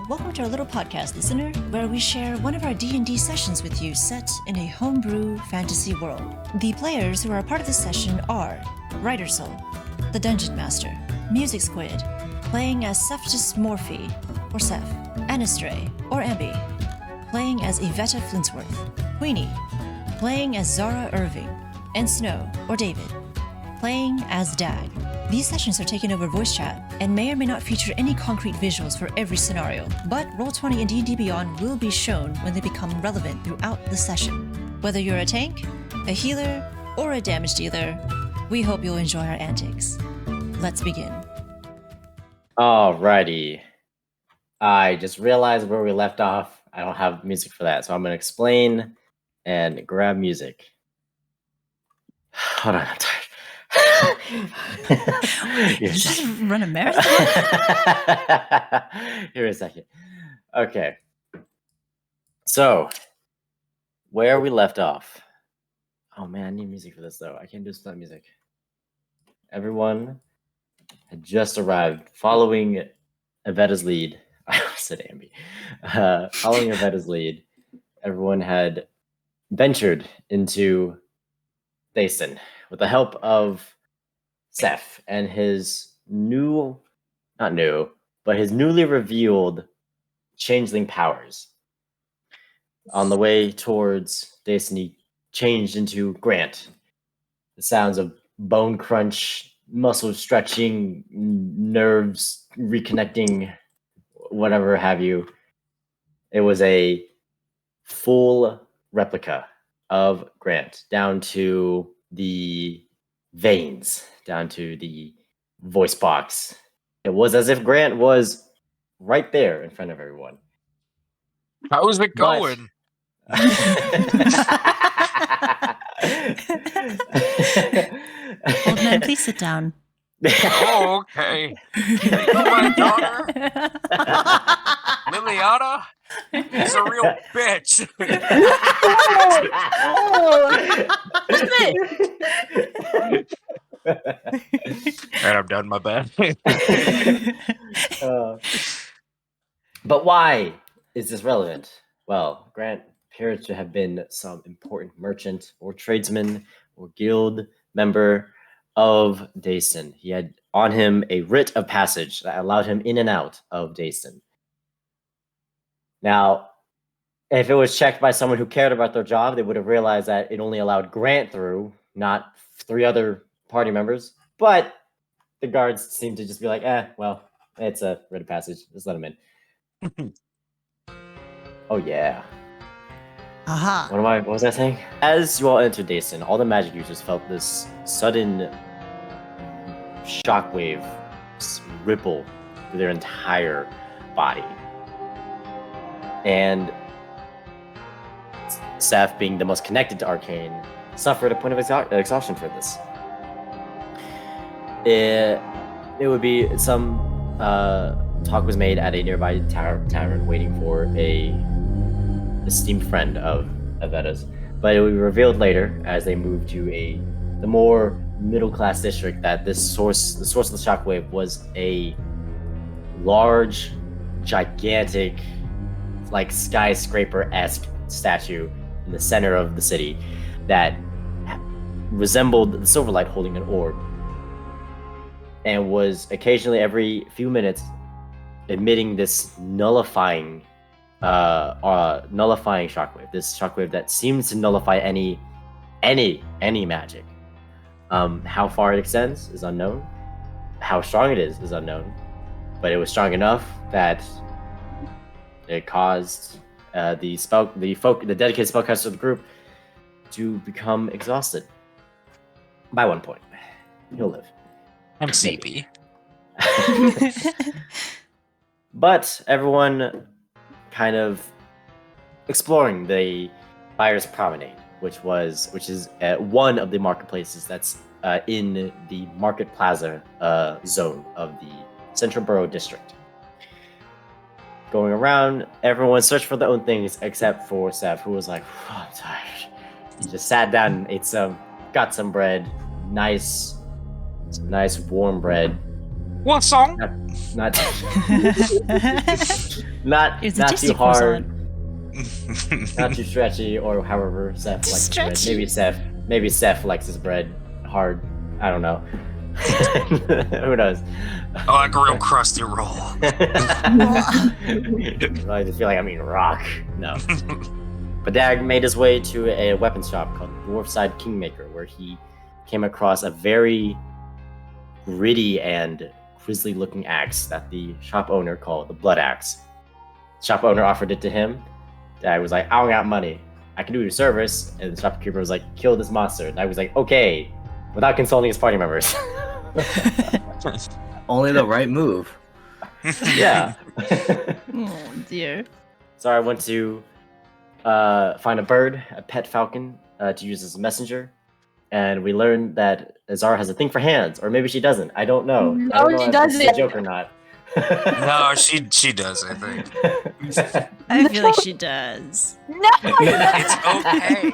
welcome to our little podcast, listener, where we share one of our D&D sessions with you set in a homebrew fantasy world. The players who are a part of this session are Reitersul, the Dungeon Master, MusicSquid, playing as Pséftis Morfi, or Seth, Anistrae, or Amby, playing as Evetta Flintsworth, Quenie, playing as Zara Irving, and Snow, or David, playing as Dag. These sessions are taken over voice chat and may or may not feature any concrete visuals for every scenario, but Roll20 and D&D Beyond will be shown when they become relevant throughout the session. Whether you're a tank, a healer, or a damage dealer, we hope you'll enjoy our antics. Let's begin. Alrighty. I just realized where we left off. I don't have music for that, so I'm going to explain and grab music. Hold on, I'm tired. You just run a marathon? Here a second. Okay. So, where we left off. Oh man, I need music for this though. I can't do this without music. Everyone had just arrived following Evetta's lead. I said Amby. Following Evetta's lead, everyone had ventured into Daeston with the help of Seth and his newly revealed changeling powers. On the way towards Daeston, he changed into Grant. The sounds of bone crunch, muscle stretching, nerves reconnecting, whatever have you. It was a full replica of Grant, down to the veins, down to the voice box. It was as if Grant was right there in front of everyone. How's it going? Old man, please sit down. Oh, okay. My daughter, Liliana, is a real bitch. And I'm done my bad. But why is this relevant? Well, Grant appears to have been some important merchant or tradesman or guild member of Daeston. He had on him a writ of passage that allowed him in and out of Daeston. Now, if it was checked by someone who cared about their job, they would have realized that it only allowed Grant through, not 3 other party members. But the guards seemed to just be like, well, it's a writ of passage. Just let him in. Oh, yeah. Aha. What was I saying? As you all entered Daeston, all the magic users felt this sudden shockwave ripple through their entire body. And Seth, being the most connected to Arcane, suffered a point of exhaustion for this. It would be some talk was made at a nearby tavern waiting for a esteemed friend of Evetta's, but it would be revealed later as they moved to the more middle-class district that the source of the shockwave was a large, gigantic, like skyscraper-esque statue in the center of the city that resembled the Silverlight holding an orb, and was occasionally every few minutes emitting this nullifying shockwave. This shockwave that seems to nullify any magic. How far it extends is unknown. How strong it is unknown. But it was strong enough that it caused the dedicated spellcaster of the group to become exhausted. By 1 point. He'll live. I'm sleepy. But everyone kind of exploring the Buyer's Promenade, which is one of the marketplaces that's in the Market Plaza zone of the Central Borough District. Going around, everyone searched for their own things except for Seth, who was like, I'm tired. He just sat down and got some bread, some nice warm bread. What song? Not not It's a not tasty too hard, croissant. not too stretchy, or however Seth likes his bread. Stretchy. Maybe Seth likes his bread hard. I don't know. Who knows? I like a real crusty roll. I just feel like I'm eating rock. No. But Dag made his way to a weapons shop called Dwarfside Kingmaker, where he came across a very gritty and grisly-looking axe that the shop owner called the Blood Axe. The shop owner offered it to him. Dag was like, I don't got money. I can do you a service. And the shopkeeper was like, kill this monster. And I was like, okay, without consulting his party members. Only the right move. Yeah. Oh dear. So I went to find a bird, a pet falcon, to use as a messenger. And we learned that Zara has a thing for hands, or maybe she doesn't. I don't know. I don't know she if this is a doesn't. joke or not. No, she does, I think. I feel like she does. No, It's okay.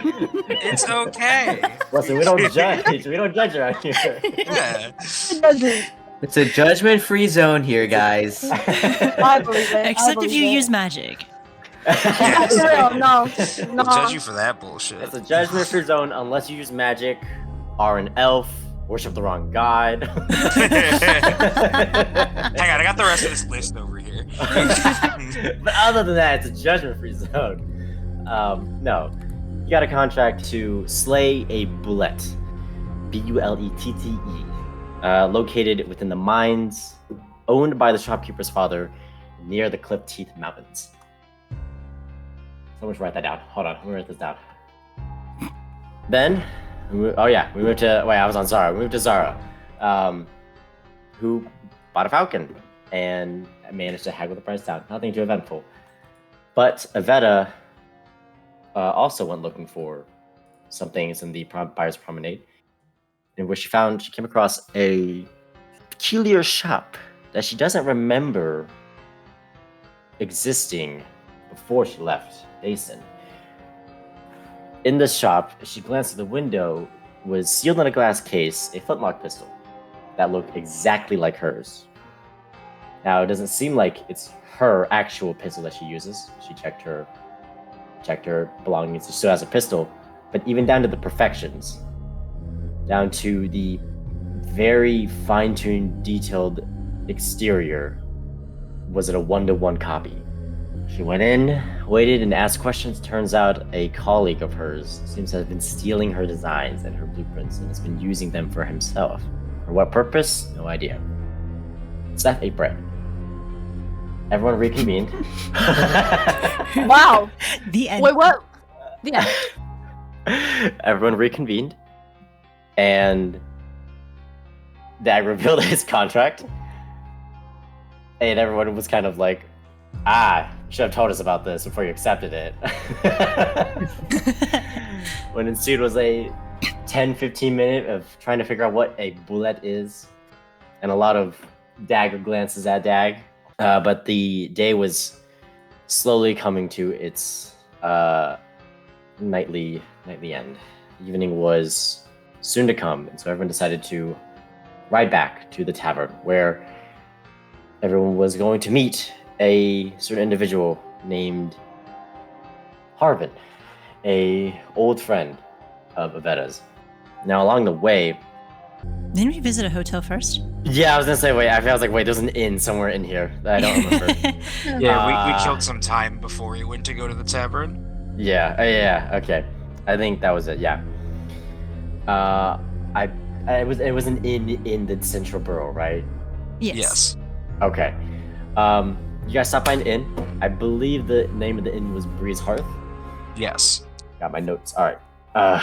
It's okay. Listen, we don't judge. We don't judge around here. Yeah. it doesn't. It's a judgment-free zone here, guys. I believe it. Except if you use magic. Yes. For real, no. We'll judge you for that bullshit. It's a judgment-free zone unless you use magic, are an elf, worship the wrong god. Hang on, I got the rest of this list over here. But other than that, it's a judgment-free zone. No. You got a contract to slay a bullet. Bullette. Located within the mines owned by the shopkeeper's father near the Cliff Teeth Mountains. Someone should write that down. Hold on, let me write this down. Then, we moved to, I was on Zara. We moved to Zara, who bought a falcon and managed to haggle the price down. Nothing too eventful. But Evetta also went looking for some things in the Buyer's Promenade, in which she came across a peculiar shop that she doesn't remember existing before she left Daeston. In the shop, as she glanced at the window, was sealed in a glass case a flintlock pistol that looked exactly like hers. Now, it doesn't seem like it's her actual pistol that she uses. She checked her belongings. She still has a pistol, but even down to the perfections, down to the very fine-tuned, detailed exterior, was it a one-to-one copy. She went in, waited, and asked questions. Turns out a colleague of hers seems to have been stealing her designs and her blueprints and has been using them for himself. For what purpose? No idea. Seth ate bread. Everyone reconvened. Wow. The end. Wait, what? Yeah. Everyone reconvened, and Dag revealed his contract, and everyone was kind of like, you should have told us about this before you accepted it. What ensued was a 10-15 minute of trying to figure out what a bullet is, and a lot of dagger glances at Dag. But the day was slowly coming to its nightly end. Evening was soon to come, and so everyone decided to ride back to the tavern, where everyone was going to meet a certain individual named Harvin, a old friend of Evetta's. Now, along the way, Didn't we visit a hotel first? yeah, I was gonna say, wait, I was like, wait, there's an inn somewhere in here that I don't remember. Yeah, we killed some time before we went to go to the tavern. Yeah, okay. I think that was it. Yeah. It was an inn in the central borough, right? Yes. Okay. You guys stopped by an inn. I believe the name of the inn was Breeze Hearth. Yes. Got my notes. All right.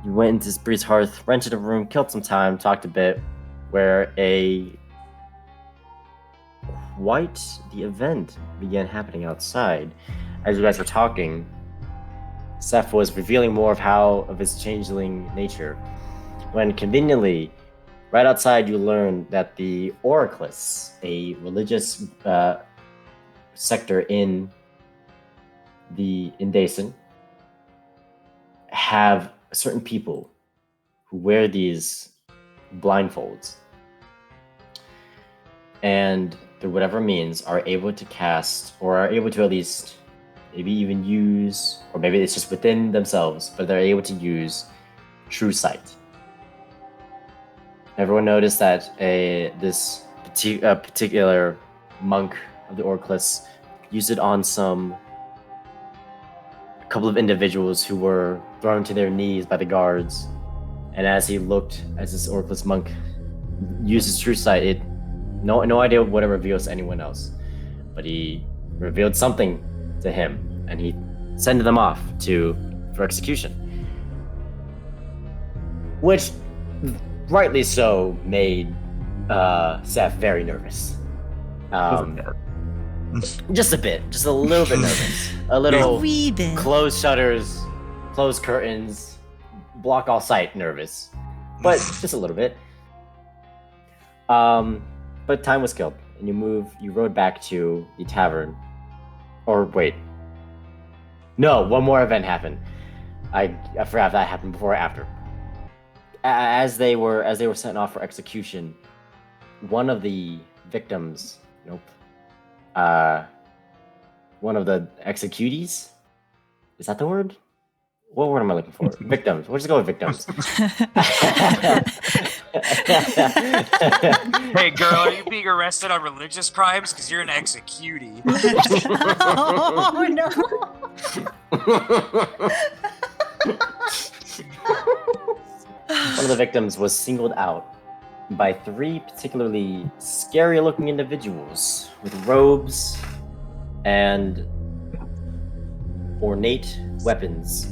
You went into this Breeze Hearth, rented a room, killed some time, talked a bit, where quite the event began happening outside. As you guys were talking, Seth was revealing more of his changeling nature, when conveniently, right outside, you learn that the Oraclists, a religious sector in Daeston, have certain people who wear these blindfolds. and through whatever means are able to cast, or are able to at least maybe even use, or maybe it's just within themselves, but they're able to use True Sight. Everyone noticed that this particular monk of the Orclis used it on a couple of individuals who were thrown to their knees by the guards. And as this Orclis monk uses True Sight, no idea what it reveals to anyone else, but he revealed something to him, and he sent them off for execution, which rightly so made Seth very nervous. Just a little bit nervous. A little wee bit. Close shutters, close curtains, block all sight nervous, but just a little bit. But time was killed, and you rode back to the tavern. Or wait. No, one more event happened. I forgot if that happened before or after. As they were sent off for execution, one of the victims, one of the executees? Is that the word? What word am I looking for? Victims. We'll just go with victims. Hey, girl, are you being arrested on religious crimes? Because you're an executee. Oh no! One of the victims was singled out by 3 particularly scary-looking individuals with robes and ornate weapons.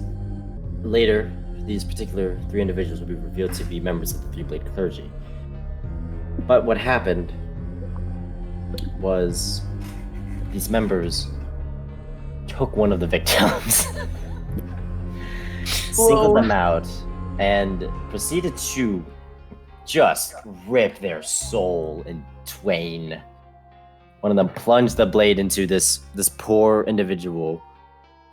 Later, these particular 3 individuals will be revealed to be members of the Three-Blade Clergy. But what happened was these members took one of the victims, singled them out, and proceeded to just rip their soul in twain. One of them plunged the blade into this poor individual,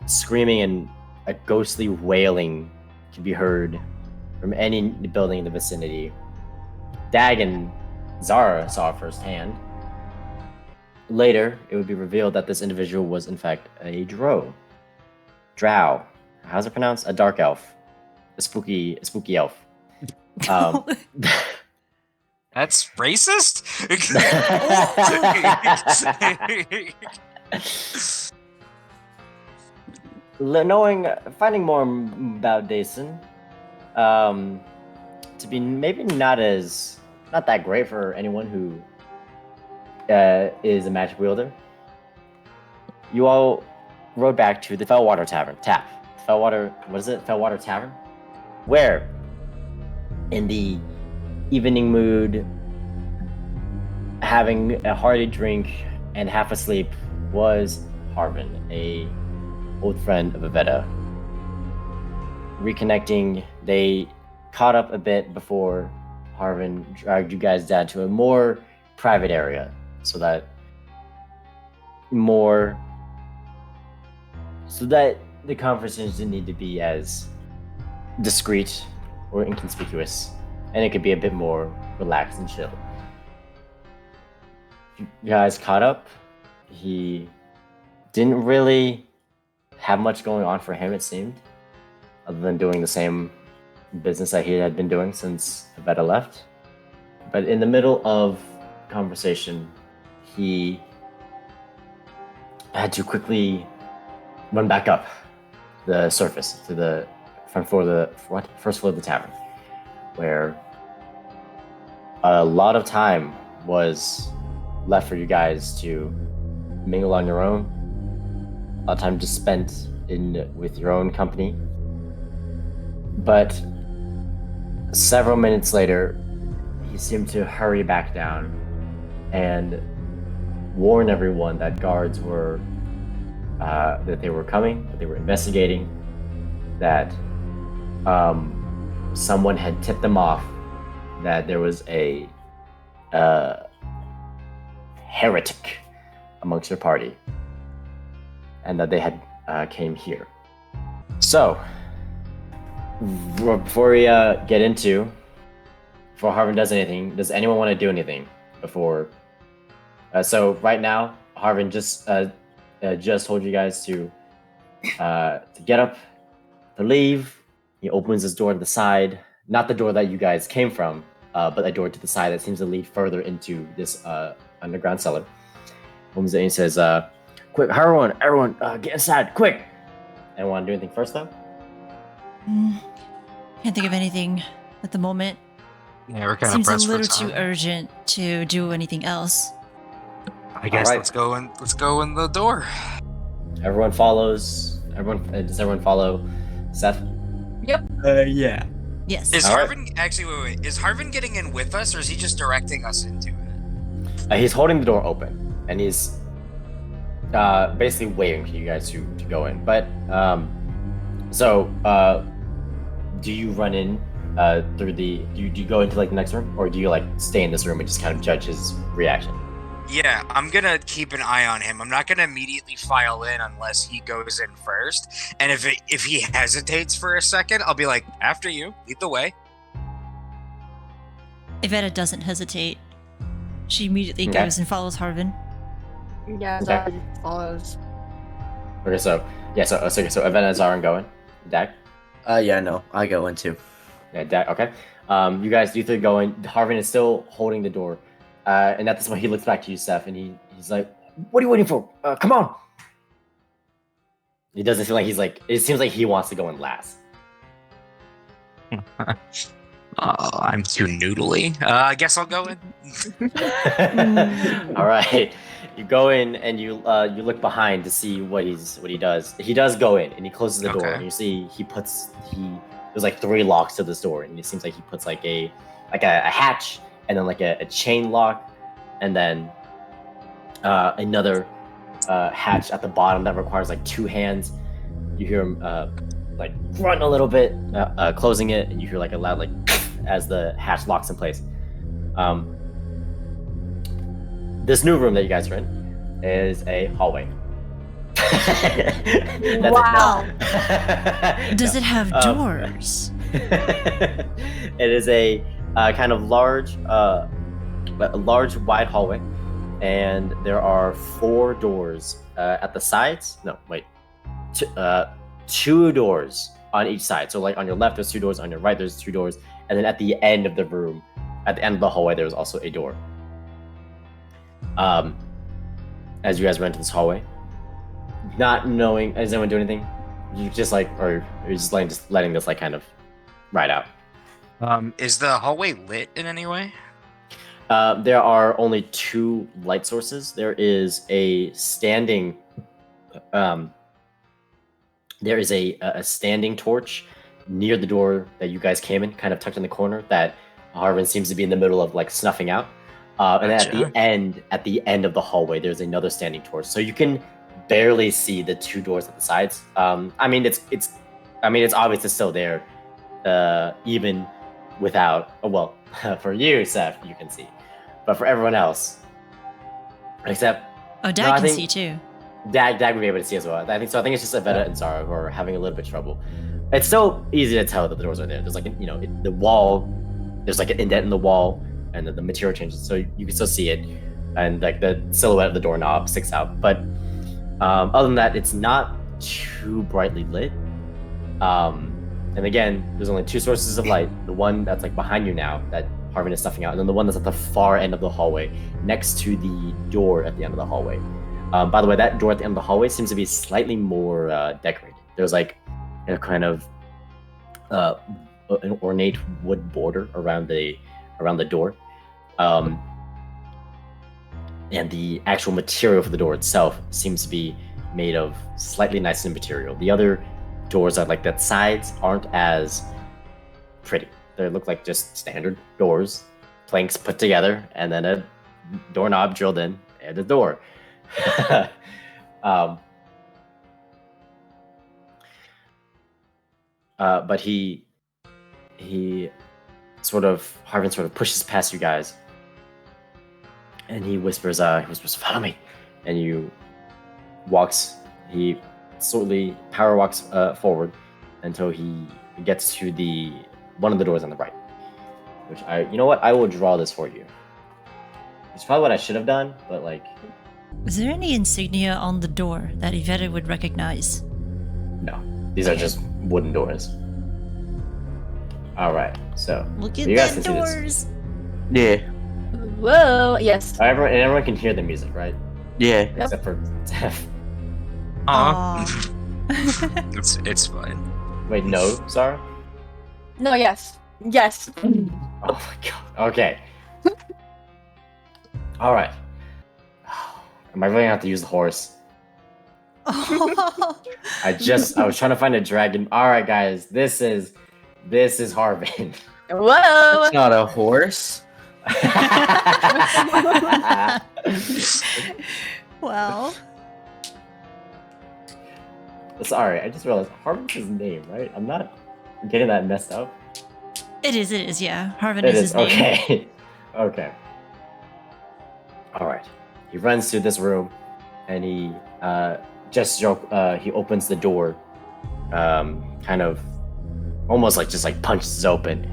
screaming, and a ghostly wailing can be heard from any building in the vicinity. Dag and Zara saw it firsthand. Later, it would be revealed that this individual was in fact a drow. Drow. How's it pronounced? A dark elf. A spooky elf. That's racist? Finding more about Daeston, to be maybe not that great for anyone who is a magic wielder. You all rode back to the Fellwater Tavern. Fellwater Tavern? Where, in the evening mood, having a hearty drink and half asleep, was Harvin, a old friend of Evetta. Reconnecting, they caught up a bit before Harvin dragged you guys down to a more private area, so that the conversations didn't need to be as discreet or inconspicuous, and it could be a bit more relaxed and chill. You guys caught up. He didn't really have much going on for him, it seemed, other than doing the same business that he had been doing since Evetta left. But in the middle of conversation, he had to quickly run back up the surface to the first floor of the tavern, where a lot of time was left for you guys to mingle on your own. A lot of time just spent with your own company. But several minutes later, he seemed to hurry back down and warn everyone that guards were that they were coming, that they were investigating, that someone had tipped them off that there was a heretic amongst your party, and that they had came here. So, before Harvin does anything, does anyone want to do anything before So right now, Harvin just told you guys to get up, to leave. He opens his door to the side, not the door that you guys came from, but a door to the side that seems to lead further into this underground cellar. Opens it and he says, "Quick, everyone, get inside, quick!" And want to do anything first, though? Can't think of anything at the moment. Yeah, we're kind of Seems a pressed little for too time. urgent to do anything else. I guess Alright. let's go in the door. Everyone follows. Does everyone follow Seth? Yeah. Yes. Is All right. Harvin actually wait? Is Harvin getting in with us, or is he just directing us into it? He's holding the door open, and he's basically waiting for you guys to go in. But do you run in through the? Do you go into like the next room, or do you like stay in this room and just kind of judge his reaction? Yeah, I'm gonna keep an eye on him. I'm not gonna immediately file in unless he goes in first. And if he hesitates for a second, I'll be like, "After you, lead the way." Evetta doesn't hesitate. She immediately Okay. goes and follows Harvin. Yeah, Okay. Zara follows. Okay, so Event and Zara going. Dak. Yeah, no, I go in too. Yeah, Dak. Okay. You guys do three go in. Harvin is still holding the door. And at this point, he looks back to you, Seth, and he's like, "What are you waiting for? Come on!" It doesn't seem like he's like. It seems like he wants to go in last. I'm too noodly. I guess I'll go in. All right, you go in and you look behind to see what he does. He does go in and he closes the door, Okay. and you see there's like 3 locks to this door, and it seems like he puts like a hatch, and then like a chain lock, and then another hatch at the bottom that requires like 2 hands. You hear him like grunt a little bit, closing it, and you hear like a loud like as the hatch locks in place. This new room that you guys are in is a hallway. That's Wow. it. Does it have doors? It is a kind of large, wide hallway, and there are 4 doors at the sides. No, wait, 2 doors on each side. So, like on your left, there's 2 doors. On your right, there's 2 doors, and then at the end of the room, at the end of the hallway, there's also a door. As you guys went into this hallway, not knowing, does anyone do anything? You just like, or you're just letting this like kind of ride out. Is the hallway lit in any way? There are only 2 light sources. There is a standing, standing torch near the door that you guys came in, kind of tucked in the corner, that Harvin seems to be in the middle of like snuffing out. And then at the end of the hallway, there's another standing torch, so you can barely see the 2 doors at the sides. I mean, it's obvious it's still there, even without. Well, for you, Seth, you can see, but for everyone else, except Oh, Dad I can think- see too. Dag would be able to see as well. I think it's just Evetta and Zara who are having a little bit of trouble. It's still easy to tell that the doors are there. There's like the wall. There's like an indent in the wall, and the material changes, so you can still see it, and like the silhouette of the doorknob sticks out. But other than that, it's not too brightly lit. And again, there's only 2 sources of light. The one that's like behind you now, that Harvin is stuffing out, and then the one that's at the far end of the hallway, next to the door at the end of the hallway. By the way, that door at the end of the hallway seems to be slightly more decorated. There's like a kind of an ornate wood border around the door, and the actual material for the door itself seems to be made of slightly nicer material. The other doors at like that sides aren't as pretty. They look like just standard doors, planks put together, and then a doorknob drilled in, and a door. But Harvin sort of pushes past you guys, and he whispers, "Follow me," and he slowly power walks forward until he gets to one of the doors on the right. Which I will draw this for you. It's probably what I should have done, but like, Is there any insignia on the door that Evetta would recognize? no. These are just wooden doors. All right, so Look at you guys that can see this. doors! Yeah. Whoa. Yes. Everyone can hear the music, right? Yeah. Except for Tef. Aw. Aw. It's fine. Wait, no, Zara? No. Yes. Yes. Oh my god. Okay. All right. Am I really gonna have to use the horse? Oh. I was trying to find a dragon. All right, guys, this is Harvin. Whoa. It's not a horse. Well, Sorry, I just realized Harvin's his name, right? I'm not getting that messed up. it is, yeah. Harvin It is is his name. okay. Okay. All right. He runs through this room, and he he opens the door, kind of almost like just like punches open,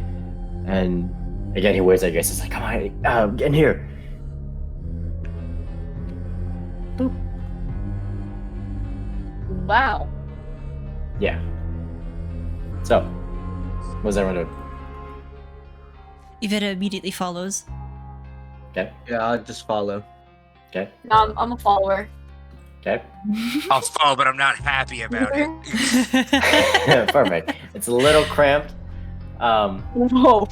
and again he waves at you guys. He's like, "Come on, get in here." Boop. Wow. Yeah. So, what's everyone doing? Evetta immediately follows. Okay. Yeah, I'll just follow. Okay. No, I'm a follower. Okay. I'll follow, but I'm not happy about it. Perfect. It's a little cramped. Whoa.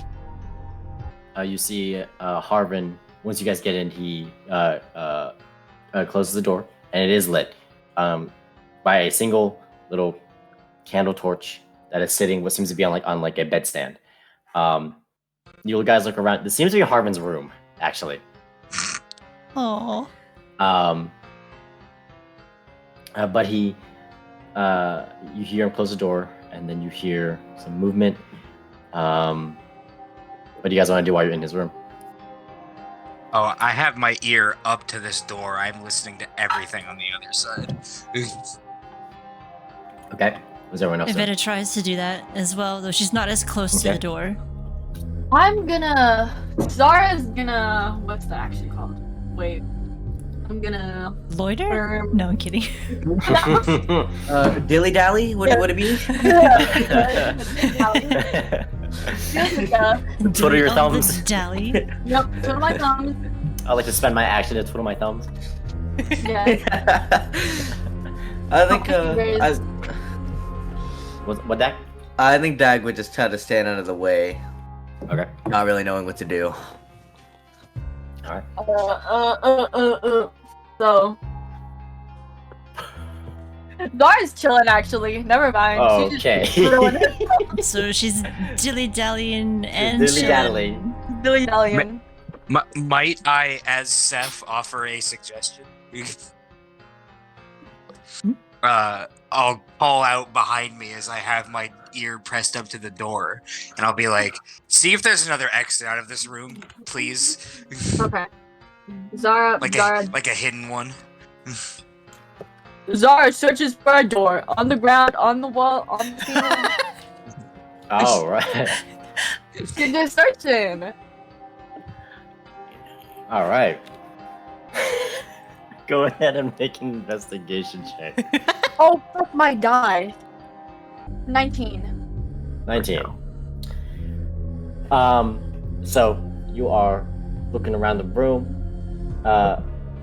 You see Harvin, once you guys get in, he closes the door, and it is lit by a single little candle torch that is sitting what seems to be on a bedstand. You guys look around. This seems to be Harvin's room, actually. Aww. But you hear him close the door, and then you hear some movement. What do you guys want to do while you're in his room? Oh, I have my ear up to this door. I'm listening to everything on the other side. Okay. What's everyone else doing? Evetta tries to do that as well, though she's not as close to Okay. the door. Zara's gonna. What's that actually called? Wait. I'm gonna. Loiter? No, I'm kidding. Dilly dally? What would it be? Twiddle your Doing all the thumbs. Dally. Yep. Twiddle my thumbs. I like to spend my action to twiddle my thumbs. Yeah. I think Raise. What that? I think Dag would just try to stand out of the way, Okay. not really knowing what to do. All right. So. Zara's chilling actually. Never mind. Okay. She's just throwing her So she's dilly-dallying and Dilly-dallying. dilly-dallying. Might I, as Seth, offer a suggestion? I'll call out behind me as I have my ear pressed up to the door, and I'll be like, "See if there's another exit out of this room, please." Okay. Zara like a hidden one. Zara searches for a door on the ground, on the wall, on the ceiling. All right. She's just searching. All right. Go ahead and make an investigation check. Oh, fuck my die. 19. 19. So you are looking around the room.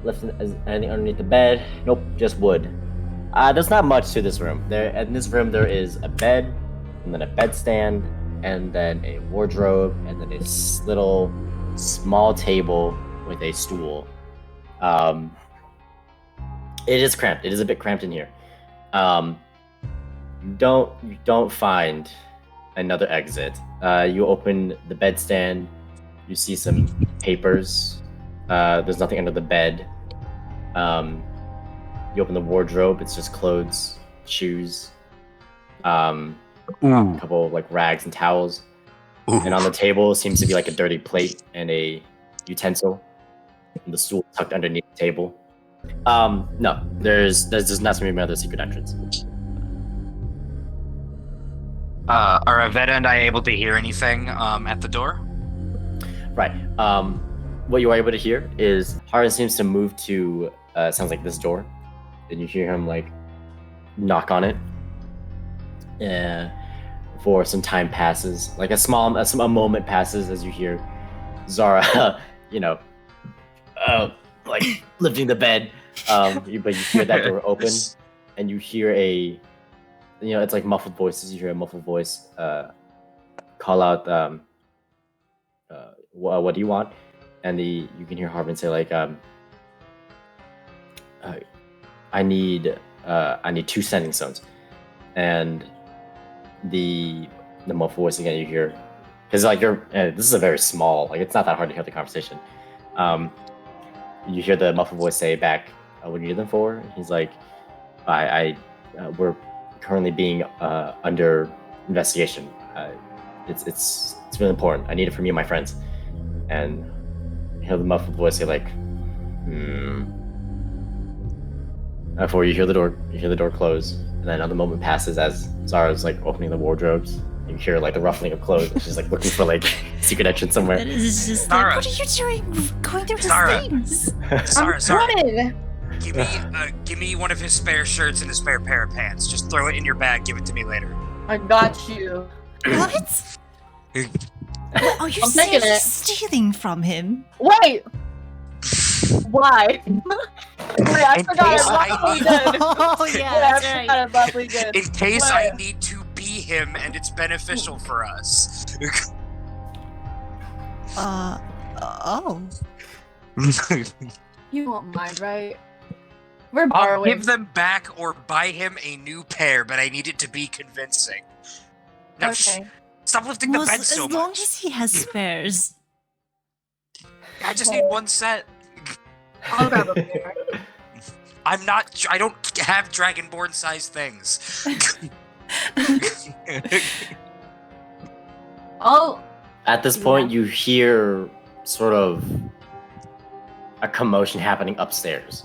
Lifting anything underneath the bed? Nope, just wood. There's not much to this room. In this room there is a bed, and then a bedstand, and then a wardrobe, and then this little small table with a stool. It is cramped. It is a bit cramped in here. You don't find another exit. You open the bedstand. You see some papers. There's nothing under the bed. You open the wardrobe. It's just clothes, shoes, a couple like rags and towels. And on the table seems to be like a dirty plate and a utensil. And the stool tucked underneath the table. No, there's not going to be another secret entrance. Are Evetta and I able to hear anything at the door? Right. what you are able to hear is Harvin seems to move to sounds like this door. Then you hear him like knock on it. For some time passes, like a moment passes as you hear Zara, like lifting the bed. But you hear that door open, and you hear it's like muffled voices. You hear a muffled voice call out, "What do you want?" And you can hear Harvin say like, "I need 2 sending stones," and the muffled voice again you hear, because like this is a very small, like it's not that hard to hear the conversation. You hear the muffled voice say back, "What do you need them for?" He's like, we're currently being under investigation. It's really important. I need it for me and my friends." And you hear the muffled voice say like, Before you hear the door close, and then another moment passes as Zara's like opening the wardrobes. You hear like the ruffling of clothes, and she's like looking for like secret entrance somewhere. That is just Zara. like, what are you doing? Going through his Zara. things. Zara. Running. Give me one of his spare shirts and a spare pair of pants. Just throw it in your bag. Give it to me later. I got you. What? Oh, you're I'm taking seriously it. stealing from him? Wait. Why? Wait, I In forgot case I roughly did. Oh, Yeah, yeah, I that's forgot right. I roughly did. In case I What? need to be him and it's beneficial for us. Oh. You won't mind, right? We're I'll borrowing. give them back or buy him a new pair, but I need it to be convincing. No, Okay. stop lifting the Well, bed as so long much. as he has spares. I just need one set. I'll grab a pair. I don't have Dragonborn sized things. Oh, At this point, you hear sort of a commotion happening upstairs.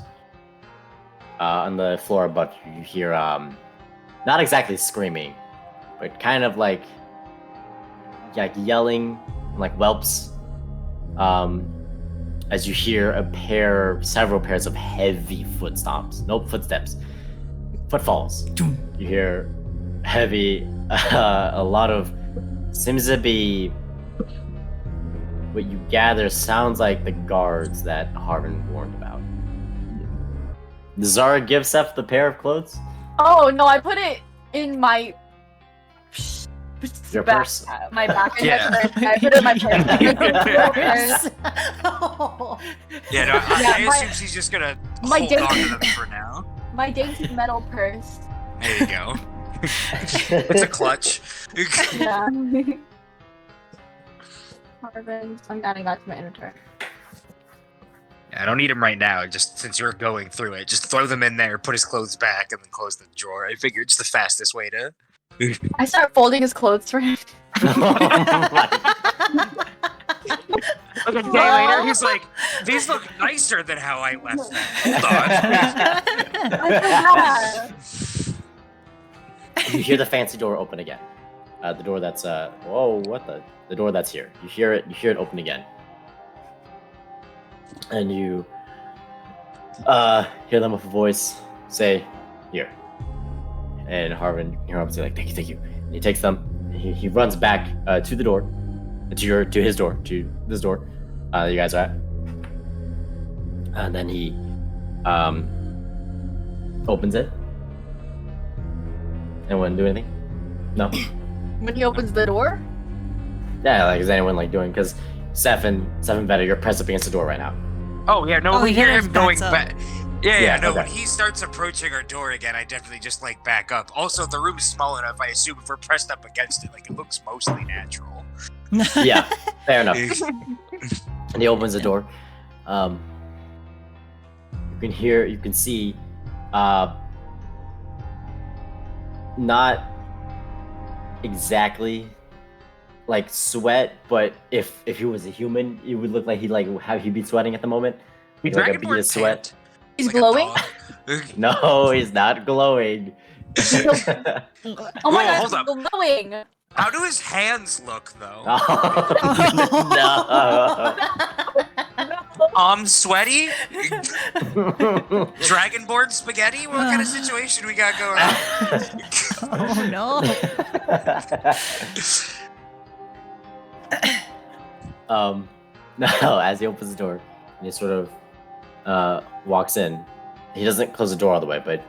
On the floor above you, you hear not exactly screaming, but kind of like yelling, like whelps. As you hear several pairs of heavy footsteps, footfalls. You hear heavy, a lot of, seems to be, what you gather sounds like the guards that Harvin warned about. Does Zara give Seth the pair of clothes? oh no! I put it in my Your back, purse? my back. Yeah. I put it in my purse. Yeah, no, I assume she's just gonna my hold dainty- on to them for now. My dainty metal purse. There you go. It's a clutch. Yeah. Marvin, I'm adding that to my inventory. I don't need him right now, just since you're going through it. Just throw them in there, put his clothes back, and then close the drawer. I figured it's the fastest way to... I start folding his clothes for him. Like a day later, he's like, these look nicer than how I left them. Hold on. You hear the fancy door open again. The door that's the door that's here. You hear it open again. And you hear them with a voice say, "Here." And Harvin, you hear him say like, "Thank you." And he takes them. He runs back to the door, to this door you guys are at. And then he opens it. Anyone do anything? No. When he opens the door? Yeah, like is anyone like doing? Because Seven better. You're pressed up against the door right now. Oh, yeah, no, Oh, we he hear just him going backs up. back. Yeah, no, okay. when he starts approaching our door again, I definitely just, like, back up. Also, the room is small enough, I assume if we're pressed up against it, like, it looks mostly natural. Yeah, fair enough. And he opens the door. You can see, not exactly like sweat, but if he was a human, it would look like he'd be sweating at the moment. We Like a bead of sweat. He's Like a glowing? dog. No, he's not glowing. Oh my Whoa, god, hold up. he's glowing! How do his hands look, though? Oh, no. No! Sweaty? Dragonborn spaghetti? What kind of situation we got going on? Oh no. Now, as he opens the door, and he sort of walks in. He doesn't close the door all the way, but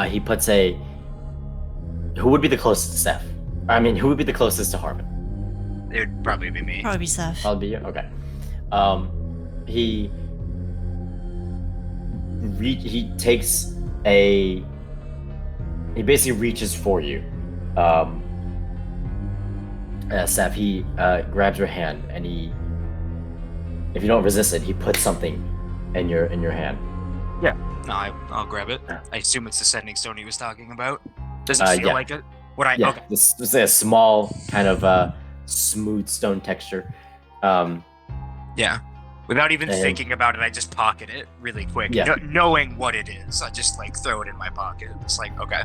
he puts a. Who would be the closest to Steph? I mean, who would be the closest to Harvin? It'd probably be me. Probably Seth. Probably be you. Okay. He takes a. He basically reaches for you. Steph, he grabs your hand and he. If you don't resist it, he puts something in your hand. Yeah. No, I'll grab it. I assume it's the sending stone he was talking about. Does it feel like it? Would I? Yeah. Okay. This is a small kind of smooth stone texture. Yeah. Without even And- thinking about it, I just pocket it really quick, Yeah. knowing what it is. I just like throw it in my pocket. It's like, okay.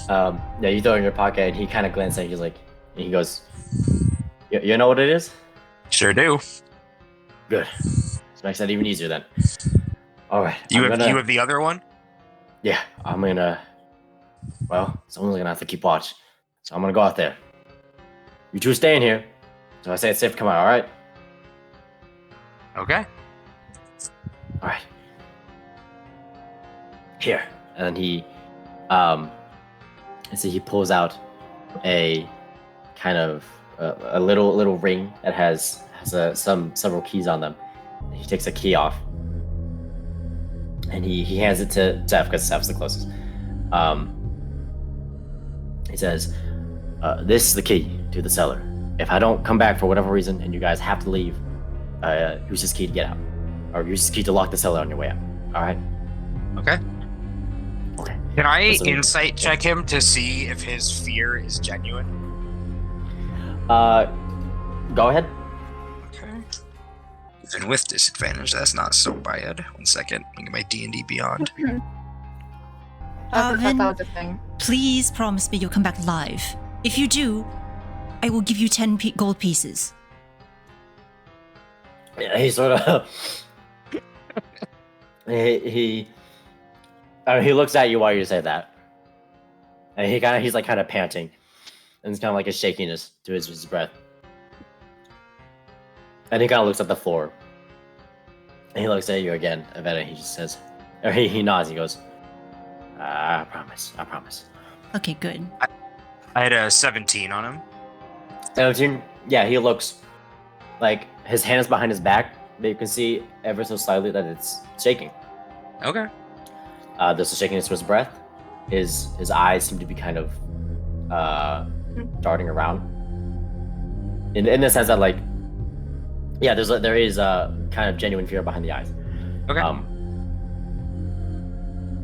Yeah, you throw it in your pocket, and he kind of glances at you, and he goes, "You know what it is? Sure do. Good. This makes that even easier then. All right. You I'm have gonna- you have the other one? Yeah, I'm gonna. Well, someone's gonna have to keep watch, so I'm gonna go out there. You two stay in here. So I say it's safe to come out. All right. Okay. All right. Here, and then he, he pulls out a kind of a little ring that has several keys on them. He takes a key off, and he hands it to Steph because Steph's the closest. He says, "This is the key to the cellar. If I don't come back for whatever reason, and you guys have to leave, use this key to get out, or use this key to lock the cellar on your way out. All right." Okay. Okay. Can I Listen. insight check him to see if his fear is genuine? Go ahead. Okay. Even with disadvantage, that's not so bad. 1 second. Let me get my D&D Beyond. I forgot Alvin, that was a thing. please promise me you'll come back live. If you do, I will give you 10 gold pieces. Yeah, he sort of he looks at you while you say that, and he's like kind of panting, and it's kind of like a shakiness to his breath, and he kind of looks at the floor, and he looks at you again, Evetta, and he just says, or he nods, he goes, I promise. Okay, good. I had a 17 on him. 17, yeah, he looks like his hand is behind his back, but you can see ever so slightly that it's shaking. Okay. There's a shakiness to his breath. His eyes seem to be kind of darting around. In the sense that, like, yeah, there is a kind of genuine fear behind the eyes. Okay.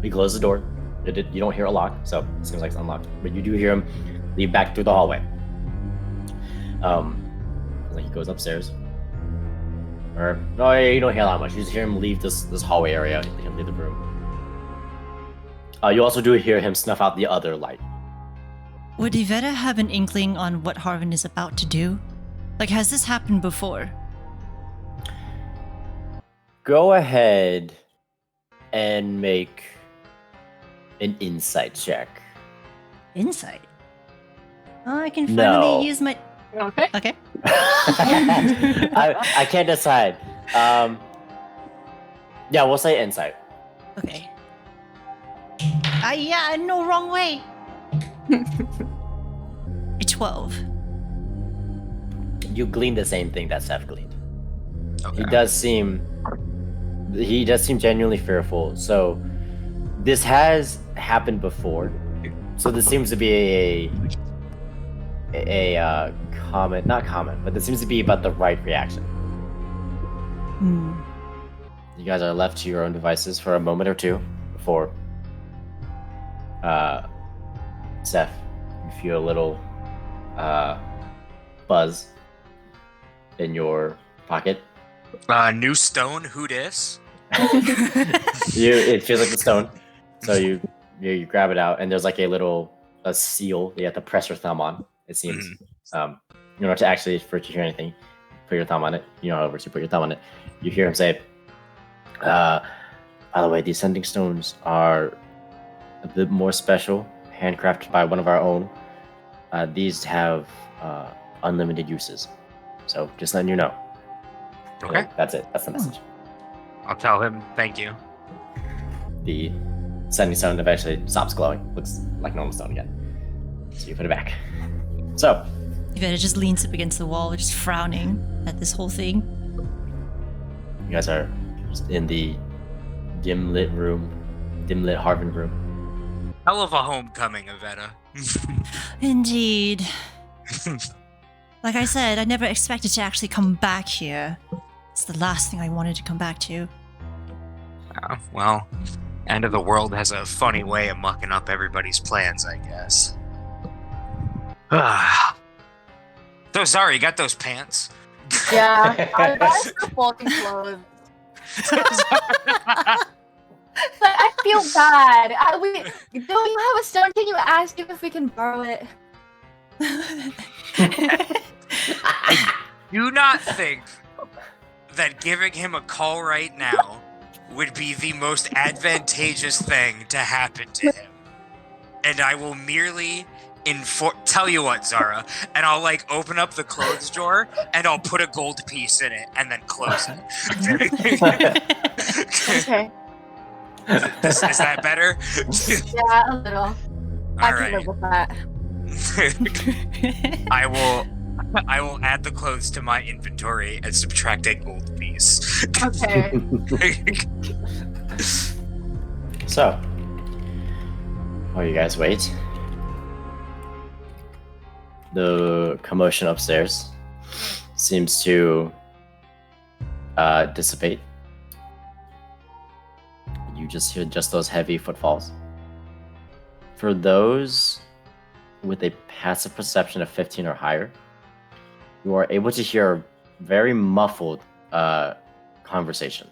He closes the door. You don't hear a lock, so it seems like it's unlocked. But you do hear him leave back through the hallway. Like he goes upstairs. Or no, you don't hear that much. You just hear him leave this hallway area. He'll leave the room. You also do hear him snuff out the other light. Would Evetta have an inkling on what Harvin is about to do? Like, has this happened before? Go ahead and make an insight check. Insight? Oh, I can No. finally use my... Okay. Okay. I can't decide. Yeah, we'll say insight. Okay. Yeah, no, wrong way. A 12. You glean the same thing that Seth gleaned. Okay. He does seem genuinely fearful. So this has happened before. So this seems to be a comment, not comment, but this seems to be about the right reaction. Hmm. You guys are left to your own devices for a moment or two before Seth, you feel a little buzz in your pocket. New stone, who dis? It feels like the stone. So you grab it out, and there's like a seal that you have to press your thumb on, it seems. In order to actually, for it to hear anything, put your thumb on it. You know how it works. You put your thumb on it. You hear him say, by the way, these sending stones are a bit more special, handcrafted by one of our own. These have unlimited uses. So just letting you know. Okay. That's it. That's the message. I'll tell him thank you. The sending stone eventually stops glowing. Looks like normal stone again. So you put it back. So. Evetta just leans up against the wall, just frowning at this whole thing. You guys are in the dim-lit Harvin room. Hell of a homecoming, Evetta. Indeed. Like I said, I never expected to actually come back here. It's the last thing I wanted to come back to. Well, End of the World has a funny way of mucking up everybody's plans, I guess. So sorry, you got those pants? Yeah, I got some faulty clothes. But I feel bad. Do you have a stone? Can you ask him if we can borrow it? I do not think that giving him a call right now would be the most advantageous thing to happen to him. And I will merely tell you what, Zara, and I'll open up the clothes drawer and I'll put a gold piece in it and then close it. Okay. Is that better? Yeah, a little. I can Alright. live with that. I will add the clothes to my inventory and subtract a gold piece. Okay. So, while you guys wait, the commotion upstairs seems to dissipate. You just hear those heavy footfalls. For those with a passive perception of 15 or higher, you are able to hear a very muffled conversation.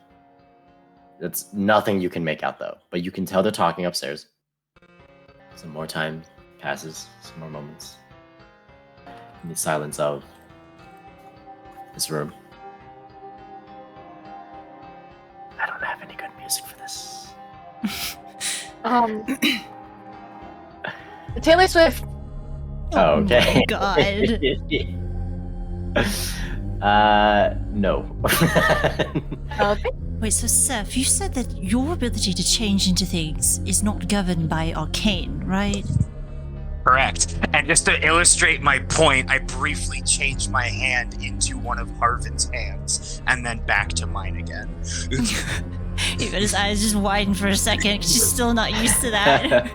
It's nothing you can make out though, but you can tell they're talking upstairs. Some more time passes, some more moments. In the silence of this room. I don't have any good music for this. Taylor Swift. Oh, okay. God. No. Okay. Wait, so Seth, you said that your ability to change into things is not governed by arcane, right? Correct. And just to illustrate my point, I briefly changed my hand into one of Harvin's hands and then back to mine again. Even his eyes just widen for a second because she's still not used to that.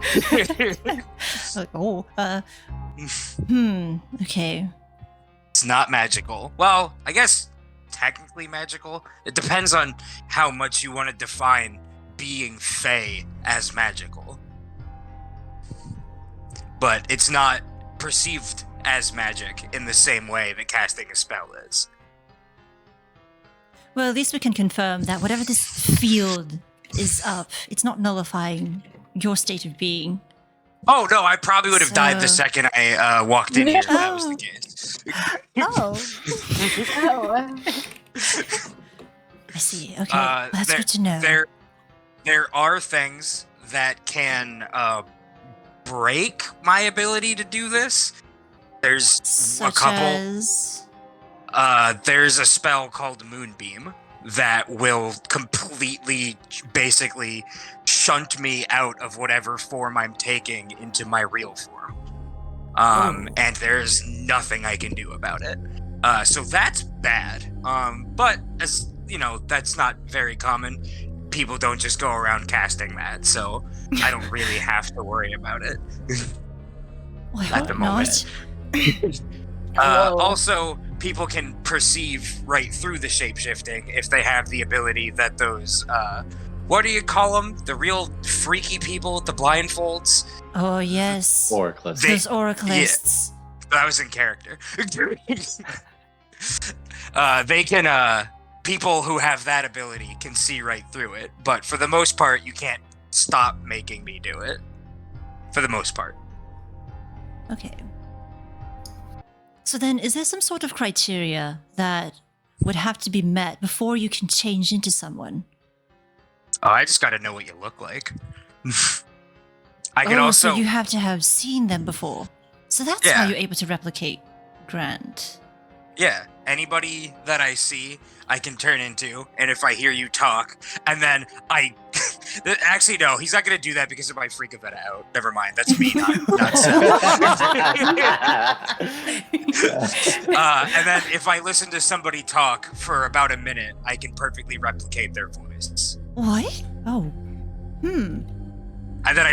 Okay. It's not magical. Well, I guess technically magical. It depends on how much you want to define being Fey as magical. But it's not perceived as magic in the same way that casting a spell is. Well, at least we can confirm that whatever this field is up, it's not nullifying your state of being. Oh, no, I probably would have died the second I walked in here if that was the case. Oh. I see. Okay, well, that's good to know. There are things that can break my ability to do this. There's Such a couple. as... There's a spell called Moonbeam that will completely, basically, shunt me out of whatever form I'm taking into my real form. And there's nothing I can do about it. So that's bad. But as you know, that's not very common. People don't just go around casting that, so I don't really have to worry about it Well, I at hope the moment. not. Also, people can perceive right through the shapeshifting if they have the ability that those, what do you call them? The real freaky people with the blindfolds? Oh, yes. Oraclists. Those oraclists. That was in character. They can, people who have that ability can see right through it, but for the most part, you can't stop making me do it. For the most part. Okay. So then, is there some sort of criteria that would have to be met before you can change into someone? Oh, I just gotta know what you look like. I can So also. you have to have seen them before. So that's Yeah. why you're able to replicate Grant. Yeah, anybody that I see, I can turn into, and if I hear you talk, and then I... Actually, no, he's not going to do that because of my freak Evetta out. Never mind, that's me, not Seth. And then if I listen to somebody talk for about a minute, I can perfectly replicate their voice. What? Oh. And then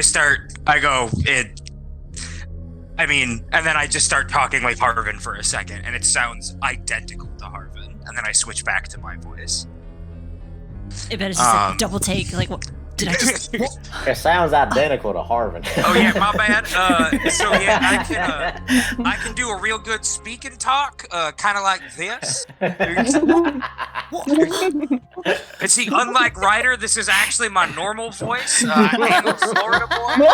and then I just start talking like Harvin for a second, and it sounds identical to Harvin, and then I switch back to my voice. It better just like double take. Like, what? Did I just? What? It sounds identical to Harvin. Oh yeah, my bad. So yeah, I can do a real good speak and talk, kind of like this. And see, unlike Ryder, this is actually my normal voice. I'm a Florida boy.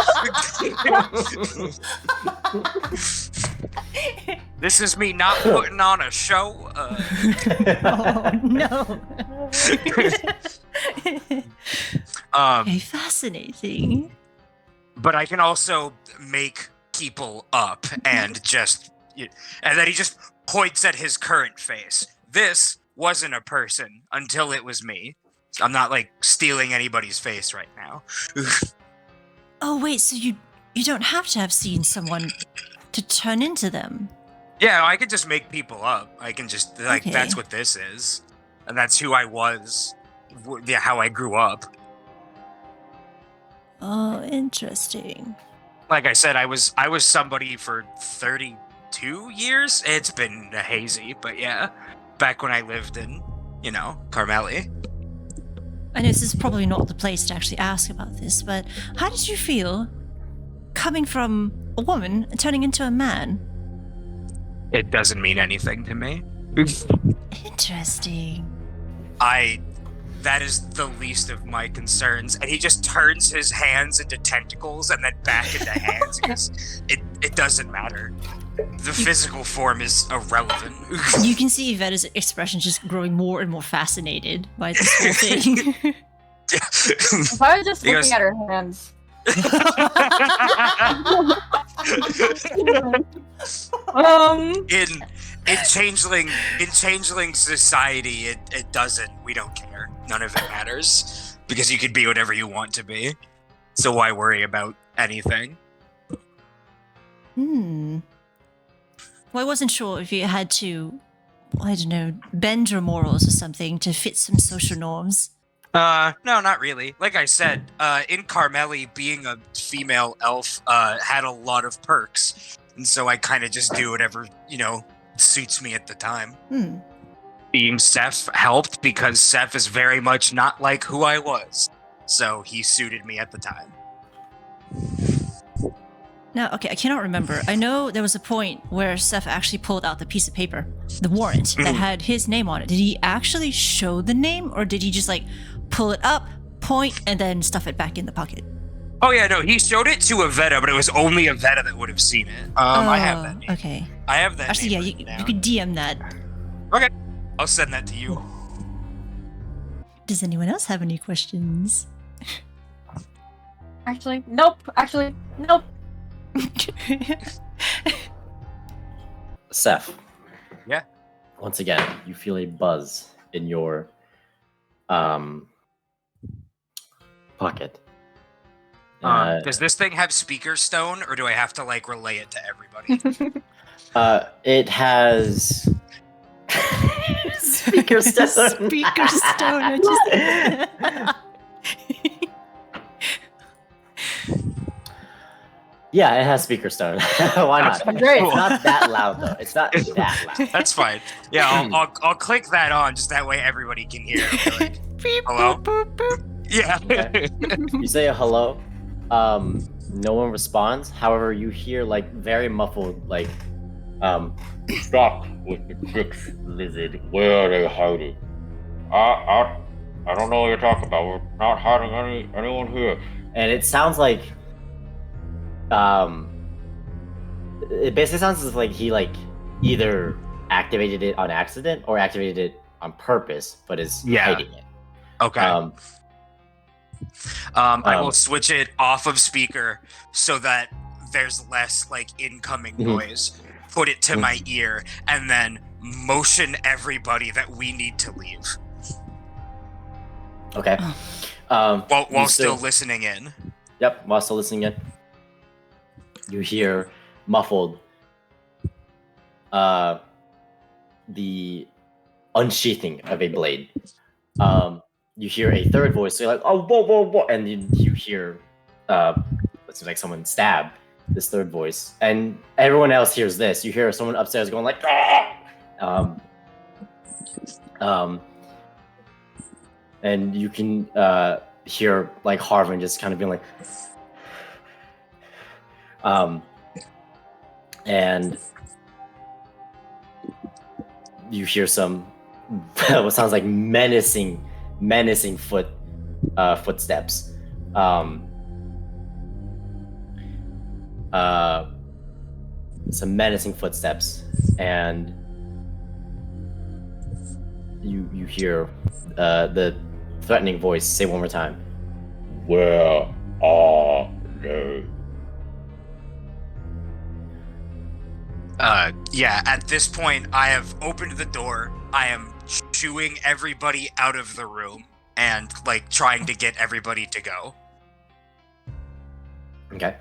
This is me not putting on a show. Oh no. Okay, fascinating. But I can also make people up and then he just points at his current face. This wasn't a person until it was me. I'm not like stealing anybody's face right now. Oh wait, so you don't have to have seen someone to turn into them. Yeah, I could just make people up. I can just Okay. that's what this is, and that's who I was. Yeah, how I grew up. Oh, interesting. Like I said, I was somebody for 32 years. It's been hazy, but yeah, back when I lived in, Carmeli. I know this is probably not the place to actually ask about this, but how did you feel coming from a woman and turning into a man? It doesn't mean anything to me. Interesting. That is the least of my concerns. And he just turns his hands into tentacles and then back into hands because it doesn't matter. The physical form is irrelevant. You can see Vetta's expression just growing more and more fascinated by this whole thing. If I was just He looking goes- at her hands. in changeling society, it doesn't. We don't care. None of it matters because you could be whatever you want to be. So why worry about anything? Well, I wasn't sure if you had to, I don't know, bend your morals or something to fit some social norms. No, not really. Like I said, in Carmeli, being a female elf had a lot of perks, and so I kind of just do whatever suits me at the time. Being Seth helped because Seth is very much not like who I was, so he suited me at the time. Now, okay, I cannot remember. I know there was a point where Seth actually pulled out the piece of paper, the warrant that had his name on it. Did he actually show the name, or did he just like pull it up, point, and then stuff it back in the pocket? Oh yeah, no, he showed it to Evetta, but it was only Evetta that would have seen it. I have that name. Okay. I have that Actually, name yeah, written you down. could DM that. Okay, I'll send that to you. Does anyone else have any questions? Actually, nope. Seth. Yeah? Once again, you feel a buzz in your pocket. Does this thing have speaker stone, or do I have to like relay it to everybody? It has speaker stone. Speaker stone. I just... Yeah, it has speaker stone. Why not? Great. It's not that loud though. It's not that loud. That's fine. Yeah, I'll click that on just that way everybody can hear. Like, hello? Yeah. You say a hello. No one responds. However, you hear like very muffled, like, Stop with the dicks, lizard. Where are they hiding? I don't know what you're talking about. We're not hiding anyone here. and it sounds like, it basically sounds as like he like either activated it on accident or activated it on purpose, but is Yeah. hiding it. Okay. I will switch it off of speaker so that there's less like incoming noise. Put it to my ear and then motion everybody that we need to leave. Okay. While still listening in. Yep, while still listening in. You hear muffled the unsheathing of a blade. You hear a third voice, so you're like, oh, whoa, whoa, whoa, and you hear it seems like someone stab this third voice, and everyone else hears this. You hear someone upstairs going like, ah! And you can hear like Harvin just kind of being like, and you hear some what sounds like menacing footsteps. Some menacing footsteps, and you hear the threatening voice say one more time, Where are they? Yeah, at this point, I have opened the door. I am shooing everybody out of the room and, like, trying to get everybody to go. okay.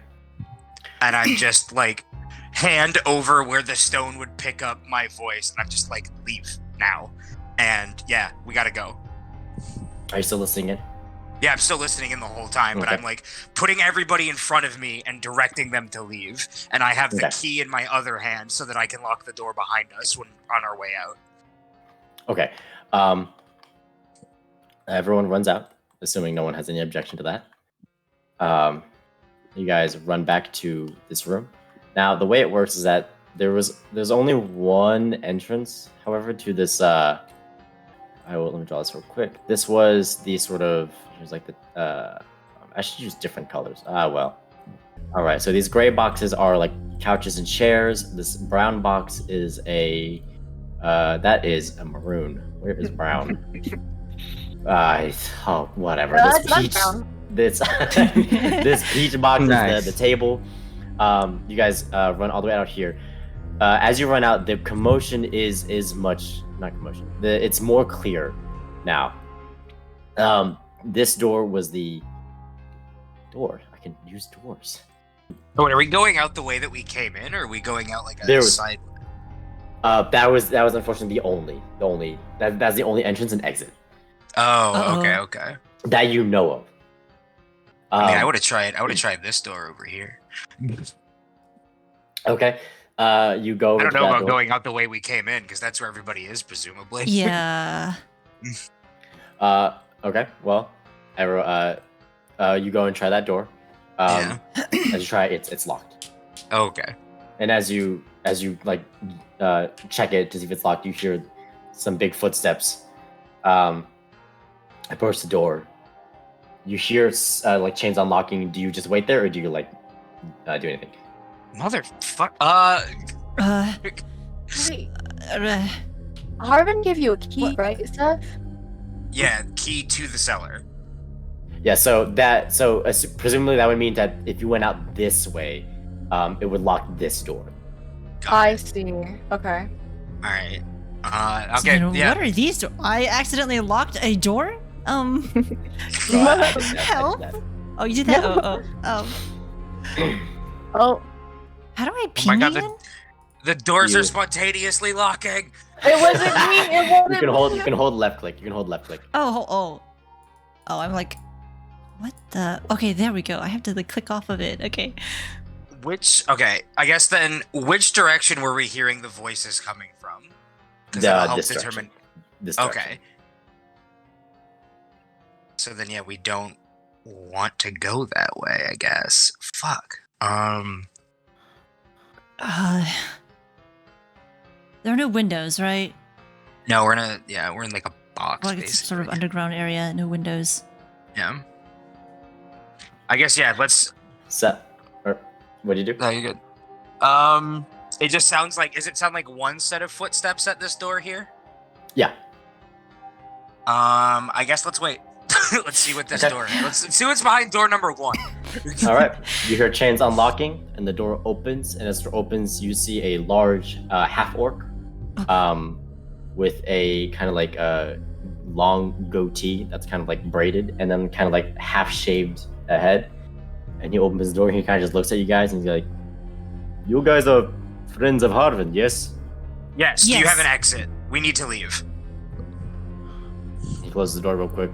And I'm just, like, hand over where the stone would pick up my voice. And I'm just like, leave now. And, yeah, we gotta go. Are you still listening in? Yeah, I'm still listening in the whole time, but Okay. I'm, like, putting everybody in front of me and directing them to leave. And I have the key in my other hand so that I can lock the door behind us when on our way out. Okay. Everyone runs out, assuming no one has any objection to that. You guys run back to this room. Now, the way it works is that there's only one entrance, however, to this. Let me draw this real quick. This was the sort of, here's like the. I should use different colors. Well. All right. So these gray boxes are like couches and chairs. This brown box is a. That is a maroon. Where is brown? Whatever. No, This it's not peach. brown. This this peach box Nice. is the table. You guys run all the way out here. As you run out, the commotion is much not commotion. It's more clear now. This door was the door. I can use doors. Oh, wait, are we going out the way that we came in, or are we going out like a There was- side? That was unfortunately that's the only entrance and exit Oh, Uh-oh. okay. that you know of. I mean, I would have tried this door over here. Okay. You go. I don't to know that about door. going out the way we came in, because that's where everybody is, presumably. Yeah. Okay. Well, you go and try that door. Yeah. As you try it, it's locked. Okay. And as you like check it to see if it's locked, you hear some big footsteps approach the door. You hear like chains unlocking. Do you just wait there, or do you like do anything? Motherfuck. Wait, Uh, Harvin gave you a key, What? right, Steph? Yeah, key to the cellar. Yeah. So presumably that would mean that if you went out this way, it would lock this door. Got I it. see. Okay. All right. so Okay. then Yeah. What are these? I accidentally locked a door. So Help? Oh, you did that. Oh, How do I Oh my ping God, you in? The doors You- are spontaneously locking. it wasn't me. It wasn't You can hold left click. You can hold left click. Oh, I'm like, what the? Okay, there we go. I have to like click off of it. Okay. Okay, I guess then, which direction were we hearing the voices coming from? Because that'll help This determine. direction. This direction. Okay. So then, yeah, we don't want to go that way, I guess. Fuck. There are no windows, right? No, we're in like a box, Like it's basically. sort of underground area, no windows. Yeah. I guess, yeah, let's. What do you do? No, you're good. It just sounds like. Does it sound like one set of footsteps at this door here? Yeah. I guess let's wait. Let's see what this door. Let's see what's behind door number 1. All right. You hear chains unlocking, and the door opens. And as the door opens, you see a large half orc, with a kind of like long goatee that's kind of like braided, and then kind of like half shaved head. And he opens his door. And he kind of just looks at you guys, and he's like, "You guys are friends of Harvin, yes?" Yes. Do you have an exit? We need to leave. He closes the door real quick.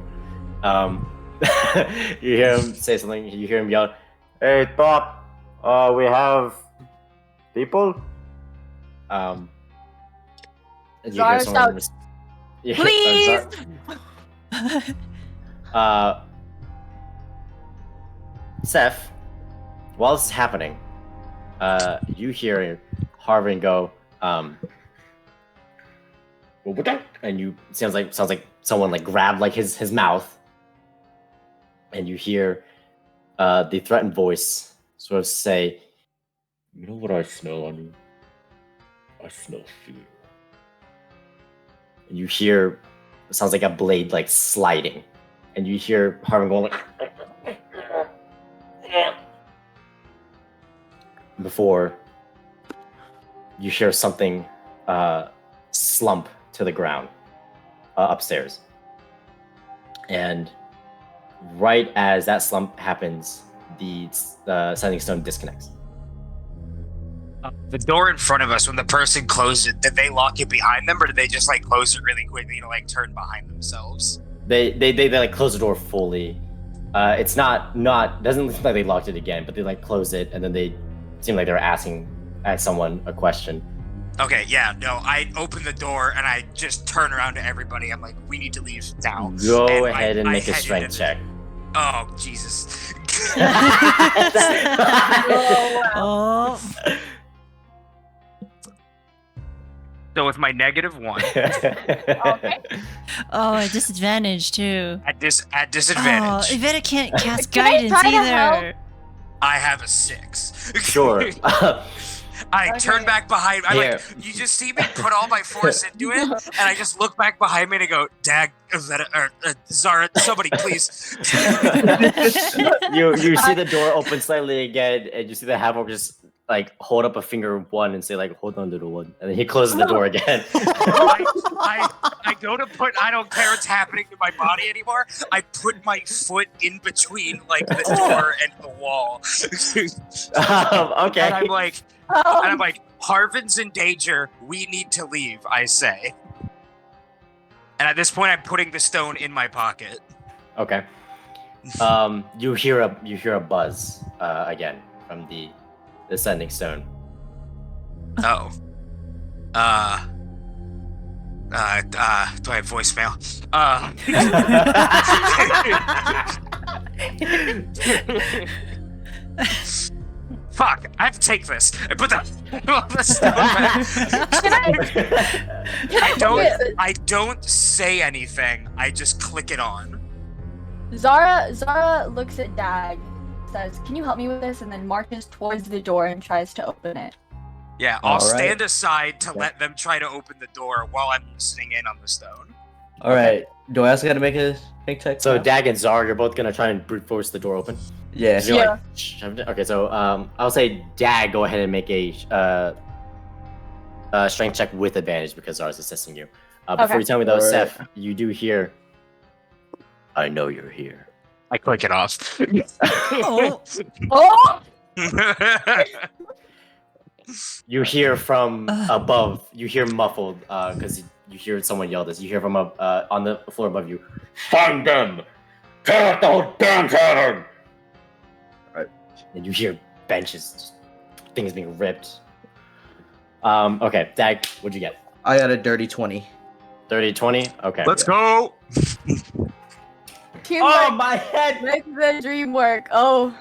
You hear him say something. You hear him yell, "Hey, Top! We have people." And you Zara hear someone. shouts, Yeah, "Please!" Seth, while this is happening, you hear Harvin go, and you sounds like someone like grabbed like his mouth, and you hear the threatened voice sort of say, You know what I smell on you? I smell fear. and you hear it sounds like a blade like sliding, and you hear Harvin going like before you hear something slump to the ground upstairs. And right as that slump happens, the sending stone disconnects. The door in front of us, when the person closed it, did they lock it behind them, or did they just like close it really quickly to like turn behind themselves? They like close the door fully. It's not doesn't look like they locked it again, but they like close it, and then they seem like they're asking someone a question. Okay, yeah, no, I open the door and I just turn around to everybody. I'm like, we need to leave now. Go And ahead and I make a headed strength in- check. Oh, Jesus. Oh. So with my -1, Okay. Oh, a disadvantage too. at Oh, disadvantage, Evetta can't cast Can I guidance try to either. I have a 6. Sure. I turn back behind. I'm Here. like, you just see me put all my force into it, and I just look back behind me and I go, Dag, Evetta, or Zara, somebody please. you see the door open slightly again, and you see the half orc just like hold up a finger one and say like, "Hold on, little one," and then he closes the door again. I go to put, I don't care what's happening to my body anymore. I put my foot in between like the door and the wall. Okay. And I'm like, Harvin's in danger. We need to leave, I say. And at this point, I'm putting the stone in my pocket. Okay. You hear a buzz again from the sending stone. Oh. Do I have voicemail? Fuck, I have to take this. I put the stone back. I don't say anything. I just click it on. Zara looks at Dag, says, "Can you help me with this?" and then marches towards the door and tries to open it. Yeah, I'll All right. stand aside to Okay. let them try to open the door while I'm listening in on the stone. All right. Do I also got to make a strength check? So now? Dag and Zar, you're both gonna try and brute force the door open. Yeah. 'Cause you're like, shoved it. Okay, so I'll say Dag, go ahead and make a strength check with advantage because Zar's assisting you. Before Okay. you tell me though, Alright. Seth, you do hear. I know you're here. I click it off. Oh. Oh! You hear from above. You hear muffled because you hear someone yell this. You hear from on the floor above you. Find them! Tear up the whole damn tavern! And you hear benches, just things being ripped. Okay, Dag, what'd you get? I got a dirty 20. 30, 20? Okay. Let's go. Teamwork my head! makes the dream work. Oh.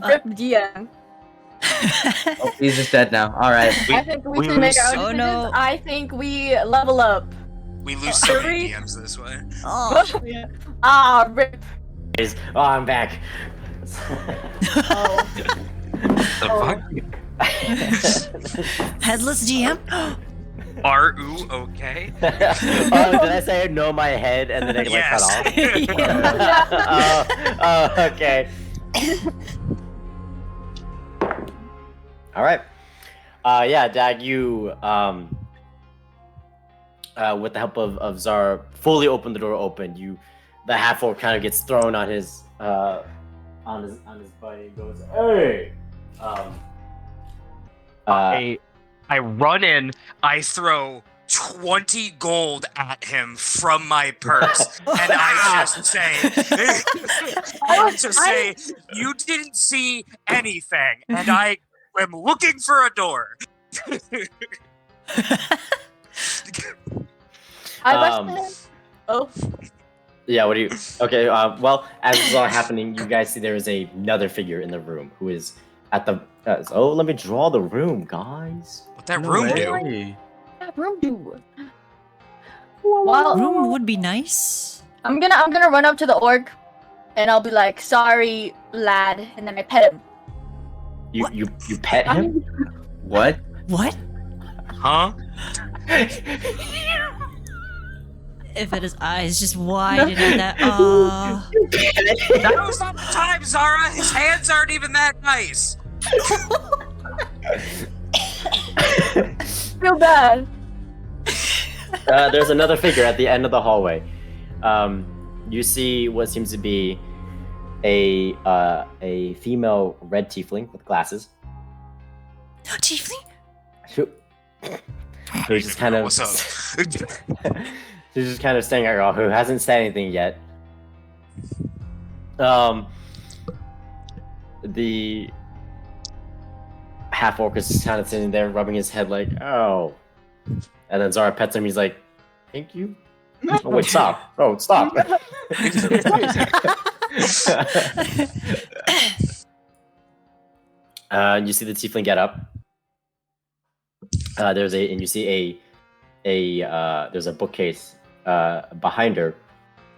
Rip DM. Oh, he's just dead now. All right. I think we we should make lose- our Oh, decisions. no. I think we level up. We lose so many Three. DMs this way. Oh. Rip. Oh, I'm back. Oh. The Oh. fuck? Headless DM. R-oo, okay. Oh, did I say no my head and then it like cut off? Okay. All right. Yeah, Dag, you with the help of Zara, fully open the door open. The half orc kind of gets thrown on his butt and goes, "Hey!" I run in, I throw 20 gold at him from my purse, and I just say, you didn't see anything, and I am looking for a door. Yeah, what do you... Okay, well, as this is all happening, you guys see there is another figure in the room who is at the... oh, let me draw the room, guys. What that room do? That room do? Well, Room would be nice. I'm gonna run up to the orc, and I'll be like, "Sorry, lad," and then I pet him. You pet him? What? What? Huh? If it is eyes just widen at that. That was not the time, Zara! His hands aren't even that nice! Feel bad. There's another figure at the end of the hallway. You see what seems to be a female red tiefling with glasses. Tiefling? Who's just kind of... What's up? She's just kind of staring at y'all, who hasn't said anything yet. The half orc is just kind of sitting there, rubbing his head like, "Oh." And then Zara pets him. He's like, "Thank you." Oh wait, stop! Oh, stop! You see the tiefling get up. There's a bookcase behind her,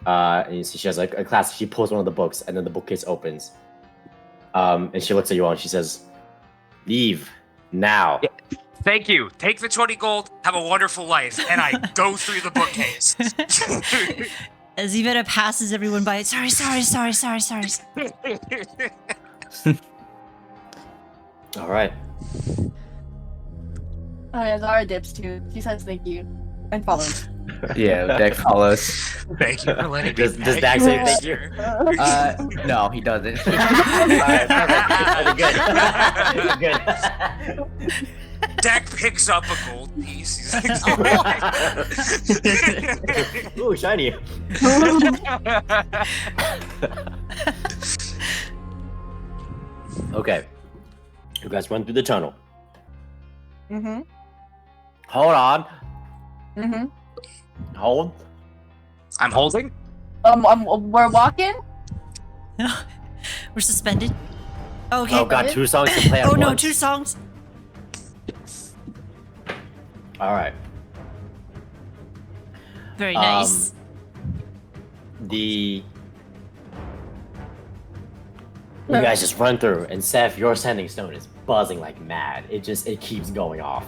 and you see she has like a class. She pulls one of the books, and then the bookcase opens. And she looks at you all, and she says, "Leave now." Yeah. Thank you. Take the 20 gold. Have a wonderful life. And I go through the bookcase. As Evetta passes everyone by, sorry. All right. Oh yeah, Zara dips too. She says thank you and follows. Yeah, Dex follows. Thank you for letting me. Does Dag say thank you? No, he doesn't. Alright, perfect. Good. Dak picks up a gold piece. He's like, Ooh, shiny. Okay. You guys run through the tunnel. Mhm. Hold on. Mhm. Hold. I'm holding. We're walking. We're suspended. Okay. Oh god, 2 songs to play at Oh once. no, 2 songs. All right. Very nice. You guys just run through, and Seth, your sending stone is buzzing like mad. It keeps going off.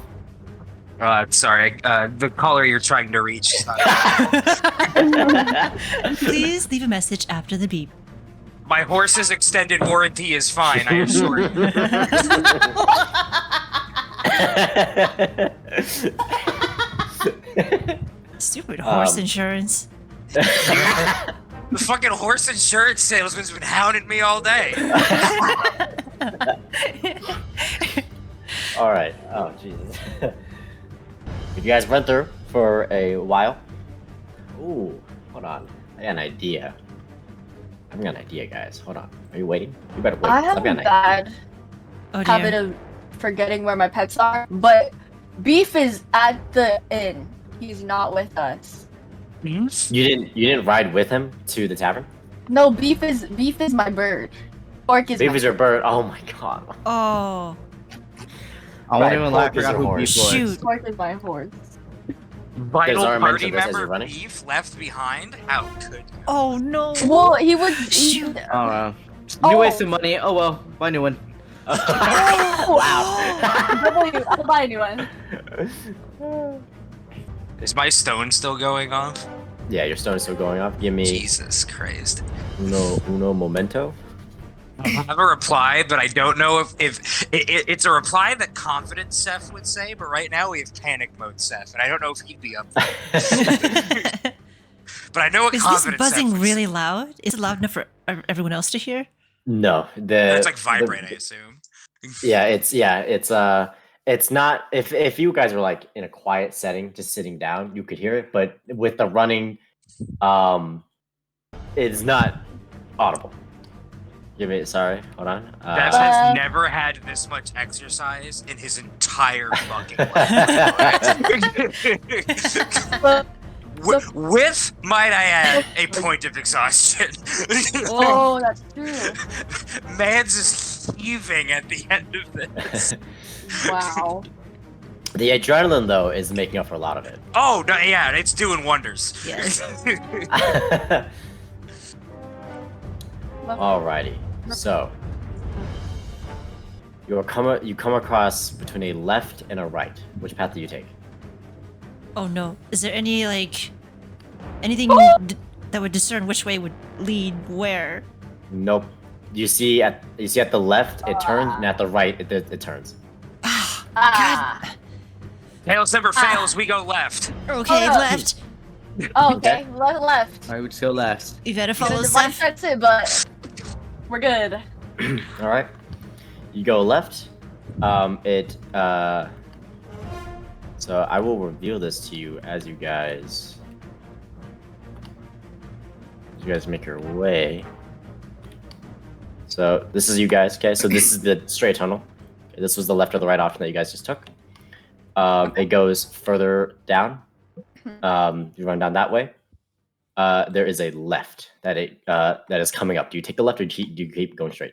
Sorry. The caller you're trying to reach. Is not Please leave a message after the beep. My horse's extended warranty is fine. I assure you. Stupid horse insurance. The fucking horse insurance salesman's been hounding me all day. All right. Oh Jesus. You guys run through for a while. Ooh, hold on. I got an idea. I've got an idea, guys. Hold on. Are you waiting? You better wait. I have I've got a an bad habit dear. of forgetting where my pets are, but Beef is at the inn. He's not with us. You didn't ride with him to the tavern? No, Beef is my bird. Pork is Beef my is your bird. Oh my god. Oh. I won't even lie. I Pork is forgot your who horse. Beef was. Shoot. Pork is my horse. Vital Zara party mentioned this as you're member running? Beef left behind? How could you? Oh no. Well, he would. Shoot. Oh well. Oh. You wasted money. Oh well. Buy a new one. Wow. I'll buy a new one. Is my stone still going off? Yeah, your stone is still going off. Give me Jesus Christ. uno momento. I have a reply, but I don't know if it's a reply that confident Seth would say, but right now we have panic mode Seth, and I don't know if he'd be up for it. But I know what Is this confident buzzing Seth would really say. loud? Is it loud enough for everyone else to hear? No, It's like vibrate, I assume. it's not. If you guys were like in a quiet setting, just sitting down, you could hear it. But with the running, it's not audible. Sorry, hold on. Dev has never had this much exercise in his entire fucking life. With, might I add, a point of exhaustion. Oh, that's true. Mans is heaving at the end of this. Wow. The adrenaline, though, is making up for a lot of it. Oh, no, yeah, it's doing wonders. Yes. Alrighty, so you come across between a left and a right. Which path do you take? Oh no. Is there any anything that would discern which way would lead where? Nope. You see at the left it turns, and at the right it turns. Ah. Tails never fails, we go left. Okay, Oh, no. left. Oh, okay. Left. I would still left. Evetta The follows device Seth. starts it, but we're good. All right. You go left. So I will reveal this to you as you guys make your way. So this is you guys, okay? So this is the straight tunnel. Okay, this was the left or the right option that you guys just took. It goes further down. You run down that way. There is a left that is coming up. Do you take the left or do you keep going straight?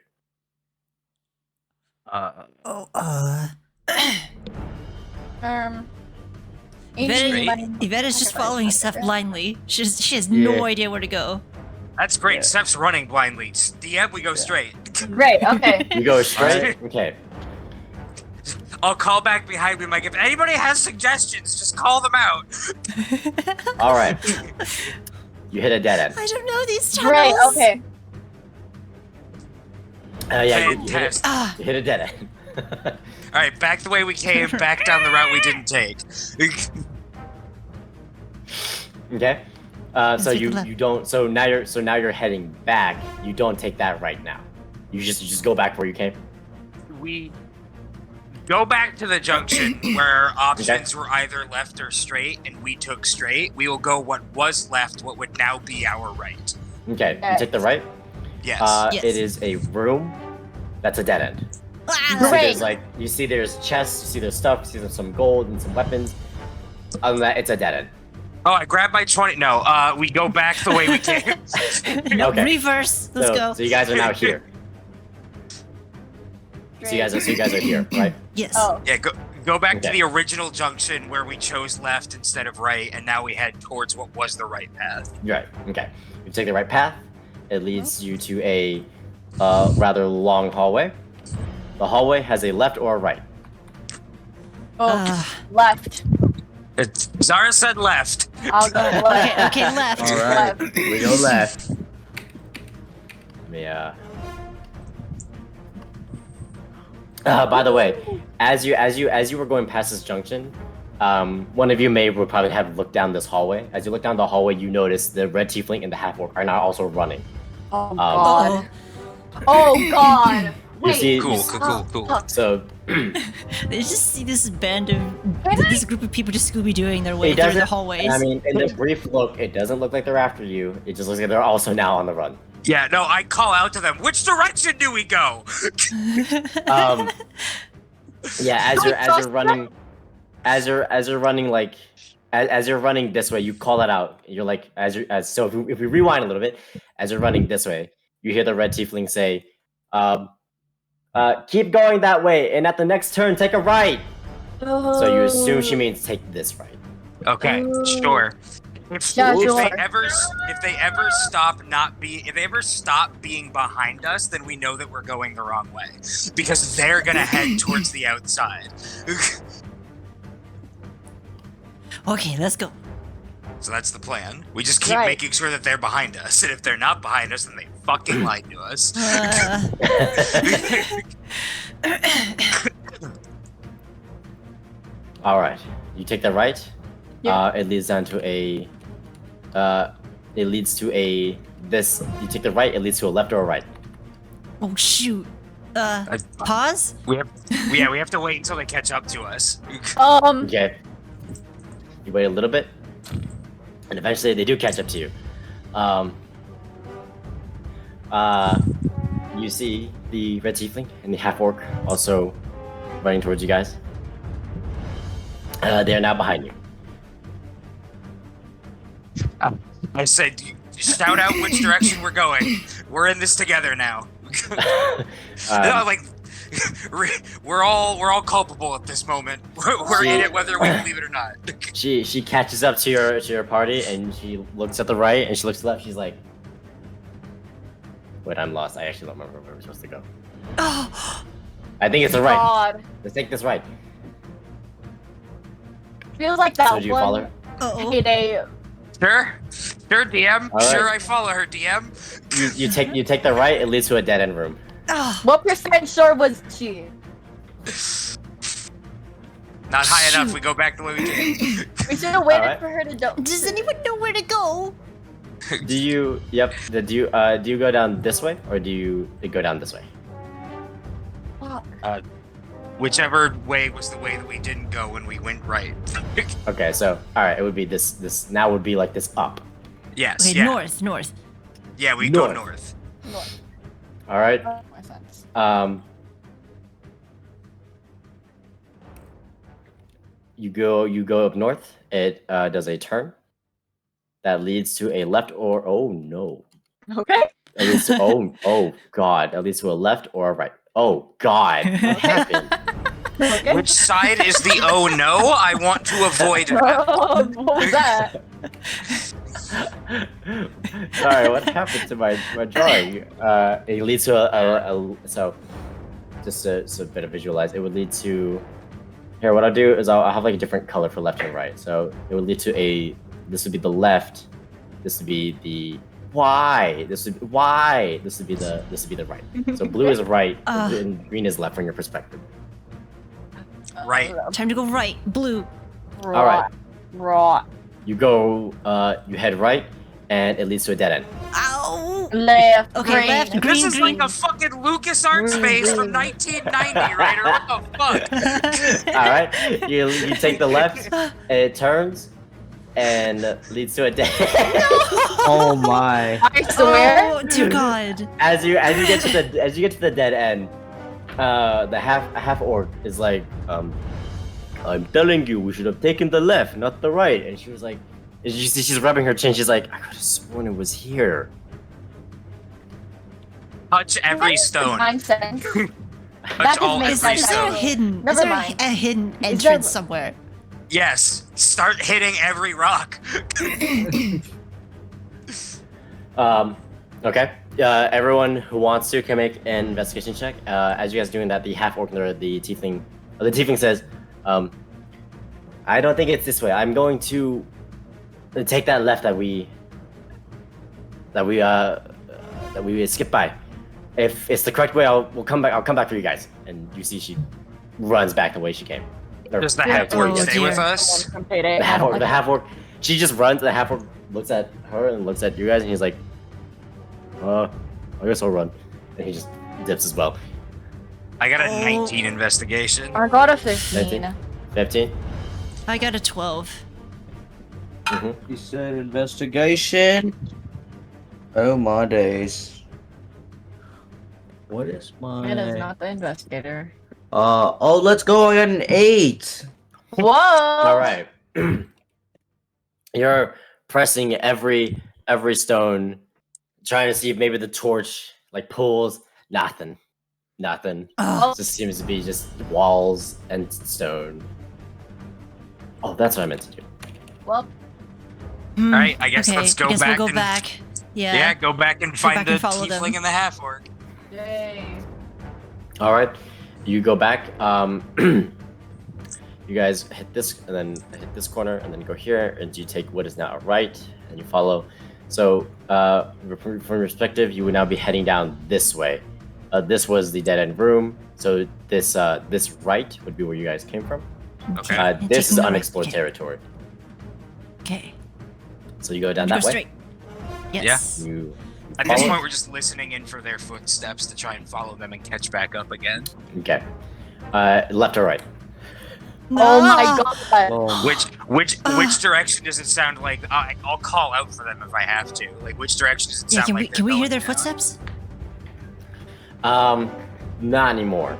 Ivetta's just following Seth blindly. She has no Yeah. idea where to go. That's great. Yeah. Steph's running blindly. DM, we go straight. Great. Okay. You go straight? Okay. I'll call back behind me, Mike. If anybody has suggestions, just call them out. All right. You hit a dead end. I don't know these tunnels. Great. Okay. Yeah, you Fantastic. hit a dead end. All right, back the way we came, back down the route we didn't take. Okay. So take the left. you don't. So now you're heading back. You don't take that right now. You just go back where you came. We go back to the junction where options were either left or straight, and we took straight. We will go what was left, what would now be our right. Okay. You take the right. Yes. Yes. It is a room. That's a dead end. Ah! Great. You see there's chests. You see there's stuff. You see there's some gold and some weapons. Other than that, it's a dead end. Oh, I grabbed my 20. No, we go back the way we came. No, Okay. reverse. Let's go. So you guys are now here. So you guys are here, right? Yes. Oh. Yeah, go back to Okay. the original junction where we chose left instead of right, and now we head towards what was the right path. Right. Okay. You take the right path. It leads you to a rather long hallway. The hallway has a left or a right. Oh. Left. Zara said left. I'll go left. Okay, left. All right, Left. we go left. Yeah. By the way, as you were going past this junction, one of you would probably have looked down this hallway. As you look down the hallway, you notice the red tiefling and the half orc are now also running. Oh god. Oh god. Wait. see- Cool. So They just see this band of this group of people just Scooby-Dooing their way it through doesn't. the hallways. I mean, in the brief look, it doesn't look like they're after you. It just looks like they're also now on the run. Yeah, no, I call out to them. Which direction do we go? Yeah, Don't trust as you're running this way, you call it out. You're like, so if we rewind a little bit, as you're running this way, you hear the red tiefling say, keep going that way, and at the next turn, take a right. So you assume she means take this right. Okay, sure. If Yeah, they sure. ever stop being behind us, then we know that we're going the wrong way because they're gonna head towards the outside. Okay, let's go. So that's the plan. We just keep Right. making sure that they're behind us, and if they're not behind us, then they fucking lied to us. All right. You take the right. Yeah. It leads down to a. It leads to a. This. You take the right. It leads to a left or a right. Oh shoot. Pause? We have to wait until they catch up to us. Okay. You wait a little bit, and eventually they do catch up to you. You see the red tiefling and the half orc also running towards you guys. They are now behind you. I said, shout out which direction we're going. We're in this together now. No, like we're all culpable at this moment. We're in it whether we believe it or not. She catches up to your party and she looks at the right and she looks to the left. She's like, "Wait, I'm lost. I actually don't remember where we're supposed to go. Oh, I think it's the right. God. Let's take this right." Feels like that So do you one. follow her? uh-oh. Sure, DM. All right. Sure, I follow her, DM. You take the right. It leads to a dead end room. Oh, What percent sure was she? Not high enough. Shoot. We go back the way we came. We should have waited Alright. for her to do. does anyone know where to go? Do you? Yep. Do you go down this way or do you go down this way? Fuck. Whichever way was the way that we didn't go when we went right. Okay. So all right. It would be this. This now would be like this up. Yes. Okay, yeah. north. Yeah, we North. go north. Look, All right. that makes sense. You go up north. It does a turn that leads to a left or oh no. Okay. At least oh god. At least to a left or a right. Oh god. What happened? Okay. Which side is the oh no? I want to avoid that. What was that? Sorry, what happened to my drawing? It leads to a so just to better visualize, it would lead to here. What I'll do is I'll have like a different color for left and right. So it would lead to a. This would be the left. This would be the Y. This would be Y. This would be the right. So blue is right, and green is left from your perspective. Right. Time to go right. Blue. All right. Right. You go. You head right, and it leads to a dead end. Ow. Left. Okay, green. left. This Green, is green. like a fucking LucasArts space from 1990, Ryder. What the fuck? All right. You take the left, and it turns, and leads to a dead end. Oh my. I swear. Oh, dear God. As you get to the dead end, the half orc is like, I'm telling you, we should have taken the left, not the right. And she was like, and you see she's rubbing her chin. She's like, I could have sworn it was here. Touch every stone. Nonsense. Touch all make every sense. Is there a stone. hidden? Never is there mind. a hidden there- entrance somewhere? Yes. Start hitting every rock. Okay. Everyone who wants to can make an investigation check. As you guys are doing that, the half orc or the tiefling says, I don't think it's this way. I'm going to take that left that we skipped by. If it's the correct way, I'll come back for you guys. And you see she runs back the way she came. Does the half orc Oh, stay dear. with us? From payday. The I half don't orc, like the it. half orc, she just runs. The half orc looks at her and looks at you guys, and he's like, I guess I'll run. And he just dips as well. I got a Oh. 19 investigation. I got a 15. 19? 15. I got a 12. You said investigation. Oh my days. What is my? It is not the investigator. Oh, let's go. I got an 8. Whoa! All right. You're pressing every stone, trying to see if maybe the torch like pulls. Nothing. Oh, It just seems to be just walls and stone. Oh, that's what I meant to do. Well, hmm, All right, I guess okay, let's go I guess back. We'll go and, back. Yeah. Yeah, go back and find back the and follow them. tiefling and the half orc. yay. All right, you go back. You you guys hit this and then hit this corner and then go here, and you take what is now a right and you follow. So from your perspective, you would now be heading down this way. This was the dead end room. So this right would be where you guys came from. Okay. And This taking is the right. unexplored Okay. territory. Okay. So you go down You that go way. straight. Yes. You At this follow. point, we're just listening in for their footsteps to try and follow them and catch back up again. Okay. Left or right? Oh my No. god. Which direction does it sound like? I'll call out for them if I have to. Like, which direction does it Yeah, sound can we like? can we they're hear their going down? footsteps? Not anymore.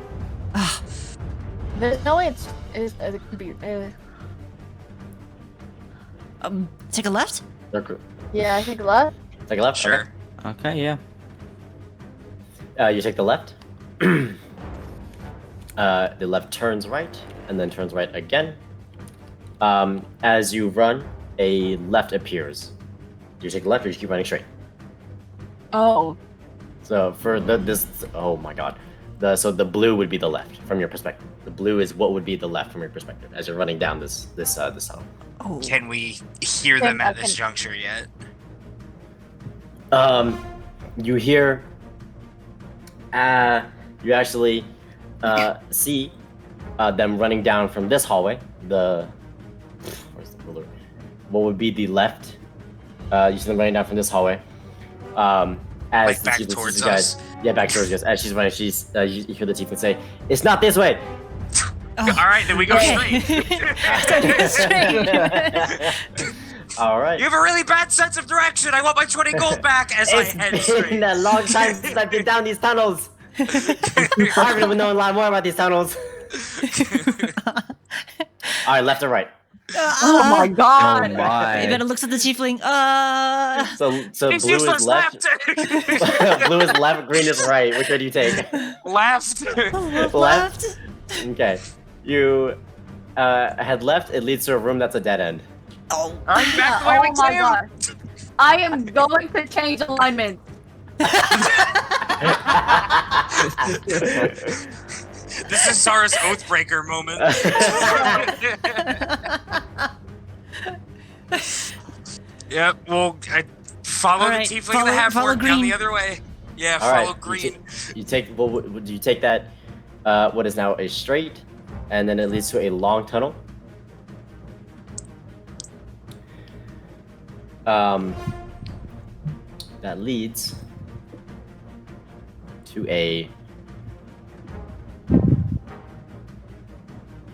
Ah, There's no way it could be. take a left? Yeah, I think left. Take a left. Sure. Okay, yeah. Okay. You take the left. The left turns right, and then turns right again. As you run, a left appears. Do you take the left, or you keep running straight? Oh. So for this, oh my god, so the blue would be the left from your perspective. The blue is what would be the left from your perspective as you're running down this tunnel. Oh. Can we hear them at this juncture yet? You hear. You actually see them running down from this hallway. Where's the ruler? What would be the left? You see them running down from this hallway. As Like the back tiefling towards sees you guys, us? yeah, back towards us. As she's running, you hear the tiefling say, "It's not this way." All right, then we go Okay. straight. All right. You have a really bad sense of direction. I want my 20 gold back as I head It's been straight. a long time since I've been down these tunnels. Harvey would know a lot more about these tunnels. All right, left or right? Oh my Oh god. my. Iveta looks at the tiefling. So It's blue useless is left. Blue is left. Green is right. Which way do you take? Left. Left. Okay. You head left. It leads to a room that's a dead end. Oh. All right, back the way we Oh my came. god. I am going to change alignment. This is Zara's Oathbreaker moment. Yep, well, follow All the right, tiefling and the half follow orc down green. the other way. Yeah, All follow right. green. You take. Well, do you take that? What is now a straight, and then it leads to a long tunnel. That leads to a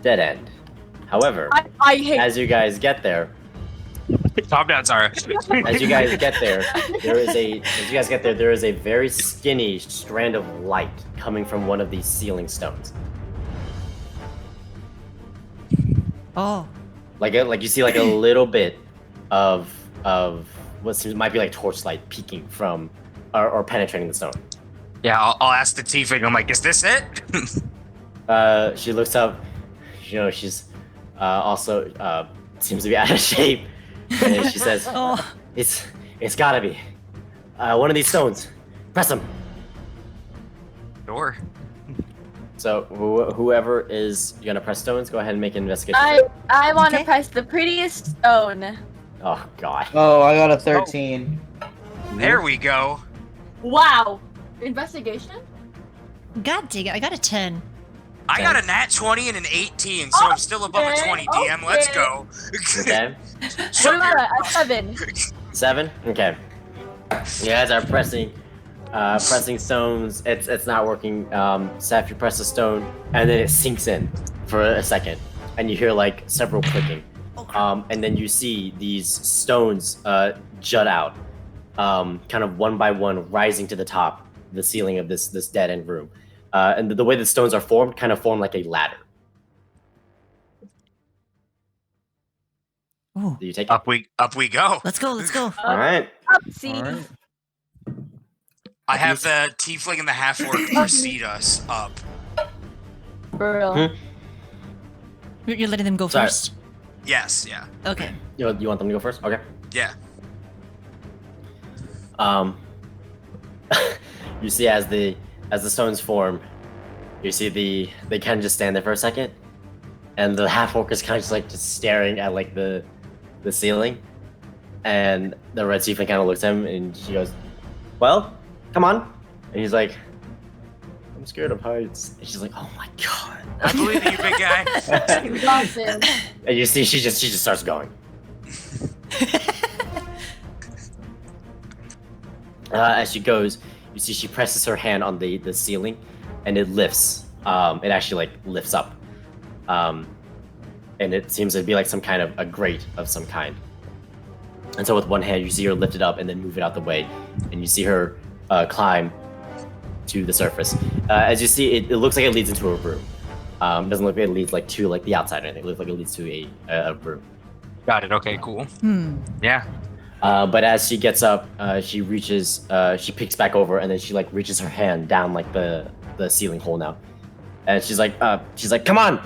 dead end. However, I hate. as you guys get there, Calm down, Zara. as you guys get there, there is a very skinny strand of light coming from one of these ceiling stones. Oh. Like you see like a little bit of what seems might be like torchlight peeking from or penetrating the stone. Yeah, I'll ask the tiefling. I'm like, is this it? She looks up. You know, she's also seems to be out of shape, and she says, Oh. It's gotta be one of these stones. Press them." Sure. So whoever is gonna press stones, go ahead and make an investigation. I want to Okay. press the prettiest stone. Oh god. Oh, I got a 13. There we go. Wow. Investigation? God dang it, I got a 10. I got a nat 20 and an 18, so I'm still above a 20, DM. Let's go. Okay. Show What about your- a 7? 7. Okay. You guys are pressing stones. It's not working. Seth, you press a stone, and then it sinks in for a second, and you hear like several clicking. And then you see these stones jut out, kind of one by one, rising to the top, the ceiling of this dead end room. And the way the stones are formed, kind of form like a ladder. Ooh. Do you take it? Up we go. Let's go, let's go. All right. See. All right. I have the tiefling and the half orc precede us up. Bro. You're letting them go Sorry. first? Yes, yeah. Okay. You want them to go first? Okay. Yeah. You see as the stones form, you see they kind of just stand there for a second, and the half orc is kind of just like staring at like the ceiling, and the red tiefling kind of looks at him, and she goes, "Well, come on," and he's like, "I'm scared of heights." And she's like, "Oh my god." I believe in you, big guy. Johnson. And you see, she just starts going. As she goes, you see she presses her hand on the ceiling, and it lifts. It actually like lifts up, and it seems to be like some kind of a grate of some kind. And so with one hand, you see her lift it up and then move it out the way, and you see her climb to the surface. As you see, it looks like it leads into a room. It doesn't look like it leads like to like the outside or anything. It looks like it leads to a room. Got it. Okay, cool. Yeah. But as she gets up, she reaches, she peeks back over, and then she like reaches her hand down like the ceiling hole now, and she's like, "Come on!"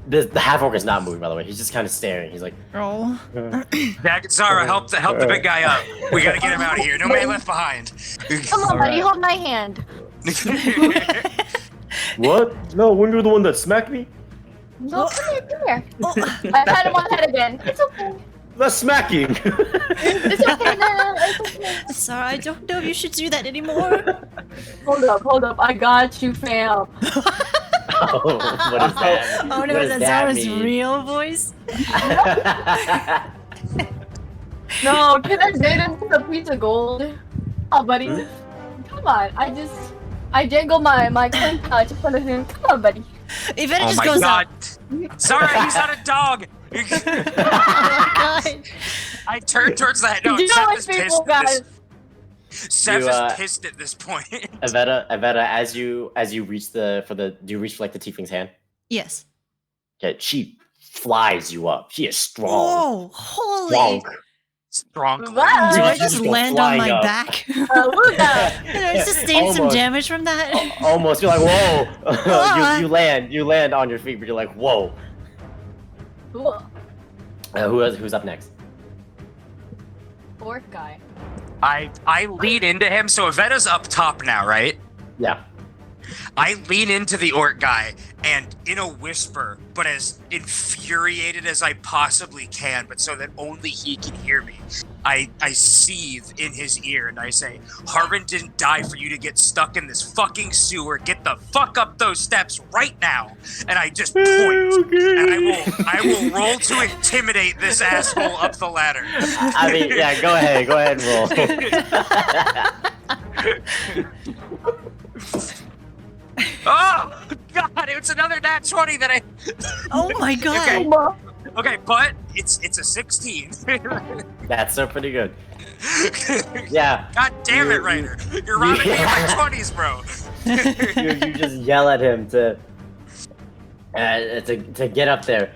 The half orc is not moving, by the way. He's just kind of staring. He's like, Oh. Zara, help the big guy up. We gotta get him out of here. No man left behind. Come on, buddy, hold my hand. "What? No, when you're the one that smacked me? No, come here. I pat him on the head again. It's okay. The smacking." It's okay. No, it's okay. Sorry, I don't know if you should do that anymore. Hold up. I got you, fam. Oh, what is that? Oh no, What does that's that Zara's mean? real voice. No, can I date him with a piece of gold? Oh, buddy. Come on. I jangle my coin pouch in front of him. Come on, buddy. Evetta Oh just my goes god. up. Zara, he's not a dog. Oh my god. I turned towards that. No, You know Seth my is pissed people, at this. guys. Seth You, is pissed at this point. Evetta, as you reach do you reach for like the tiefling's hand? Yes. Okay, she flies you up. She is strong. Oh, holy. Strong. Strong. Wow. Do I You just just go land on flying my up. back? Look at Did I sustain some Almost. damage from that? Almost. You're like, whoa. you land on your feet, but you're like, whoa. Cool. Who's up next? Fourth guy. I lean into him, so Evetta's up top now, right? Yeah. I lean into the orc guy, and in a whisper, but as infuriated as I possibly can, but so that only he can hear me, I seethe in his ear and I say, "Harvin didn't die for you to get stuck in this fucking sewer. Get the fuck up those steps right now!" And I just point, and I will roll to intimidate this asshole up the ladder. I mean, yeah. Go ahead, roll. Oh god, it's another nat 20 that I. Oh my god. Okay, but it's a 16. That's still pretty good. Yeah. God damn it, Ryder. You're robbing me of my 20s, bro. you just yell at him to get up there,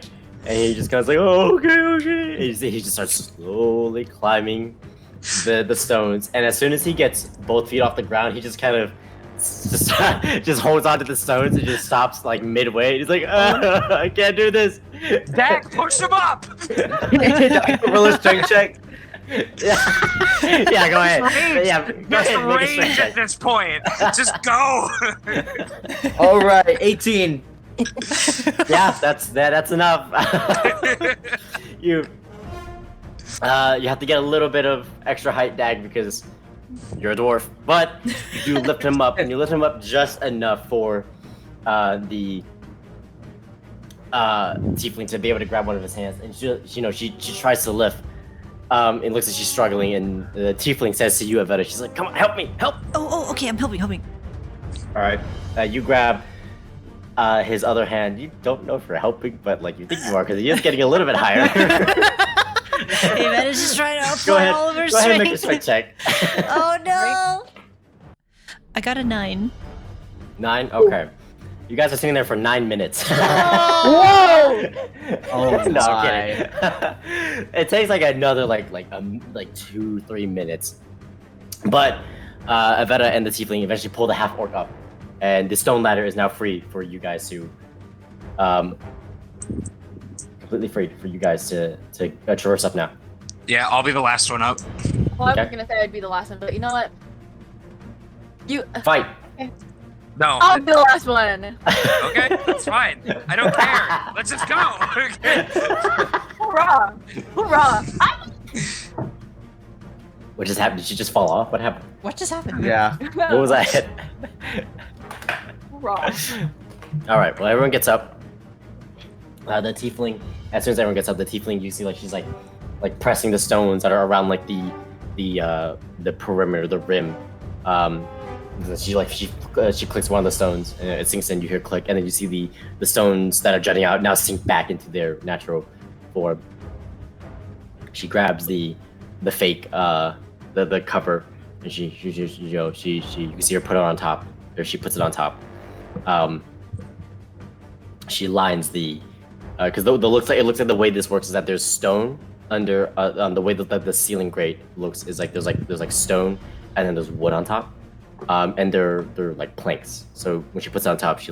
and he just goes like, "Oh, okay." And he just starts slowly climbing the stones, and as soon as he gets both feet off the ground, he just kind of just holds onto the stones and just stops like midway. He's like, "I can't do this." Dak, push him up. Roll a strength check. Yeah, go ahead. Yeah, go Just ahead. Make a rage strength at check. this point. Just go. All right, 18. Yeah, that's enough. You have to get a little bit of extra height, Dag, because you're a dwarf. But you lift him up, and you lift him up just enough for the tiefling to be able to grab one of his hands. And she tries to lift. It looks like she's struggling, and the tiefling says to you, Evetta, she's like, "Come on, help me, help!" Oh, okay, I'm helping. All right, you grab his other hand. You don't know if you're helping, but like you think you are, because he is getting a little bit higher. Evetta's just trying to Go apply ahead. all of her Go ahead and make a strength. strength check. Oh no! I got a 9. 9? Okay. You guys are sitting there for 9 minutes. Whoa! Oh No, I'm my. kidding. It takes like another like 2-3 minutes. But Evetta and the tiefling eventually pull the half orc up, and the stone ladder is now free for you guys to completely free for you guys to traverse up now. Yeah, I'll be the last one up. Well, I Okay. was gonna say I'd be the last one, but you know what? You. Fight. No. I'll be the last one. Okay, that's fine. I don't care. Let's just go. Okay. Hurrah! Hurrah! What just happened? Did she just fall off? What happened? What just happened? Yeah. What was that? Hurrah! All right. Well, everyone gets up. The tiefling. As soon as everyone gets up, the tiefling, you see like she's like pressing the stones that are around like the perimeter, the rim. She clicks one of the stones and it sinks in. You hear click, and then you see the stones that are jutting out now sink back into their natural form. She grabs the fake the cover, and she you can see her put it on top, or she puts it on top. She lines the because it looks like the way this works is that there's stone under on the way that the ceiling grate looks is like there's stone and then there's wood on top. And they're like planks. So when she puts it on top, she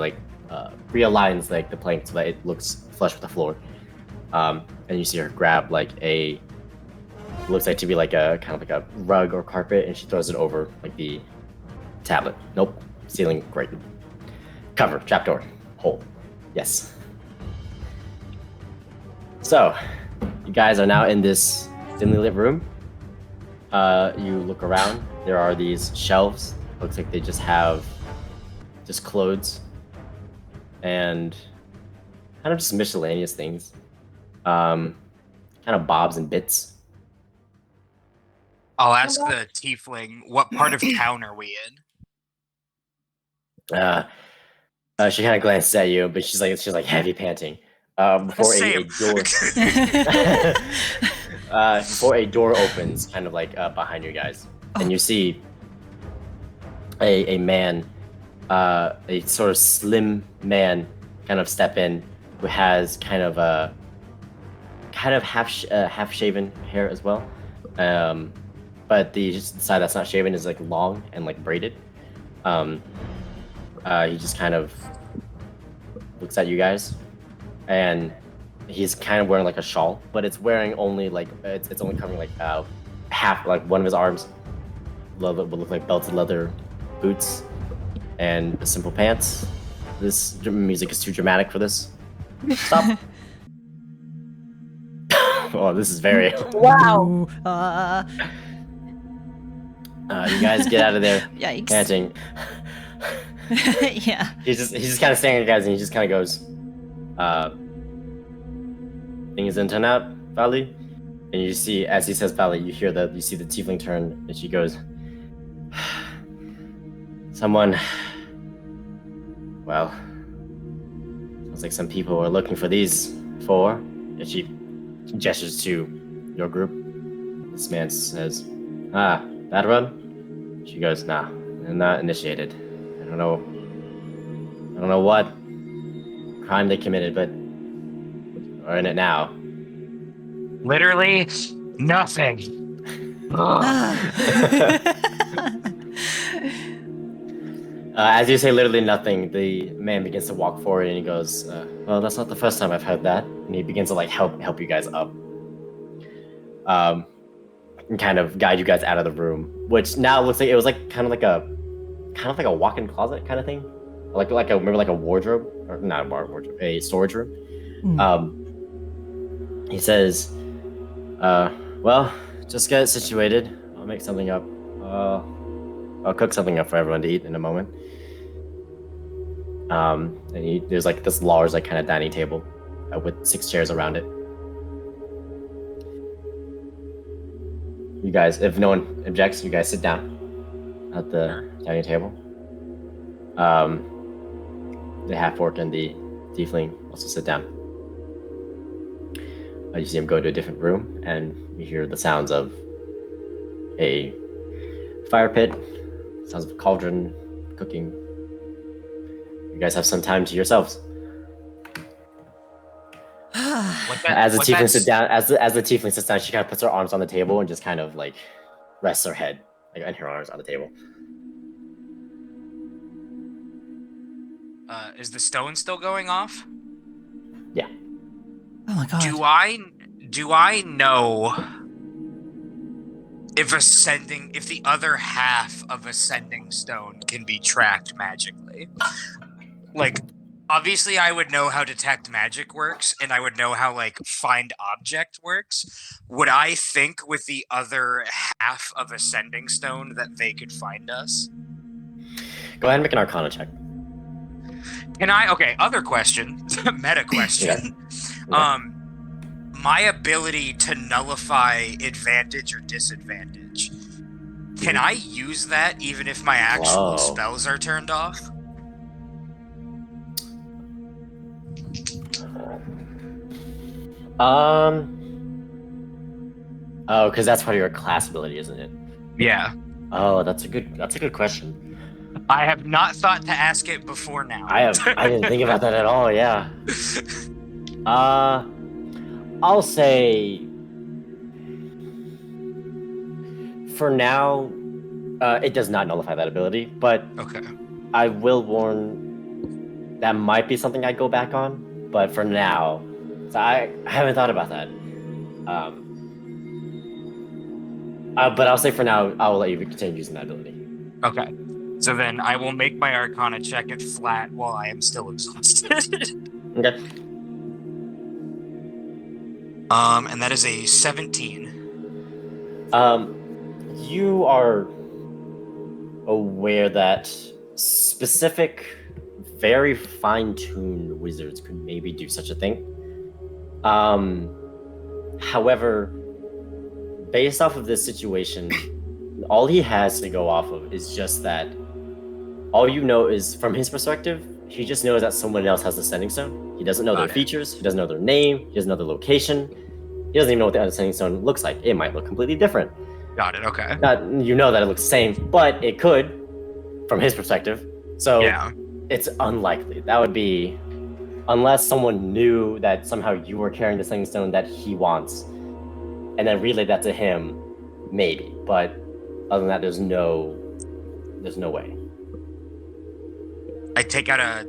realigns like the plank so that it looks flush with the floor. And you see her grab like looks like to be like a kind of like a rug or carpet, and she throws it over like the tablet. Nope, ceiling grate, cover, trapdoor, hole. Yes. So you guys are now in this dimly lit room. You look around. There are these shelves. Looks like they just have clothes and kind of just miscellaneous things. Kind of bobs and bits. I'll ask the tiefling, what part of town are we in? She kind of glances at you, but she's like heavy panting. Before a door before a door opens, kind of like behind you guys, and you see a man, a sort of slim man, kind of step in, who has kind of half shaven hair as well, but the side that's not shaven is like long and like braided. He just kind of looks at you guys, and he's kind of wearing like a shawl, but it's wearing only like it's only covering like half, like one of his arms. Would look like belted leather boots and simple pants. This music is too dramatic for this. Stop. Oh, this is very. Wow. You guys get out of there. Yikes. Panting. Yeah. He's just kind of staring at you guys, and he just kind of goes, "Things didn't turn out, Valley." And you see, as he says Valley, you see the tiefling turn, and she goes, "Someone, well, sounds like some people were looking for these four." And she gestures to your group. This man says, "That run?" She goes, "Nah, they're not initiated. I don't know what crime they committed, but are in it now." Literally nothing. As you say literally nothing, the man begins to walk forward, and he goes, "Well, that's not the first time I've heard that." And he begins to like help you guys up, and kind of guide you guys out of the room, which now looks like it was like kind of like a walk-in closet kind of thing, remember like a wardrobe, or not a wardrobe, a storage room. He says, "Well, just get it situated. I'll make something up. I'll cook something up for everyone to eat in a moment." And there's like this large, like kind of dining table with 6 chairs around it. You guys, if no one objects, you guys sit down at the dining table. The half-orc and the tiefling also sit down. You see him go to a different room, and you hear the sounds of a fire pit, sounds of a cauldron cooking. You guys have some time to yourselves. As the tiefling sits down, as the tiefling sits down, she kind of puts her arms on the table and just kind of like rests her head, like, and her arms on the table. Is the stone still going off? Yeah. Oh my god. Do I know if the other half of ascending stone can be tracked magically. Like, obviously I would know how detect magic works, and I would know how, like, find object works. Would I think with the other half of ascending stone that they could find us? Go ahead and make an Arcana check. Can I? Okay, other question. Meta question. Yeah. My ability to nullify advantage or disadvantage. Can I use that even if my actual spells are turned off? Oh, because that's part of your class ability, isn't it? Yeah. Oh, that's a good question. I have not thought to ask it before now. I didn't think about that at all. Yeah. I'll say for now, it does not nullify that ability, but Okay. I will warn that might be something I go back on. But for now, so I haven't thought about that. But I'll say for now, I will let you continue using that ability. Okay. So then I will make my Arcana check at flat while I am still exhausted. Okay. And that is a 17. You are aware that specific, very fine-tuned wizards could maybe do such a thing. However, based off of this situation, all he has to go off of is just that all you know is, from his perspective, he just knows that someone else has the Ascending Stone. He doesn't know their features, he doesn't know their name, he doesn't know their location, he doesn't even know what the Ascending Stone looks like. It might look completely different. Got it, okay. You know that it looks the same, but it could, from his perspective. So Yeah. it's unlikely. That would be, unless someone knew that somehow you were carrying the Ascending Stone that he wants, and then relay that to him, maybe. But other than that, there's no way. I take out a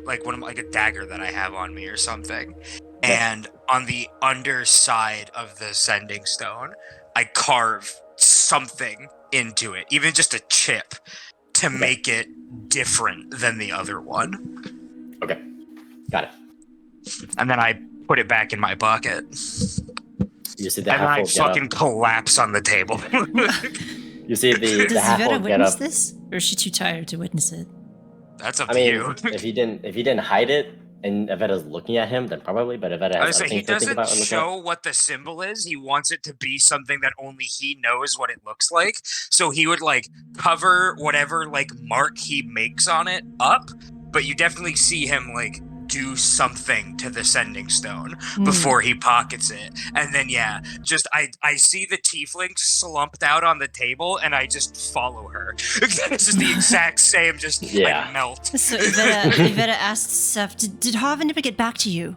dagger that I have on me or something, and on the underside of the Ascending Stone, I carve something into it, even just a chip, to make it different than the other one. Okay, got it. And then I put it back in my bucket. You see the and then I half-orc get fucking collapse on the table. You see the Does half-orc Evetta get witness up. this? Or is she too tired to witness it? That's up I to mean, you. if he didn't hide it, and Evetta's looking at him, then probably. But Evetta I has was other saying, he things to think about. doesn't and look at. show what the symbol is. He wants it to be something that only he knows what it looks like. So he would cover whatever mark he makes on it up. But you definitely see him do something to the Sending Stone before he pockets it. And then I see the tiefling slumped out on the table, and I just follow her. It's just the exact same. I melt. So Evetta asks Seth, did Harvin ever get back to you?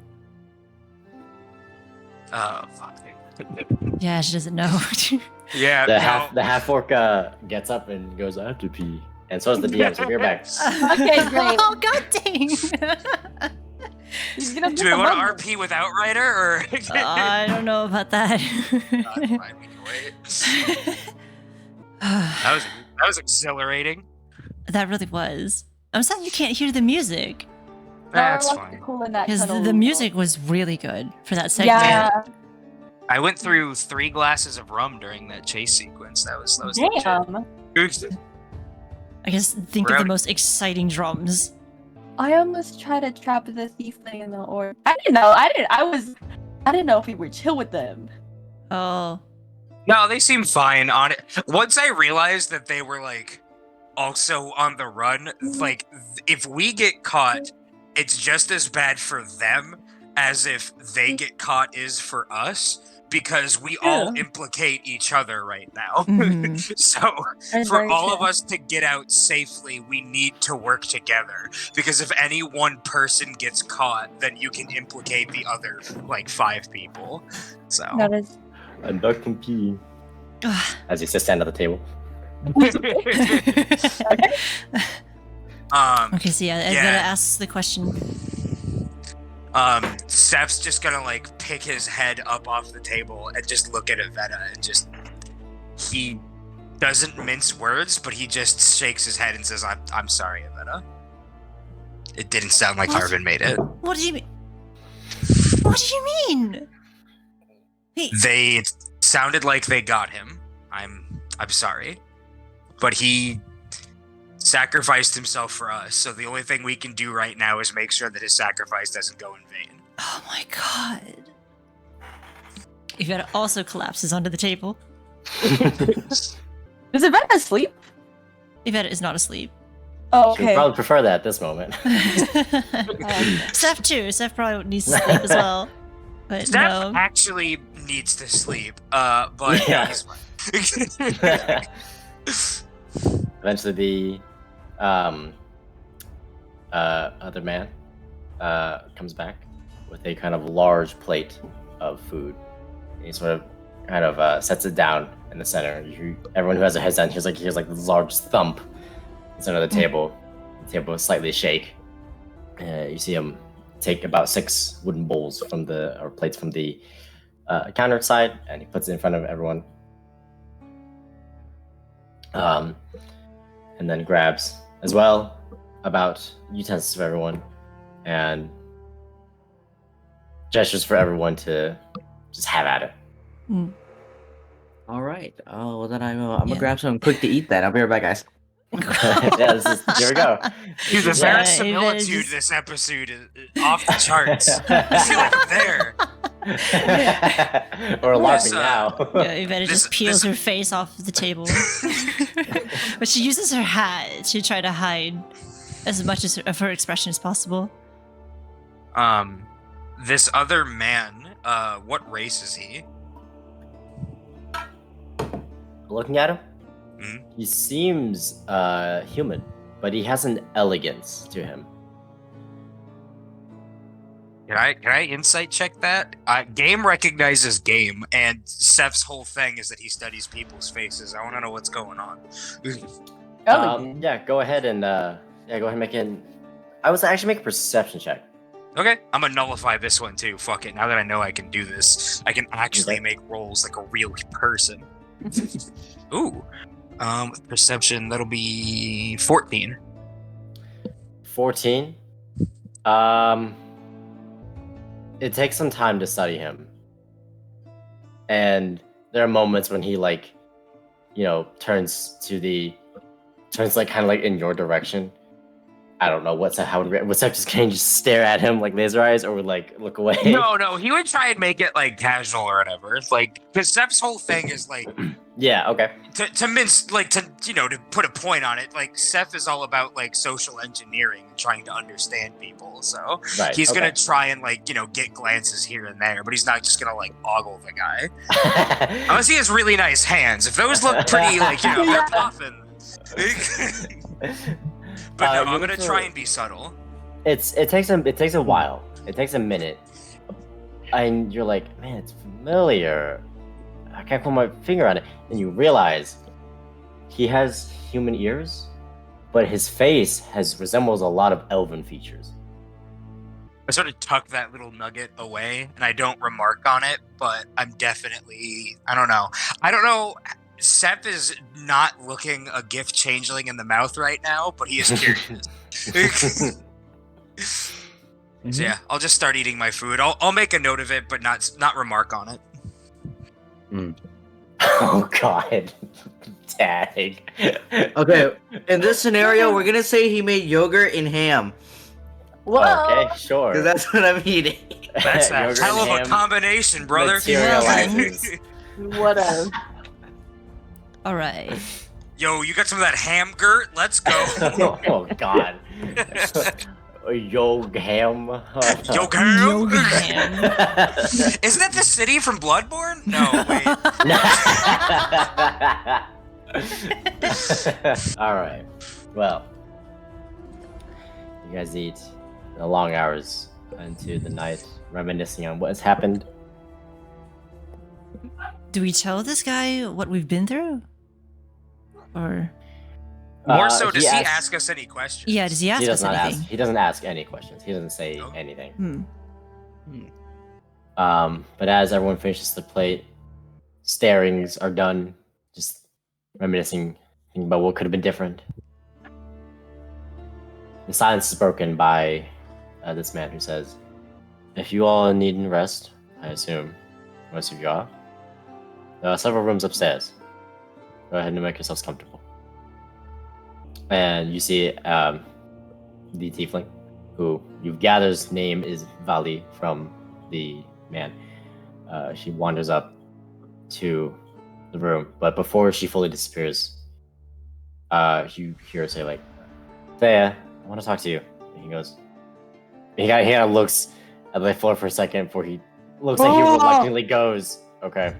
Oh, fuck. Yeah, she doesn't know. Yeah, the half-orc gets up and goes, I have to pee. And so does the DM, so we're back. Okay, great. Oh, god dang! He's gonna Do we want to RP with Outrider, or? I don't know about that. Fine, we can wait. That was exhilarating. That really was. I'm sad you can't hear the music. That's Zara fine. cool in that Because tunnel. the music was really good for that segment. Yeah. I went through 3 glasses of rum during that chase sequence. That was Damn. legit. I guess think of the most exciting drums. I almost tried to trap the thiefling in the orb. I didn't know. I didn't know if we were chill with them. Oh. No, they seem fine on it. Once I realized that they were also on the run, if we get caught, it's just as bad for them as if they get caught is for us, because we all implicate each other right now. Mhm. So That's for very all true. of us to get out safely, we need to work together, because if any one person gets caught, then you can implicate the other 5 people. So That is. And duck and pee. As he sits down at the table. Okay, so Evetta asks the question. Steph's just gonna pick his head up off the table and just look at Evetta, and he doesn't mince words, but he just shakes his head and says, I'm sorry, Evetta. It didn't sound like What? Harvin made it. What do you mean? What do you mean? They sounded like they got him. I'm sorry. But he sacrificed himself for us, so the only thing we can do right now is make sure that his sacrifice doesn't go in vain. Oh my god. Evetta also collapses onto the table. Is Evetta asleep? Evetta is not asleep. Oh, She would okay. probably prefer that at this moment. Seth too. Seth probably needs to sleep as well. But Steph no. actually needs to sleep, but Yeah. he's fine. Eventually, the other man comes back with a kind of large plate of food. And he sort of kind of sets it down in the center. Everyone who has their heads down hears like this large thump in the center of the table. The table slightly shake. You see him take about 6 wooden bowls or plates from the counter side, and he puts it in front of everyone. And then grabs as well about utensils for everyone, and gestures for everyone to just have at it. All right. Oh, well, then I'm gonna Yeah. grab something quick to eat then. I'll be right back, guys. Yeah, here we go. Dude, the Yeah, verisimilitude Evatta's- this episode is off the charts. I feel like I'm there. Or laughing This, now. Yeah, Evetta just This- peels this- her face off the table. But she uses her hat to try to hide as much of her expression as possible. This other man, what race is he? Looking at him, Mhm. he seems human, but he has an elegance to him. Can I insight check that? Game recognizes game, and Seth's whole thing is that he studies people's faces. I want to know what's going on. Yeah, go ahead and make an. I was actually make a perception check. Okay, I'm gonna nullify this one too. Fuck it. Now that I know I can do this, I can actually Okay. make rolls like a real person. Ooh. Perception, that'll be 14. 14. It takes some time to study him, and there are moments when he turns like kind of like in your direction. I don't know what's that just can just stare at him like laser eyes, or would like look away. No, he would try and make it like casual or whatever. It's like, because Seth's whole thing is like Yeah. Okay. to mince, like to put a point on it. Like Seth is all about like social engineering and trying to understand people. So Right. he's okay. gonna try and like get glances here and there, but he's not just gonna like ogle the guy unless he has really nice hands. If those look pretty, like they're popping. But no, I'm gonna try and be subtle. It takes a while. It takes a minute, and you're like, man, it's familiar. I can't put my finger on it, and you realize he has human ears, but his face resembles a lot of elven features. I sort of tuck that little nugget away, and I don't remark on it, but I'm definitely, I don't know. Seth is not looking a gift changeling in the mouth right now, but he is curious. So yeah, I'll just start eating my food. I'll make a note of it, but not remark on it. Oh God, tag. Okay, in this scenario, we're gonna say he made yogurt and ham, Whoa. Okay, sure. because that's what I'm eating. That's a Yogurt hell of and a ham combination, brother. materializes. Whatever. All right. Yo, you got some of that ham girt? Let's go. Oh God. Yog ham. Yo, ham. Yoga ham. Isn't that the city from Bloodborne? No, wait. All right. Well, you guys eat the long hours into the night, reminiscing on what has happened. Do we tell this guy what we've been through? Or More so, does he asks- ask us any questions? yeah, does he ask He does us not anything? ask. He doesn't ask any questions. He doesn't say Oh. anything. Hmm. But as everyone finishes the plate, starings are done. Just reminiscing, thinking about what could have been different. The silence is broken by this man who says, "If you all need rest, I assume most of you are. There are several rooms upstairs. Go ahead and make yourselves comfortable." And you see the tiefling, who you gather's name is Vali from the man. She wanders up to the room, but before she fully disappears, you hear her say, like, "Thea, I want to talk to you." And he goes, he kind of looks at the floor for a second before he looks like he reluctantly goes, "Okay."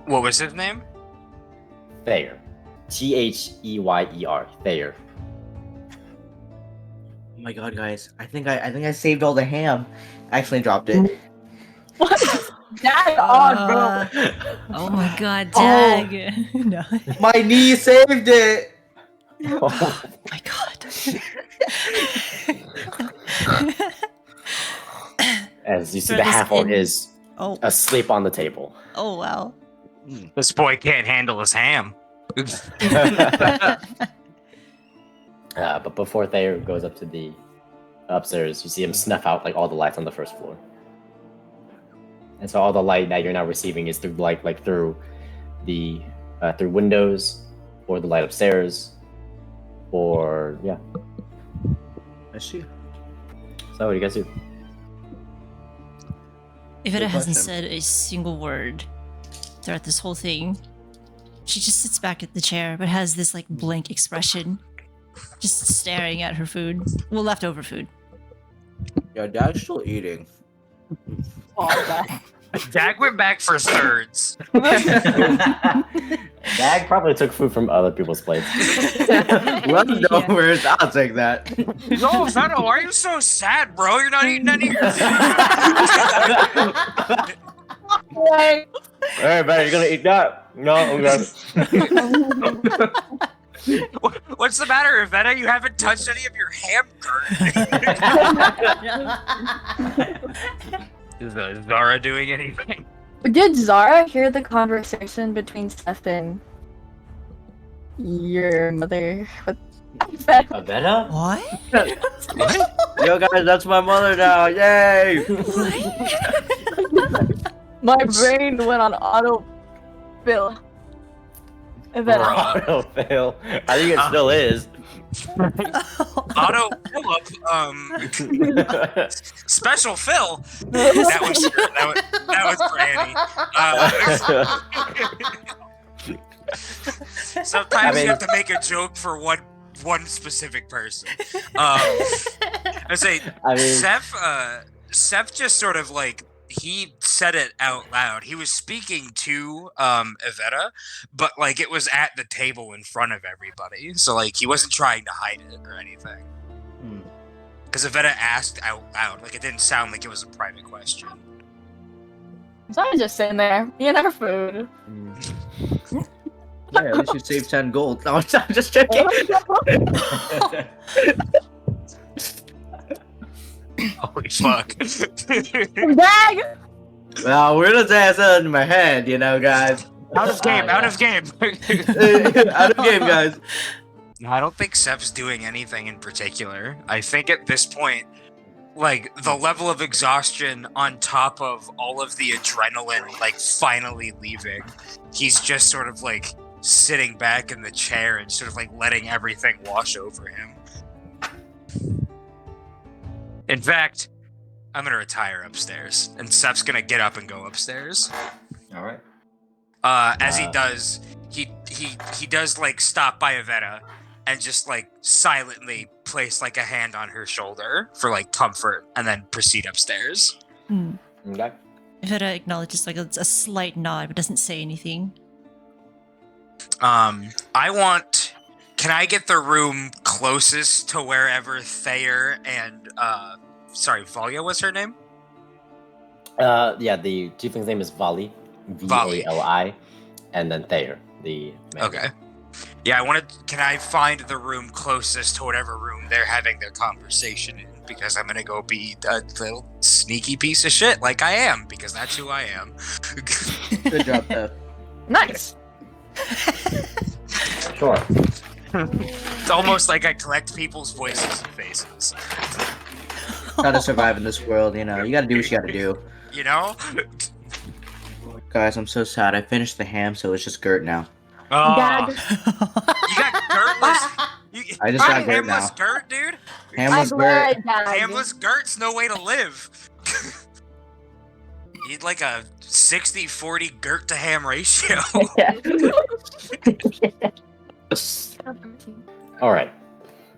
What was his name? Thayer. Theyer. Thayer. Oh my god, guys! I think I saved all the ham. I accidentally dropped it. What? Dag on, bro. Oh my god, Dag. No. My knee saved it. Oh my god. As you see, Throw the this half-orc in. is Oh. asleep on the table. Oh wow. This boy can't handle his ham. But before Thayer goes up to the upstairs, you see him snuff out like all the lights on the first floor. And so all the light that you're now receiving is through like through the through windows, or the light upstairs, or yeah. I see. So what do you guys do? Evetta Good hasn't question. said a single word throughout this whole thing. She just sits back at the chair, but has this like blank expression, just staring at her food. Well, leftover food. Yeah, Dad's still eating. Oh, Dag. Dag went back for thirds. Dag probably took food from other people's plates. Leftovers. I'll take that. No, Feta, why are you so sad, bro? You're not eating any of your Dag. Hey, man, you're gonna eat that? No, okay. What's the matter, Evetta? You haven't touched any of your ham curd. Is Zara doing anything? Did Zara hear the conversation between Seth and your mother? Avetta? What? What? Yo, guys, that's my mother now. Yay! My brain went on autofill. Auto fail. I think it still is. Auto Philip, special Phil. That was Granny. Sometimes you have to make a joke for one specific person. I say, I mean, Seth just sort of like, he said it out loud. He was speaking to Evetta, but like it was at the table in front of everybody. So like he wasn't trying to hide it or anything. Because Evetta asked out loud. Like it didn't sound like it was a private question. Zara's just sitting there eating her food. Yeah, at least you saved 10 gold. No, I'm just joking. Holy fuck. Dag! Well, we're just ass in my head, you know, guys. Out of game, out of game. Out of game, guys. No, I don't think Seth's doing anything in particular. I think at this point, like, the level of exhaustion on top of all of the adrenaline, like, finally leaving, he's just sort of, like, sitting back in the chair and sort of, like, letting everything wash over him. In fact, I'm gonna retire upstairs, and Seth's gonna get up and go upstairs. all right. As he does, he does like stop by Evetta and just like silently place like a hand on her shoulder for like comfort, and then proceed upstairs. Okay. Evetta acknowledges like a slight nod, but doesn't say anything. Can I get the room closest to wherever Thayer and Valia was her name? Yeah, the tiefling's name is Vali. Vali. And then Thayer, the man. Okay. Yeah, can I find the room closest to whatever room they're having their conversation in? Because I'm gonna go be a little sneaky piece of shit like I am, because that's who I am. Good job, Pep. Nice. Sure. It's almost like I collect people's voices and faces. Try to survive in this world, you know. You gotta do what you gotta do. You know? Guys, I'm so sad. I finished the ham, so it's just Gert now. Oh, Dad. you got Gertless. I just got Gert Hamless now. Gert, dude. Hamless Gert. Hamless Gert's no way to live. You'd like a 60-40 Gert to ham ratio. All right,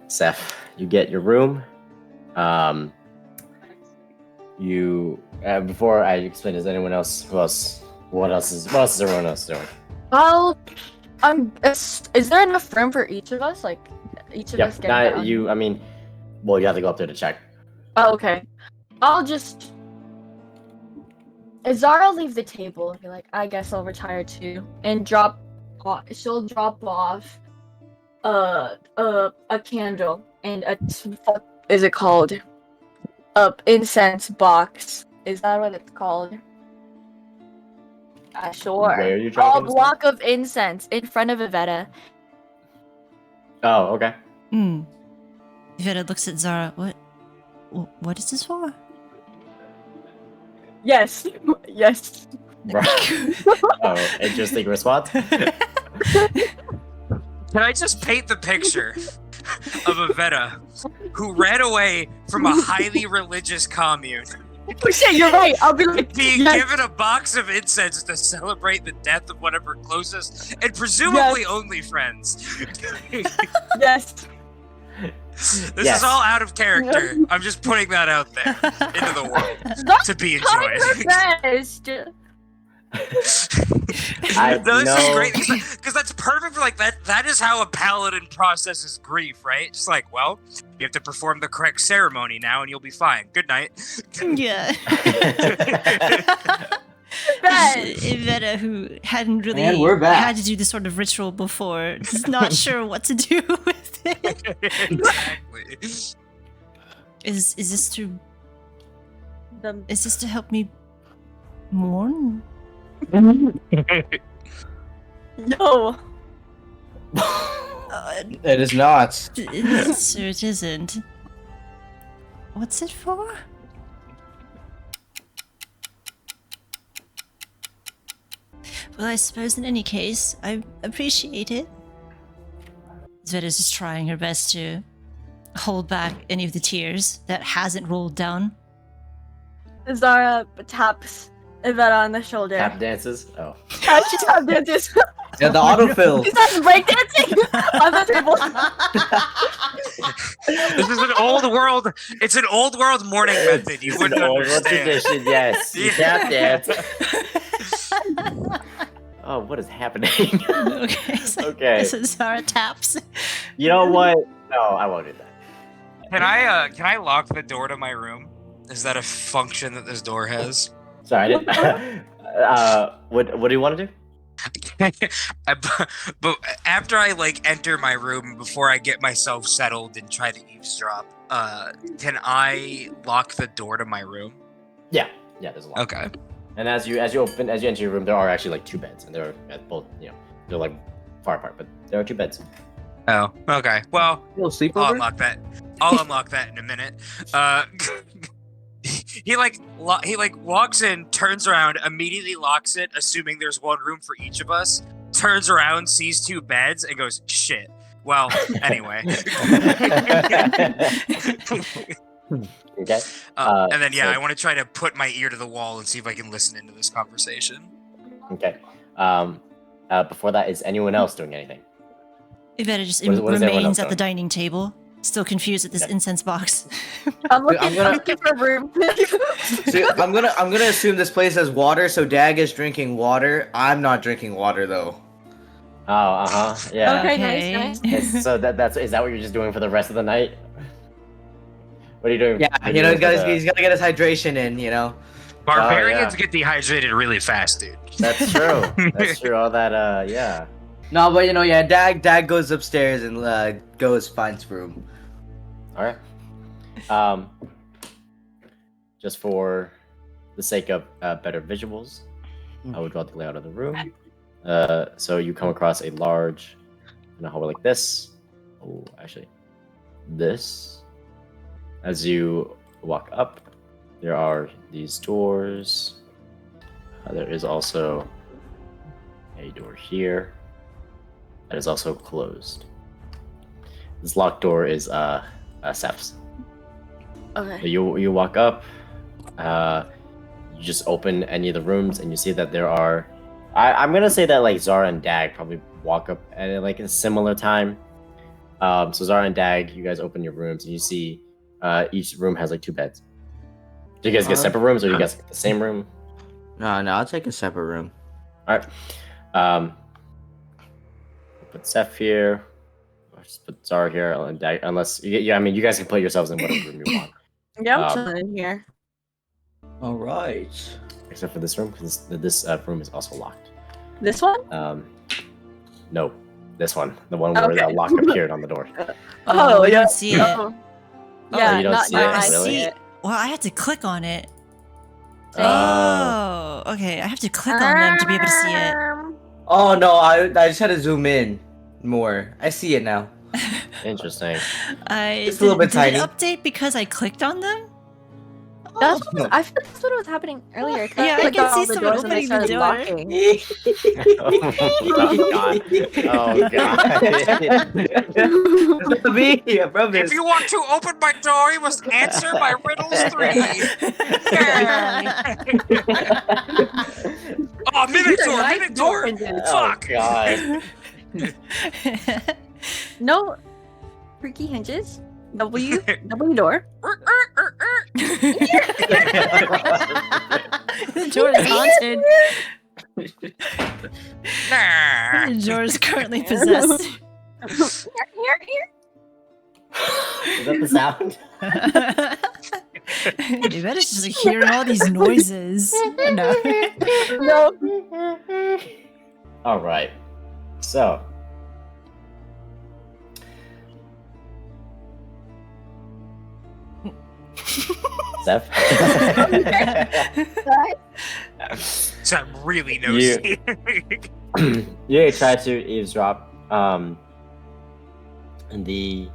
Seth, you get your room. You before I explain, is anyone else? What else is everyone else doing? Well, is there enough room for each of us? Like, each of us getting down? You. I mean, well, you have to go up there to check. Oh, okay. I'll just... Zara will leave the table and be like, I guess I'll retire too. And she'll drop off a candle and what is it called? Incense box. Is that what it's called? Sure. Where are you A dropping this block of incense in front of Evetta. Oh, okay. Evetta looks at Zara. What is this for? Yes. Yes. Right. Oh, interesting response. Can I just paint the picture of Evetta, who ran away from a highly religious commune, Oh shit, you're right. I'll be like, being yes. given a box of incense to celebrate the death of one of her closest and presumably only friends. Yes. This Yes. is all out of character. I'm just putting that out there into the world Stop to be trying enjoyed. her best. No, this is know. great because that's perfect for like that. That is how a paladin processes grief, right? Just like, well, you have to perform the correct ceremony now, and you'll be fine. Good night. Yeah. Best. Iveta, who hadn't really And we're back. had to do this sort of ritual before, is not sure what to do with it. Exactly. Is this to help me mourn? No. It is not. Sir, it isn't. What's it for? Well, I suppose in any case, I appreciate it. Zveta's just trying her best to hold back any of the tears that hasn't rolled down. Zara taps Evetta on the shoulder. Tap dances. Oh. She tap dances. Yeah, the autofill. She starts breakdancing on the table. This is an old world. It's an old world mourning method. You wouldn't Old understand. tradition, yes. You tap dance. Oh, what is happening? Okay. Okay. So Zara taps. You know what? No, I won't do that. Can I lock the door to my room? Is that a function that this door has? Sorry, I didn't. What do you want to do? But after I like enter my room, before I get myself settled and try to eavesdrop, can I lock the door to my room? Yeah, there's a lot. Okay. And as you enter your room, there are actually like two beds, and they're at both, they're like far apart, but there are two beds. Oh, okay. Well, You'll sleep I'll over? unlock that. I'll unlock that in a minute. He walks in, turns around, immediately locks it, assuming there's one room for each of us. Turns around, sees two beds, and goes, "Shit." Well, anyway. Okay. And then so- I want to try to put my ear to the wall and see if I can listen into this conversation. Okay. Before that, is anyone else doing anything? Iveta just What is everyone else remains at the doing? dining table, still confused at this incense box. I'm looking, I'm gonna- I'm looking for a room. So I'm gonna assume this place has water, so Dag is drinking water. I'm not drinking water though. Oh, yeah. Okay, Okay. nice. So is that what you're just doing for the rest of the night? What are you doing? Yeah, what are you know, doing for he's gotta get his hydration in, you know. Barbarians yeah. get dehydrated really fast, dude. That's true. That's true. All that, yeah. No, but Dag goes upstairs and goes finds room. All right. Just for the sake of better visuals, I will draw the layout of the room. So you come across a large hallway like this. Oh, actually, this. As you walk up, there are these doors. There is also a door here that is also closed. This locked door is Seth's. Okay. So you walk up. You just open any of the rooms, and you see that there are. I'm gonna say that like Zara and Dag probably walk up at like a similar time. So Zara and Dag, you guys open your rooms, and you see each room has like 2 beds. Do you guys get separate rooms, or do you guys get the same room? No, I'll take a separate room. All right. Put Seth here. Or just put Zara here, and Dag, unless I mean, you guys can put yourselves in whatever room you want. Yeah, I'm chilling in here. All right. Except for this room, because this room is also locked. This one? No, this one, the one where that lock appeared on the door. Oh, I yeah. don't see it. Oh. Yeah, you don't not see now it, I really? see it. Well, I had to click on it. Oh. Oh, okay. I have to click on them to be able to see it. Oh no, I just had to zoom in more. I see it now. Interesting. It's a little bit did tiny. it update because I clicked on them? That's what, I feel like that's what was happening earlier. 'cause Yeah, I clicked can on all see the someone doors and they opening the started door. locking. Oh god. Me, I promise. If you want to open my door, you must answer my riddles 3. Oh, mimic door, Nice mimic door. door. Fuck. God. No freaky hinges. W door. The door is haunted. Nah. The door is currently possessed. Here. Is that the sound? You better just hearing all these noises. No. No. All right. So. Steph? So I'm really nosy. You try to eavesdrop in the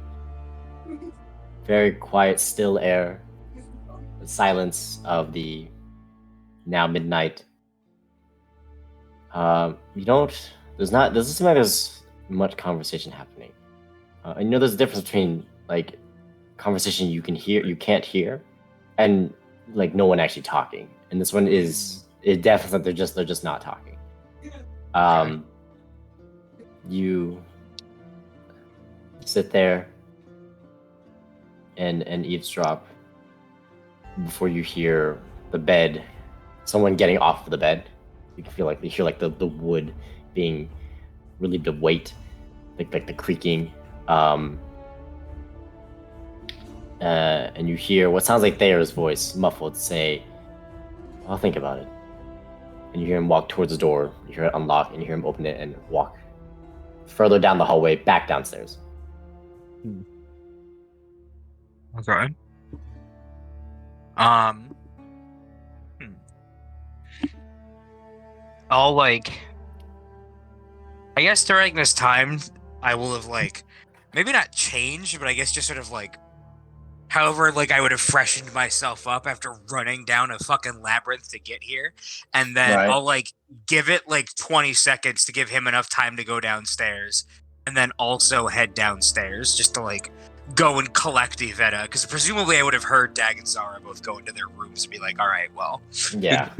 very quiet, still air, the silence of the now midnight. You don't. Doesn't seem like there's much conversation happening. And you know, there's a difference between like conversation you can hear, you can't hear, and like no one actually talking. And this one is definitely they're just not talking. You sit there and eavesdrop before you hear the bed, someone getting off of the bed. You can hear like the wood being relieved of weight, like the creaking. And you hear what sounds like Thayer's voice, muffled, say, "I'll think about it." And you hear him walk towards the door. You hear it unlock, and you hear him open it and walk further down the hallway, back downstairs. Okay. I'll like. I guess during this time, I will have like, maybe not changed, but I guess just sort of like, however, like I would have freshened myself up after running down a fucking labyrinth to get here, and then Right. I'll like give it like 20 seconds to give him enough time to go downstairs, and then also head downstairs just to like go and collect Evetta, because presumably I would have heard Dag and Zara both go into their rooms and be like, all right, well. Yeah.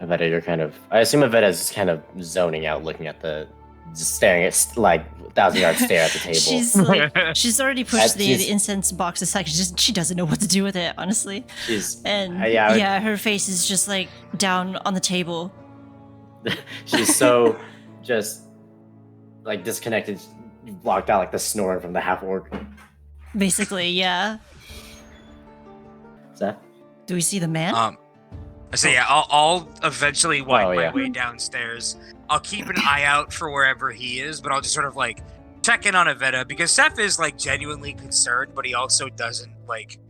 Evetta, you're kind of. I assume Evetta's just kind of zoning out, looking at just staring at like 1,000-yard stare at the table. She's already pushed the She's- incense box aside. She doesn't know what to do with it, honestly. She's And yeah. her face is just like down on the table. She's so just like disconnected, blocked out like the snoring from the half orc. Basically, yeah. Is that? Do we see the man? So yeah, I'll eventually wind my yeah. way downstairs. I'll keep an eye out for wherever he is, but I'll just sort of like check in on Evetta, because Seth is like genuinely concerned, but he also doesn't like.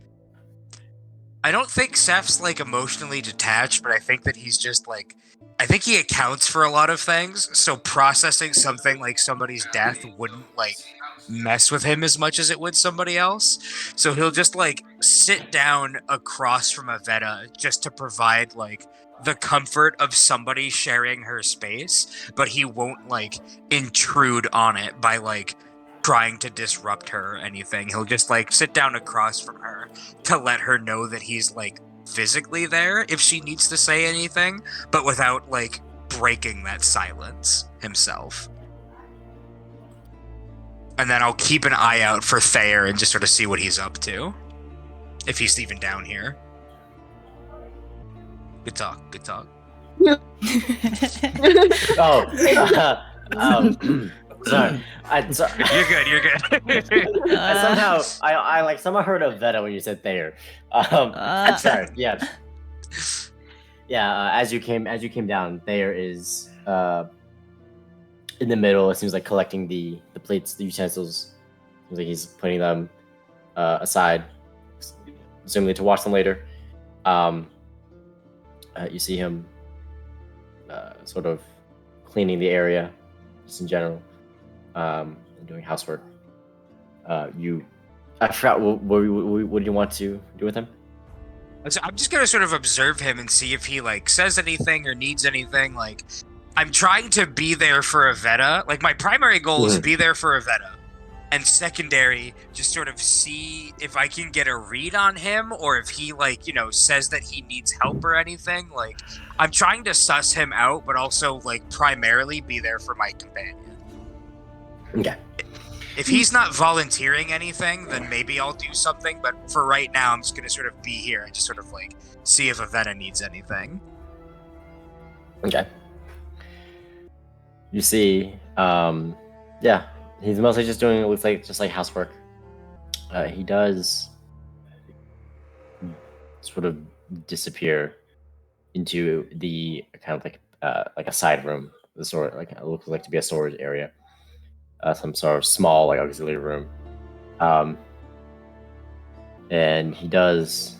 I don't think Seth's like emotionally detached, but I think that he's just like, I think he accounts for a lot of things. So processing something like somebody's death wouldn't like mess with him as much as it would somebody else. So he'll just like sit down across from Evetta just to provide like the comfort of somebody sharing her space, but he won't like intrude on it by like trying to disrupt her or anything. He'll just like sit down across from her to let her know that he's like physically there if she needs to say anything, but without like breaking that silence himself. And then I'll keep an eye out for Thayer and just sort of see what he's up to, if he's even down here. Good talk. Good talk. Sorry. You're good. You're good. I somehow heard of Veta when you said Thayer. Sorry. Yeah. Yeah. As you came down, Thayer is in the middle. It seems like collecting the plates, the utensils. Seems like he's putting them aside, presumably to wash them later. You see him sort of cleaning the area, just in general, doing housework. I forgot what do you want to do with him? So I'm just gonna sort of observe him and see if he like says anything or needs anything. Like, I'm trying to be there for Evetta. Like, my primary goal is to be there for Evetta, and secondary, just sort of see if I can get a read on him, or if he like, says that he needs help or anything. Like, I'm trying to suss him out, but also like primarily be there for my companion. Okay. If he's not volunteering anything, then maybe I'll do something. But for right now, I'm just gonna sort of be here and just sort of like see if Evetta needs anything. Okay. You see, yeah, he's mostly just doing, it looks like, just like housework. He does sort of disappear into the kind of like a side room, the sort like it looks like to be a storage area, some sort of small like auxiliary room. And he does,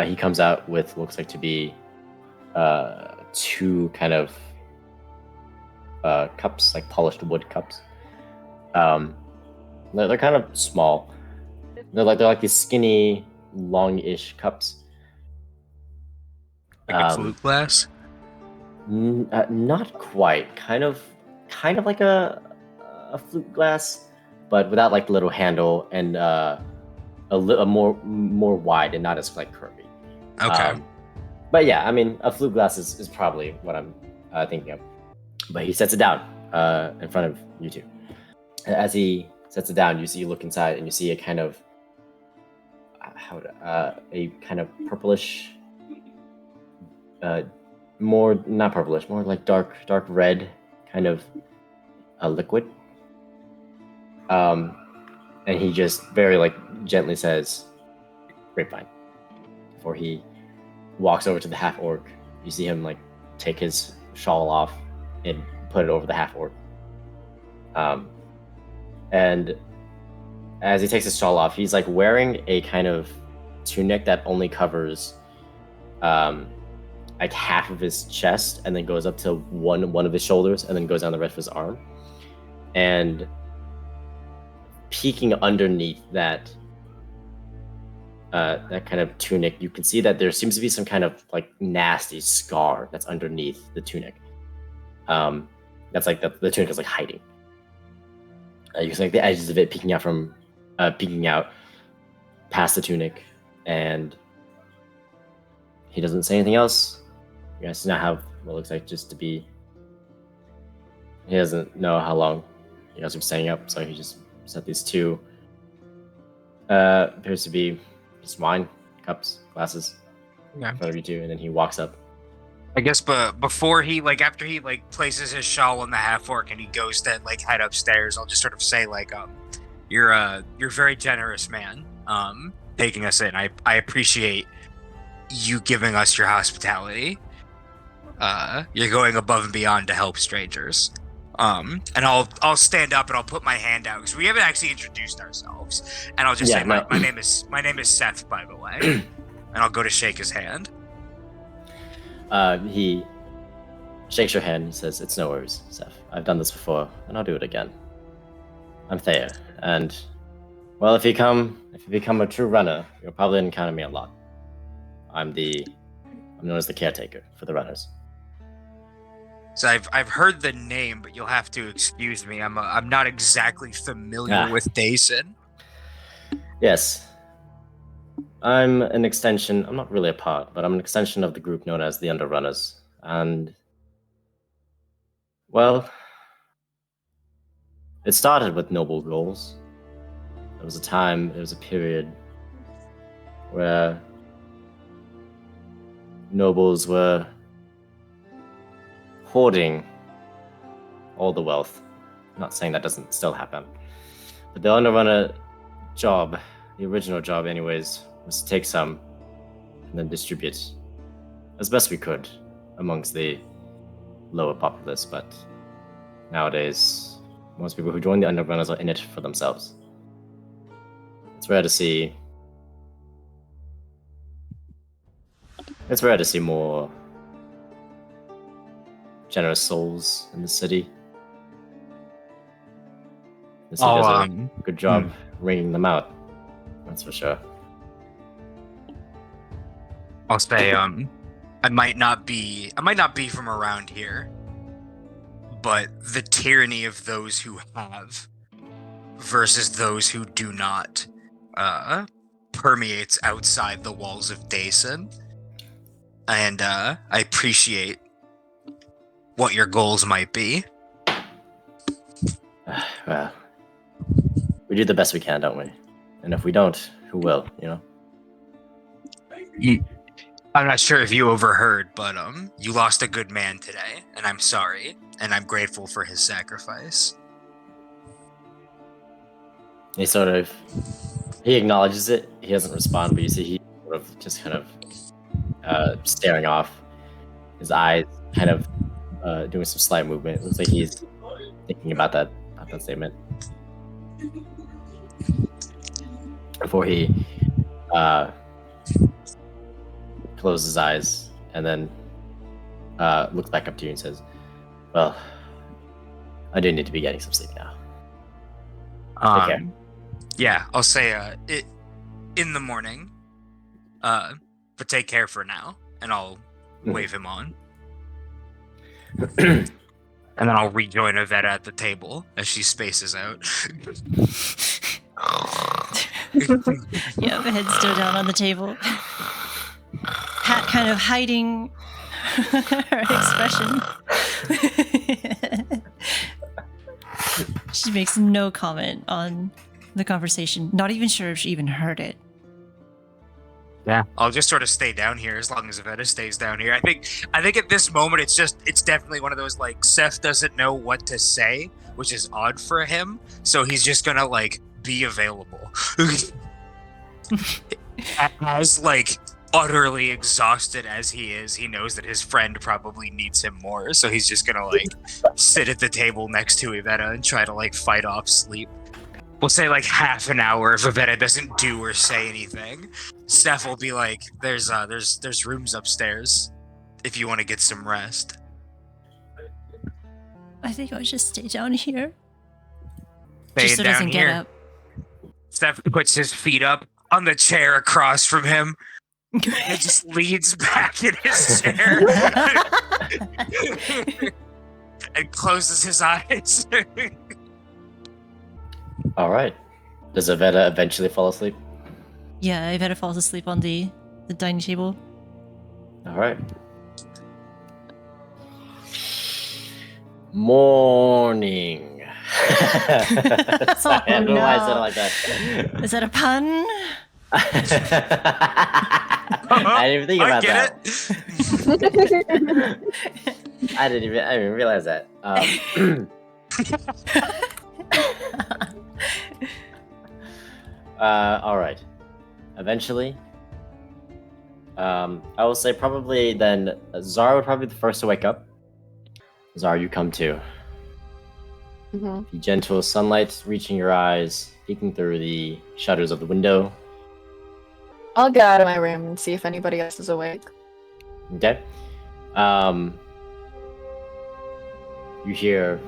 he comes out with looks like to be two kind of cups, like polished wood cups. They're kind of small. They're like these skinny, long-ish cups. Like a flute glass? Not quite. Kind of like a flute glass, but without like the little handle, and a more wide and not as like curvy. Okay. But yeah, I mean, a flute glass is probably what I'm thinking of. But he sets it down in front of you two. As he sets it down, you look inside and you see a kind of a kind of purplish, more not purplish, more like dark red kind of liquid. And he just very like gently says, "Grapevine," before he walks over to the half orc. You see him like take his shawl off and put it over the half orc. And as he takes his shawl off, he's like wearing a kind of tunic that only covers like half of his chest and then goes up to one of his shoulders and then goes down the rest of his arm. And peeking underneath that that kind of tunic, you can see that there seems to be some kind of like nasty scar that's underneath the tunic. That's like the tunic is like hiding. You can see like the edges of it peeking out past the tunic, and he doesn't say anything else. You guys do not have what looks like just to be. He doesn't know how long you guys are staying up, so he just set these two. Appears to be just wine cups, glasses, in front of you two, and then he walks up. I guess, but before he after he places his shawl on the half orc and he goes to head upstairs, I'll just sort of say you're very generous, man. Taking us in. I appreciate you giving us your hospitality. You're going above and beyond to help strangers. And I'll stand up and I'll put my hand out because we haven't actually introduced ourselves. And I'll just say my name is Seth, by the way. and I'll go to shake his hand. He shakes your hand and says, "It's no worries, Seth. I've done this before, and I'll do it again. I'm Thea, and well, if you become a true runner, you'll probably encounter me a lot. I'm known as the caretaker for the runners." So I've heard the name, but you'll have to excuse me. I'm not exactly familiar with Daeston. Yes. I'm an extension. I'm not really a part, but I'm an extension of the group known as the Underrunners. And well, it started with noble goals. There was a period where nobles were hoarding all the wealth. I'm not saying that doesn't still happen. But the Underrunner job, the original job anyways, was to take some and then distribute as best we could amongst the lower populace. But nowadays, most people who join the Underrunners are in it for themselves. It's rare to see more generous souls in the city. The city does a good job ringing them out. That's for sure. I'll say, I might not be from around here, but the tyranny of those who have versus those who do not permeates outside the walls of Daeston. And I appreciate what your goals might be. Well, we do the best we can, don't we? And if we don't, who will, you know? I'm not sure if you overheard, but you lost a good man today, and I'm sorry, and I'm grateful for his sacrifice. He acknowledges it. He doesn't respond, but you see he sort of just kind of staring off. His eyes kind of doing some slight movement. It looks like he's thinking about that statement. Before he closes his eyes and then looks back up to you and says, "Well, I do need to be getting some sleep now. Take care." Yeah, I'll say in the morning, but take care for now, and I'll wave him on. And then I'll rejoin Evetta at the table as she spaces out. Yeah, the head's still down on the table. Hat kind of hiding her expression. She makes no comment on the conversation. Not even sure if she even heard it. Yeah, I'll just sort of stay down here as long as Evetta stays down here. I think at this moment it's definitely one of those, like, Seth doesn't know what to say, which is odd for him, so he's just gonna, like, be available. As, like, utterly exhausted as he is, he knows that his friend probably needs him more, so he's just gonna, like, sit at the table next to Evetta and try to, like, fight off sleep. We'll say, like, half an hour if Evetta doesn't do or say anything. Steph will be like, there's rooms upstairs if you want to get some rest. I think I'll just stay down here. Stay Just so down doesn't here. get up. Steph puts his feet up on the chair across from him and just leans back in his chair and closes his eyes. All right. Does Evetta eventually fall asleep? Yeah, Evetta falls asleep on the dining table. All right. Morning. Sorry, I don't know why I said it like that. Is that a pun? I didn't even think about that. It. I didn't even realize that. All right. Eventually, I will say probably then Zara would probably be the first to wake up. Zara, you come too. Mm-hmm. The gentle sunlight reaching your eyes, peeking through the shutters of the window. I'll get out of my room and see if anybody else is awake. Okay. You hear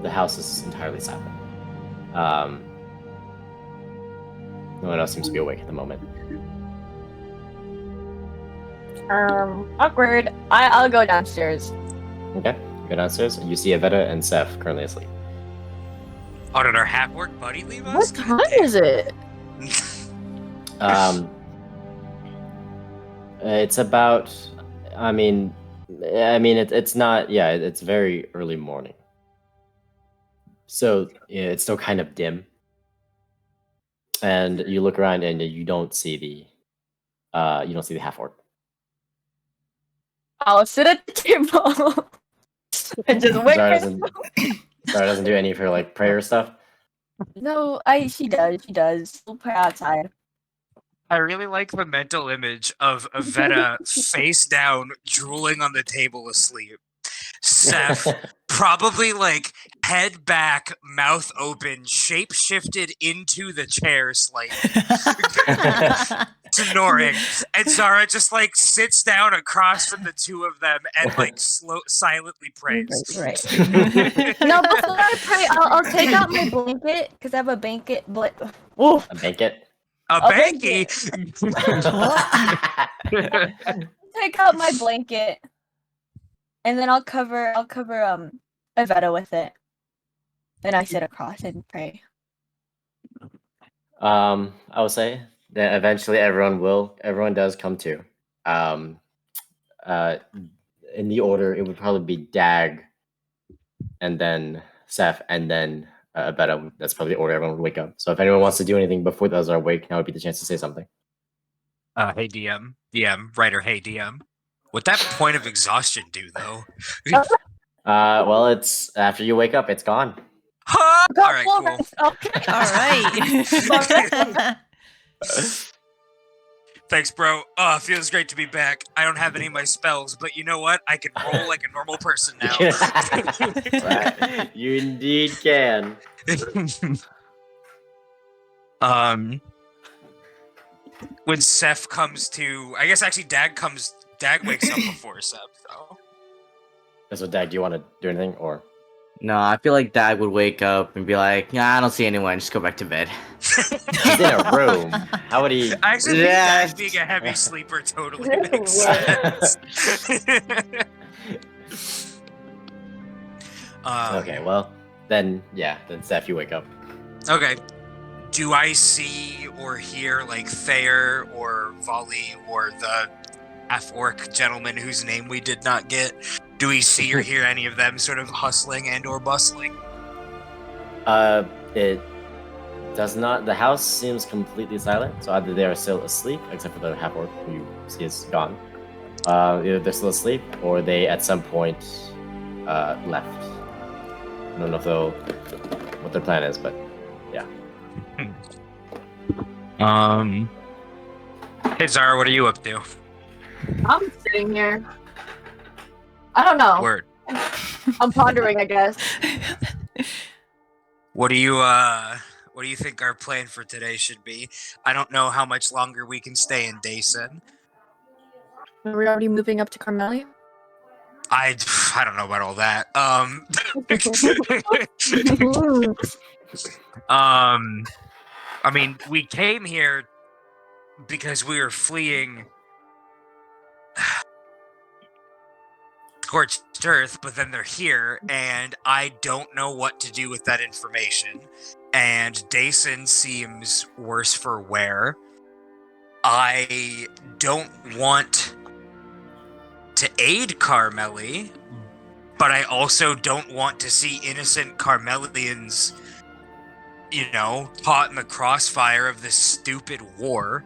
the house is entirely silent. No one else seems to be awake at the moment. Awkward. I'll go downstairs. Okay. You go downstairs and you see Evetta and Seth currently asleep. Oh, did our hat work buddy leave us? What time is it? It's about. It's not. Yeah, it's very early morning. So yeah, it's still kind of dim. And you look around and you don't see the half orc. I'll sit at the table and just wait. Zara doesn't do any of her like prayer stuff. No, she does. We'll put outside. I really like the mental image of Evetta face down, drooling on the table asleep. Seth, probably like head back, mouth open, shape shifted into the chair slightly, snoring. And Zara just like sits down across from the two of them and like silently prays. Right. No, before I pray, I'll take out my blanket because I have a blanket. Oh, A blanket. A banky. take out my blanket, and then I'll cover Evetta with it. Then I sit across and pray. I will say that eventually everyone does come to. In the order, it would probably be Dag, and then Seth, and then Evetta. That's probably the order everyone would wake up. So if anyone wants to do anything before those are awake, now would be the chance to say something. Hey DM, writer. Hey DM. What that point of exhaustion do though? Well, it's after you wake up, it's gone. All right, cool. Okay. All right. Thanks, bro. Feels great to be back. I don't have any of my spells, but you know what? I can roll like a normal person now. Right. You indeed can. When Seth comes to, I guess actually Dag wakes up before Seth, so. So, Dag, do you want to do anything, or? No, I feel like Dad would wake up and be like, "Nah, I don't see anyone. Just go back to bed." He's in a room. How would he? I actually think Yeah. Dag being a heavy sleeper totally makes sense. Okay, well, then Seth, you wake up. Okay. Do I see or hear like Thayer or Volley or the half-orc gentleman whose name we did not get? Do we see or hear any of them sort of hustling and or bustling? It does not. The house seems completely silent, so either they are still asleep, except for the half-orc who you see is gone. Either they're still asleep, or they at some point left. I don't know what their plan is, but yeah. Hey Zara, what are you up to? I'm sitting here. I don't know. Word. I'm pondering, I guess. What do you think our plan for today should be? I don't know how much longer we can stay in Daeston. Are we already moving up to Carmelia? I don't know about all that. I mean, we came here because we were fleeing scorched earth, but then they're here, and I don't know what to do with that information. And Daeston seems worse for wear. I don't want to aid Carmeli, but I also don't want to see innocent Carmelians, caught in the crossfire of this stupid war.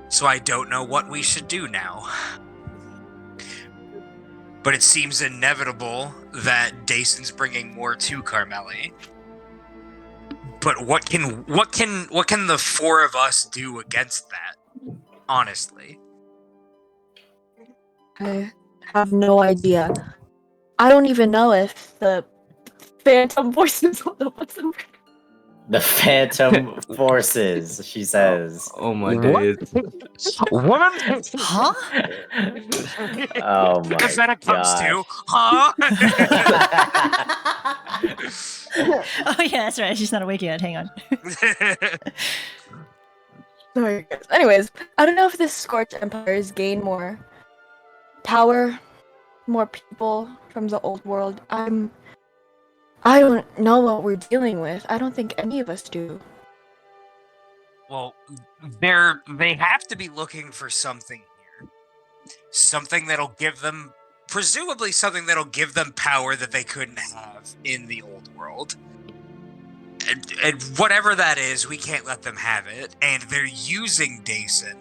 So I don't know what we should do now. But it seems inevitable that Daeston's bringing more to Carmeli. But what can the four of us do against that? Honestly. I have no idea. I don't even know if the phantom voices will know what's over. The Phantom Forces, she says. Oh my What? days. What? Huh? Oh my If that comes gosh. to, huh? Oh yeah, that's right. She's not awake yet. Hang on. Sorry, guys. Anyways, I don't know if this Scorch Empires gain more power, more people from the old world. I don't know what we're dealing with. I don't think any of us do. Well, they have to be looking for something here. Something that'll give them, presumably something that'll give them power that they couldn't have in the old world. And whatever that is, we can't let them have it. And they're using Daeston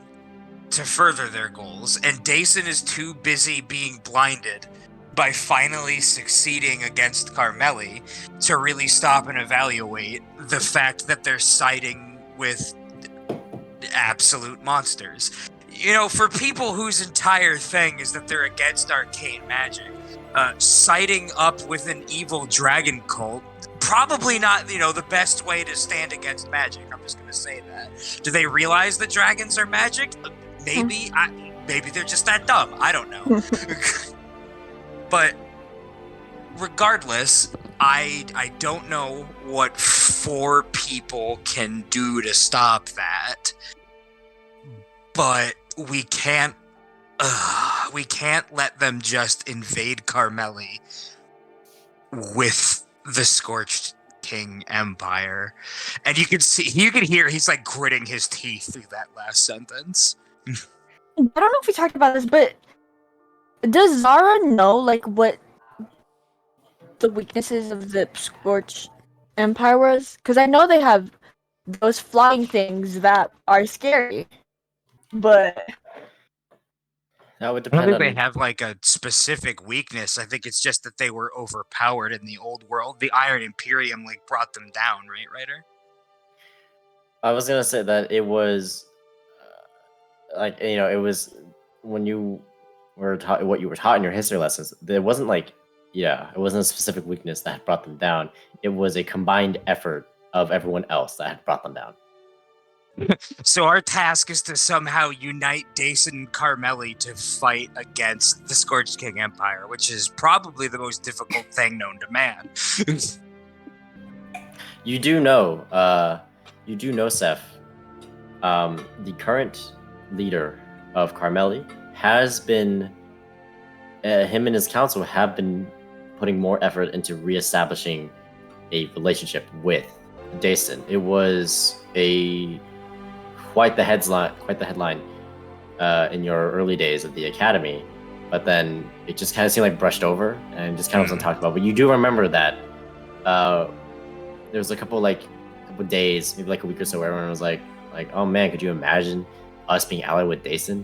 to further their goals. And Daeston is too busy being blinded by finally succeeding against Carmeli to really stop and evaluate the fact that they're siding with absolute monsters. You know, for people whose entire thing is that they're against arcane magic, siding up with an evil dragon cult, probably not, the best way to stand against magic. I'm just going to say that. Do they realize that dragons are magic? Maybe. Maybe they're just that dumb. I don't know. But regardless, I don't know what 4 people can do to stop that. But we can't let them just invade Carmeli with the Scorched King Empire. And you can hear he's like gritting his teeth through that last sentence. I don't know if we talked about this, but does Zara know like what the weaknesses of the Scorched Empire was? Because I know they have those flying things that are scary, but That would I don't depend think on. they have like a specific weakness. I think it's just that they were overpowered in the old world. The Iron Imperium like brought them down, right, Ryder? I was gonna say that it was, it was when you were taught what you were taught in your history lessons. There wasn't it wasn't a specific weakness that had brought them down. It was a combined effort of everyone else that had brought them down. So our task is to somehow unite Daeston and Carmeli to fight against the Scorched King Empire, which is probably the most difficult thing known to man. You do know, Seth. The current leader of Carmeli has been. Him and his council have been putting more effort into reestablishing a relationship with Daeston. It was quite the headline in your early days at the academy, but then it just kind of seemed like brushed over and just kind of wasn't talked about. But you do remember that there was a couple days, maybe like a week or so, where everyone was like, oh man, could you imagine us being allied with Daeston?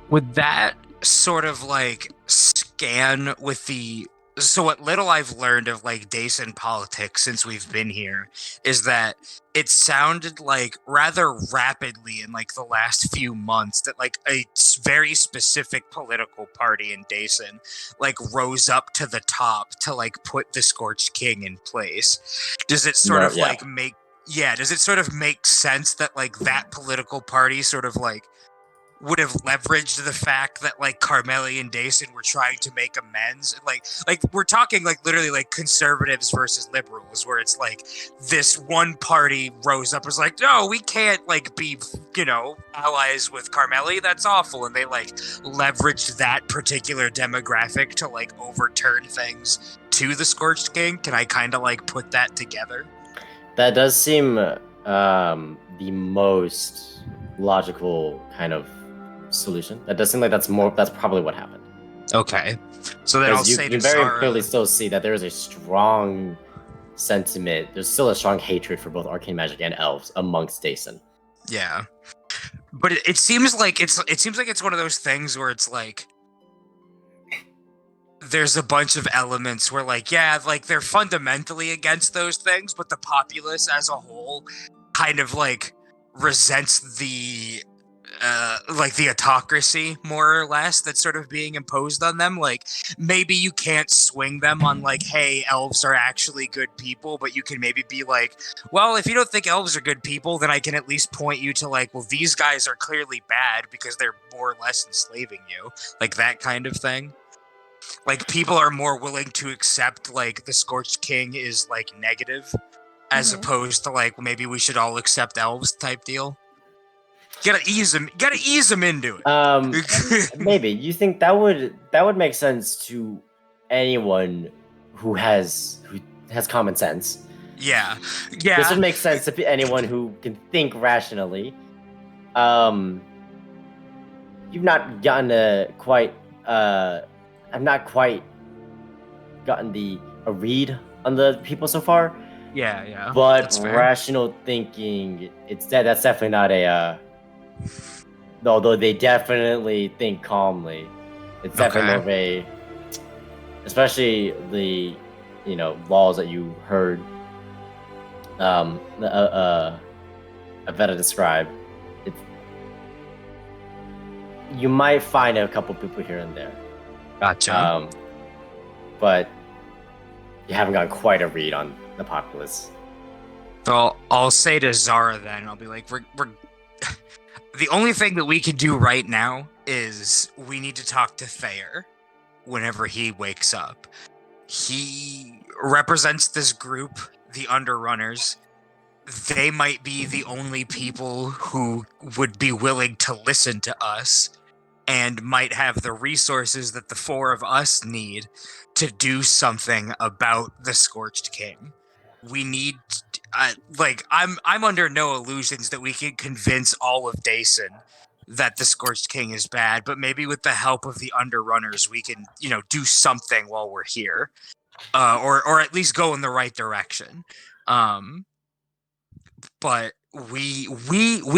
Would that sort of scan with so what little I've learned of Daeston politics since we've been here is that it sounded like rather rapidly in the last few months that a very specific political party in Daeston rose up to the top to put the Scorched King in place. Does it sort of does it sort of make sense that that political party sort of would have leveraged the fact that Carmeli and Daeston were trying to make amends? We're talking literally conservatives versus liberals, where it's this one party rose up, was no, we can't be allies with Carmeli, that's awful, and they leveraged that particular demographic to overturn things to the Scorched King. Can I kind of put that together? That does seem the most logical kind of solution. That does seem like that's probably what happened. Okay, so then I'll say to Zara, you very clearly still see that there is a strong sentiment. There's still a strong hatred for both arcane magic and elves amongst Daeston. Yeah, but it seems like it's one of those things where it's there's a bunch of elements where they're fundamentally against those things, but the populace as a whole kind of resents the like the autocracy, more or less, that's sort of being imposed on them. Like, maybe you can't swing them on like, hey, elves are actually good people, but you can maybe be like, well, if you don't think elves are good people, then I can at least point you to like, well, these guys are clearly bad because they're more or less enslaving you, like that kind of thing. Like, people are more willing to accept like the Scorched King is like negative, as opposed to like, maybe we should all accept elves type deal. Gotta ease them into it. Maybe you think that would make sense to anyone who has common sense. Yeah. This would make sense to anyone who can think rationally. You've not gotten quite. I've not quite gotten a read on the people so far. Yeah. But That's fair. rational thinking, that's definitely not a. Although they definitely think calmly, it's definitely more of a, especially the, laws that you heard, Evetta describe. You might find a couple people here and there. Gotcha. But you haven't gotten quite a read on the populace. So I'll say to Zara then, I'll be like, we're the only thing that we can do right now is we need to talk to Thayer whenever he wakes up. He represents this group, the Underrunners. They might be the only people who would be willing to listen to us and might have the resources that the four of us need to do something about the Scorched King. We need... I'm under no illusions that we can convince all of Daeston that the Scorched King is bad, but maybe with the help of the Underrunners, we can, do something while we're here, or at least go in the right direction. But we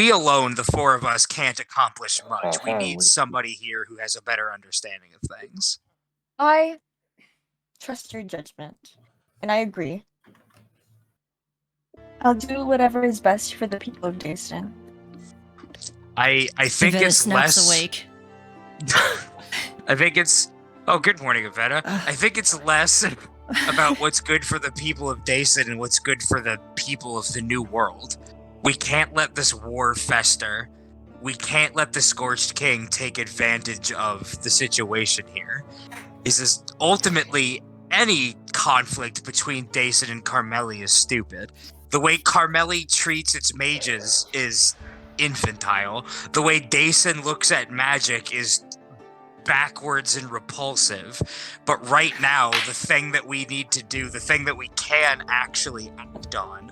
alone, the four of us, can't accomplish much. We need somebody here who has a better understanding of things. I trust your judgment, and I agree. I'll do whatever is best for the people of Daeston. I think Evetta it's snaps less. awake. I think it's. Oh, good morning, Evetta. I think it's less about what's good for the people of Daeston and what's good for the people of the New World. We can't let this war fester. We can't let the Scorched King take advantage of the situation here. Is this ultimately any conflict between Daeston and Carmeli is stupid. The way Carmeli treats its mages is infantile. The way Daeston looks at magic is backwards and repulsive. But right now, the thing that we need to do, the thing that we can actually act on,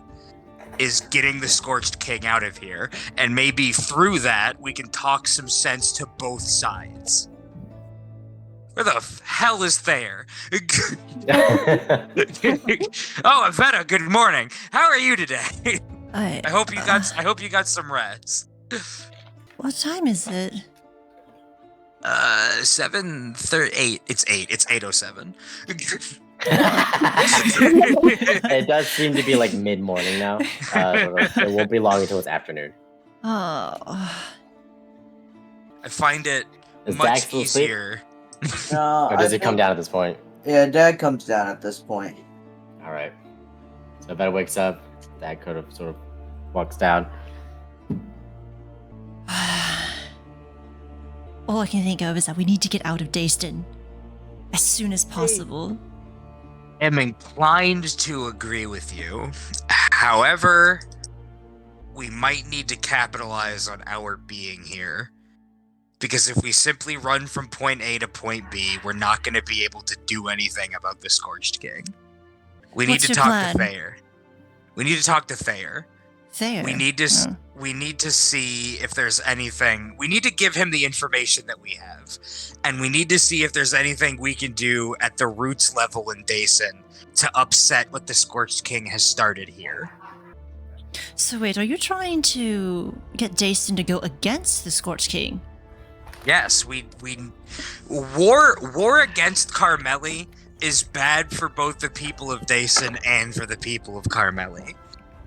is getting the Scorched King out of here. And maybe through that, we can talk some sense to both sides. Where the hell is Thayer? Oh, Evetta, good morning. How are you today? I hope you got some rest. What time is it? 7:38. It's 8. It's 8:07. It does seem to be like mid-morning now. It won't be long until it's afternoon. Oh. I find it Is Dag much still asleep? easier. No, Or does it come down at this point? Yeah, Dad comes down at this point. All right. So Evetta wakes up. Dag sort of walks down. All I can think of is that we need to get out of Daeston as soon as possible. I'm inclined to agree with you. However, we might need to capitalize on our being here. Because if we simply run from point A to point B, we're not going to be able to do anything about the Scorched King. We need What's to your talk plan? to Thayer. We need to talk to Thayer. Thayer. We need to see if there's anything. We need to give him the information that we have, and we need to see if there's anything we can do at the roots level in Daeston to upset what the Scorched King has started here. So wait, are you trying to get Daeston to go against the Scorched King? Yes, we war against Carmeli is bad for both the people of Daeston and for the people of Carmeli.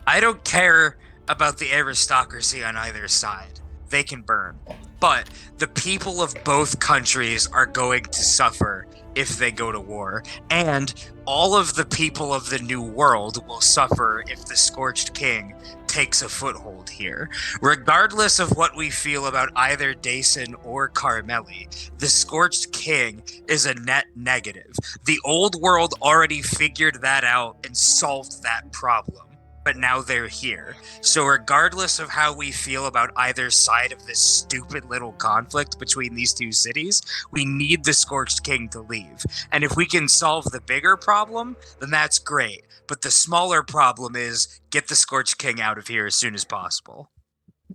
I don't care about the aristocracy on either side. they can burn. But the people of both countries are going to suffer if they go to war. And all of the people of the New World will suffer if the Scorched King takes a foothold here. Regardless of what we feel about either Daeston or Carmeli, the Scorched King is a net negative. The Old World already figured that out and solved that problem, but now they're here. So regardless of how we feel about either side of this stupid little conflict between these two cities, we need the Scorched King to leave. And if we can solve the bigger problem, then that's great. But the smaller problem is get the Scorched King out of here as soon as possible.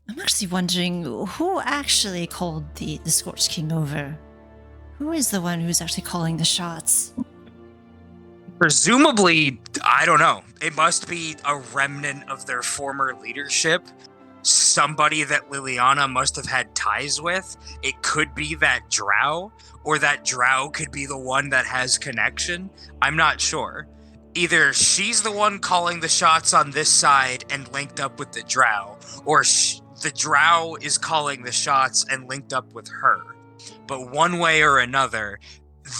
I'm actually wondering who actually called the Scorched King over? Who is the one who's actually calling the shots? Presumably, I don't know. It must be a remnant of their former leadership. Somebody that Liliana must have had ties with. It could be that drow, or that drow could be the one that has connection. I'm not sure. Either she's the one calling the shots on this side and linked up with the drow, or the drow is calling the shots and linked up with her. But one way or another,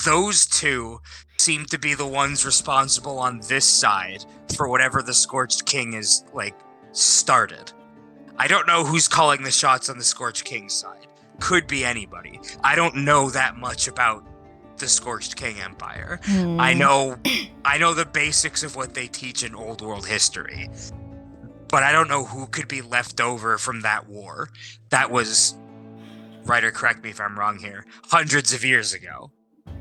those two seem to be the ones responsible on this side for whatever the Scorched King is, started. I don't know who's calling the shots on the Scorched King side. Could be anybody. I don't know that much about the Scorched King Empire. I know the basics of what they teach in Old World history, but I don't know who could be left over from that war. That was, writer, correct me if I'm wrong here, hundreds of years ago.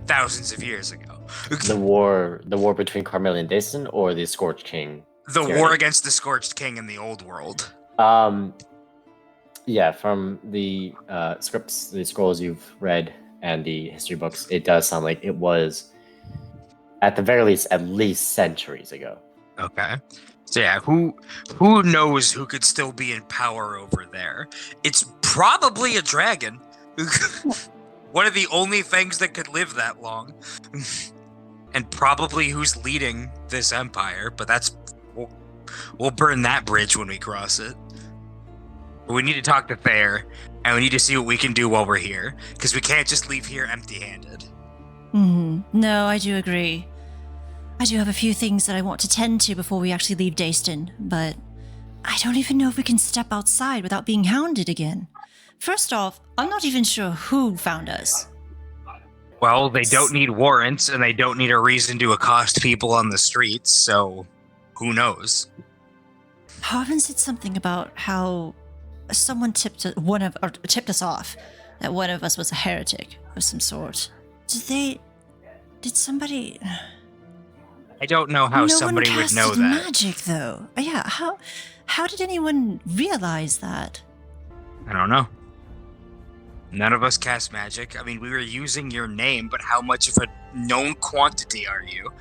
Thousands of years ago. The war between Carmeli and Daeston, or the Scorched King? The war against the Scorched King in the Old World. Yeah, from the scripts, the scrolls you've read, and the history books, it does sound like it was, at the very least, at least centuries ago. Okay. So yeah, who knows who could still be in power over there? It's probably a dragon. One of the only things that could live that long. And probably who's leading this empire, but we'll burn that bridge when we cross it. But we need to talk to Thayer, and we need to see what we can do while we're here, because we can't just leave here empty-handed. No, I do agree. I do have a few things that I want to tend to before we actually leave Daeston, but I don't even know if we can step outside without being hounded again. First off, I'm not even sure who found us. Well, they don't need warrants, and they don't need a reason to accost people on the streets, so who knows? Harvin said something about how someone tipped us off that one of us was a heretic of some sort. Did somebody? I don't know how somebody would know that. Magic, though. Yeah. How did anyone realize that? I don't know. None of us cast magic. I mean, we were using your name, but how much of a known quantity are you?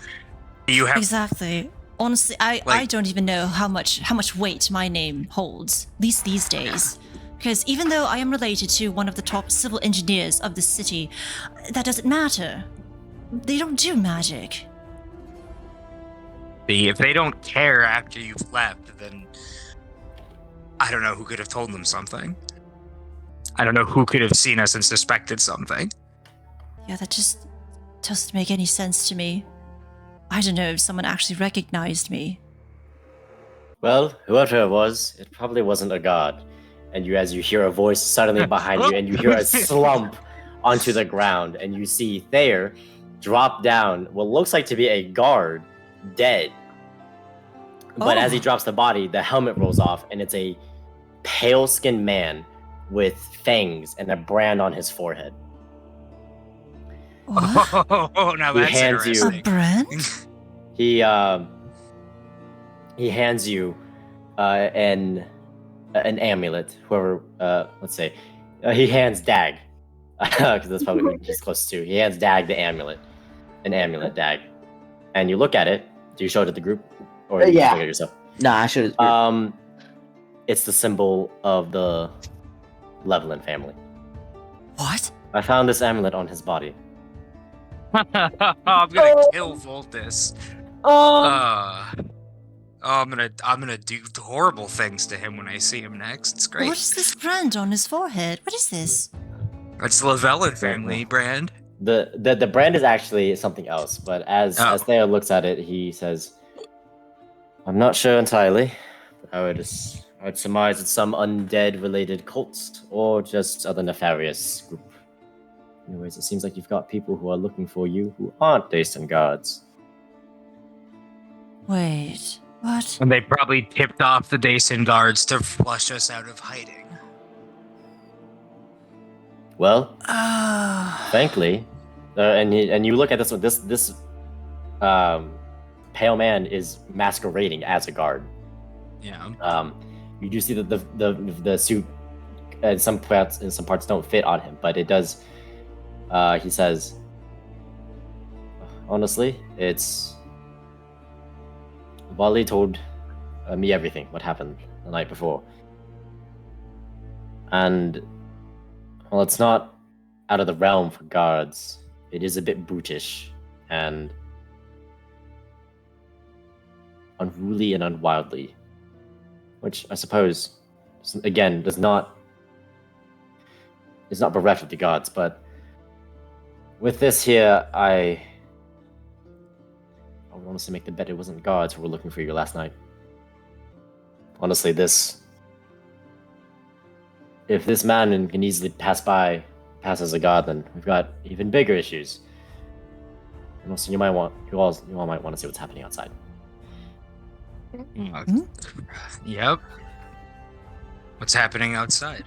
You have exactly. Honestly, I don't even know how much weight my name holds, at least these days. Because even though I am related to one of the top civil engineers of the city, that doesn't matter. They don't do magic. If they don't care after you've left, then I don't know who could have told them something. I don't know who could have seen us and suspected something. Yeah, that just doesn't make any sense to me. I don't know if someone actually recognized me. Well, whoever it was, it probably wasn't a god. And as you hear a voice suddenly behind you, and you hear a slump onto the ground, and you see Thayer drop down what looks like to be a guard, dead. But as he drops the body, the helmet rolls off, and it's a pale-skinned man with fangs and a brand on his forehead. What? Oh, now that's interesting. A brand? He hands you an amulet. Whoever, let's say, he hands Dag, because that's probably what he's close to. He hands Dag the amulet, an amulet, Dag, and you look at it. Do you show it to the group, or you just look at it yourself? Nah, I should have. It's the symbol of the Levelant family. What? I found this amulet on his body. I'm gonna kill Voltus. Oh Oh, I'm gonna do horrible things to him when I see him next. It's great. What is this brand on his forehead? What is this? It's the Lavellin family brand. The brand is actually something else, but as Theo looks at it, he says, "I'm not sure entirely, but I'd surmise it's some undead-related cult or just other nefarious group. Anyways, it seems like you've got people who are looking for you who aren't Daeston guards." Wait, what? And they probably tipped off the Daeston guards to flush us out of hiding. Well, Ah. frankly, and you look at this one. This pale man is masquerading as a guard. Yeah. You do see that the suit in some parts don't fit on him, but it does. He says, "Honestly, it's Wally told me everything what happened the night before, and well, it's not out of the realm for guards. It is a bit brutish and unruly and unwieldy, which I suppose, again, is not bereft of the gods. But with this here, I would honestly make the bet it wasn't gods who were looking for you last night. Honestly, if this man can easily pass as a god, then we've got even bigger issues. And also, you all might want to see what's happening outside." Yep. What's happening outside?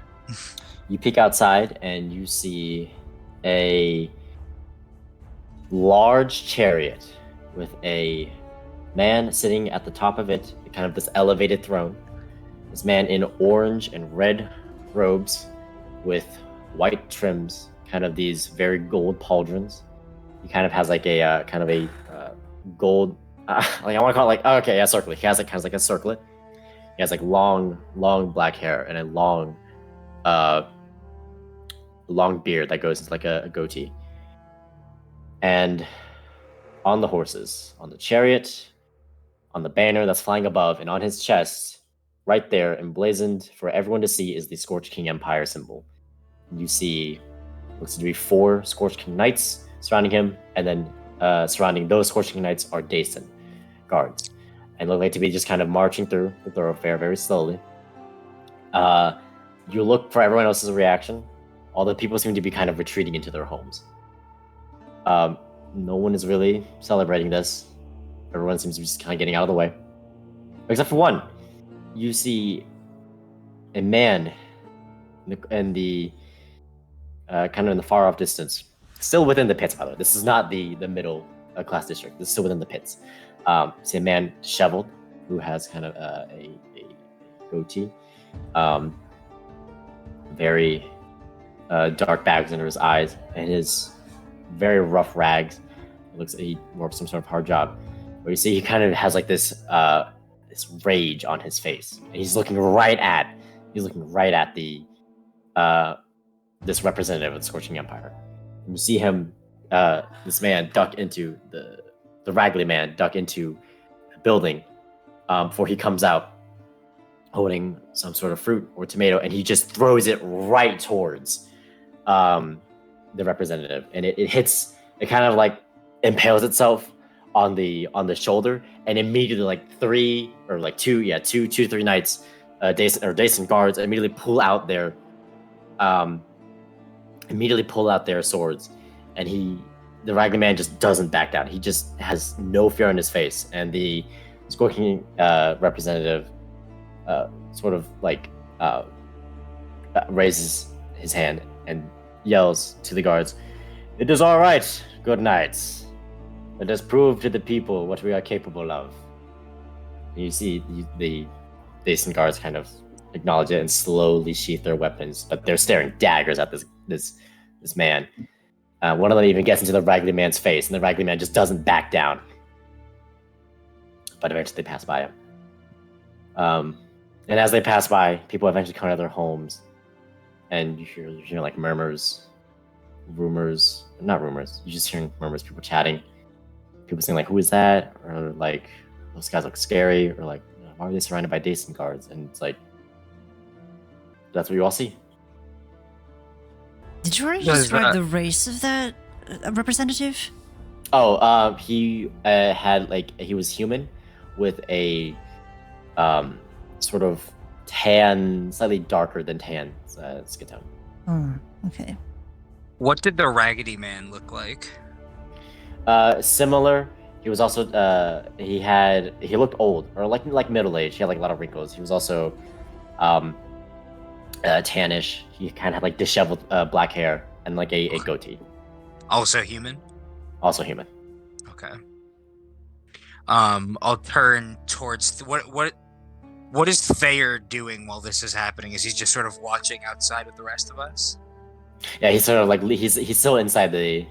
You peek outside and you see a large chariot with a man sitting at the top of it, kind of this elevated throne. This man in orange and red robes with white trims, kind of these very gold pauldrons. He kind of has like a gold, like I want to call it like, okay, yeah, circlet. He has like kind of like a circlet. He has like long black hair and a long beard that goes into like a goatee. And on the horses, on the chariot, on the banner that's flying above, and on his chest, right there, emblazoned for everyone to see, is the Scorch King Empire symbol. You see, looks to be 4 Scorch King Knights surrounding him, and then surrounding those Scorch King Knights are Daeston guards, and look like to be just kind of marching through the thoroughfare very slowly. You look for everyone else's reaction. All the people seem to be kind of retreating into their homes. No one is really celebrating this. Everyone seems to be just kind of getting out of the way, except for one. You see a man in the kind of in the far off distance, still within the pits, by the way. This is not the middle class district. This is still within the pits. See a man disheveled who has kind of a goatee, very dark bags under his eyes, and his very rough rags. It looks like he works some sort of hard job. Where you see he kind of has like this rage on his face, and he's looking right at the this representative of the Scorching Empire. And you see him, this man duck into the Raggly Man duck into a building before he comes out holding some sort of fruit or tomato, and he just throws it right towards the representative, and it hits. It kind of like impales itself on the shoulder, and immediately like two to three knights, Daeston guards immediately pull out their swords, and the Raggly Man just doesn't back down. He just has no fear on his face, and the Scorching representative sort of like raises his hand and yells to the guards, "It is all right, good knights. Let us prove to the people what we are capable of." And you see the Daeston guards kind of acknowledge it and slowly sheath their weapons, but they're staring daggers at this man. One of them even gets into the Raggly Man's face, and the Raggly Man just doesn't back down. But eventually they pass by him. And as they pass by, people eventually come out of their homes, and you hear like murmurs, not rumors. You're just hearing murmurs, people chatting, people saying like, "Who is that?" Or like, those guys look scary, or like, why are they surrounded by Daeston guards? And it's like, that's what you all see. Did you already Does describe that- the race of that representative? Oh, he had like he was human, with a sort of tan, slightly darker than tan skin tone. Oh, okay. What did the Raggedy Man look like? Similar. He was also he looked old, or like middle aged. He had like a lot of wrinkles. He was also tannish. He kind of had like disheveled black hair and like a goatee. Also human? Also human. Okay. I'll turn towards what is Thayer doing while this is happening? Is he just sort of watching outside with the rest of us? Yeah, he's sort of like he's still inside the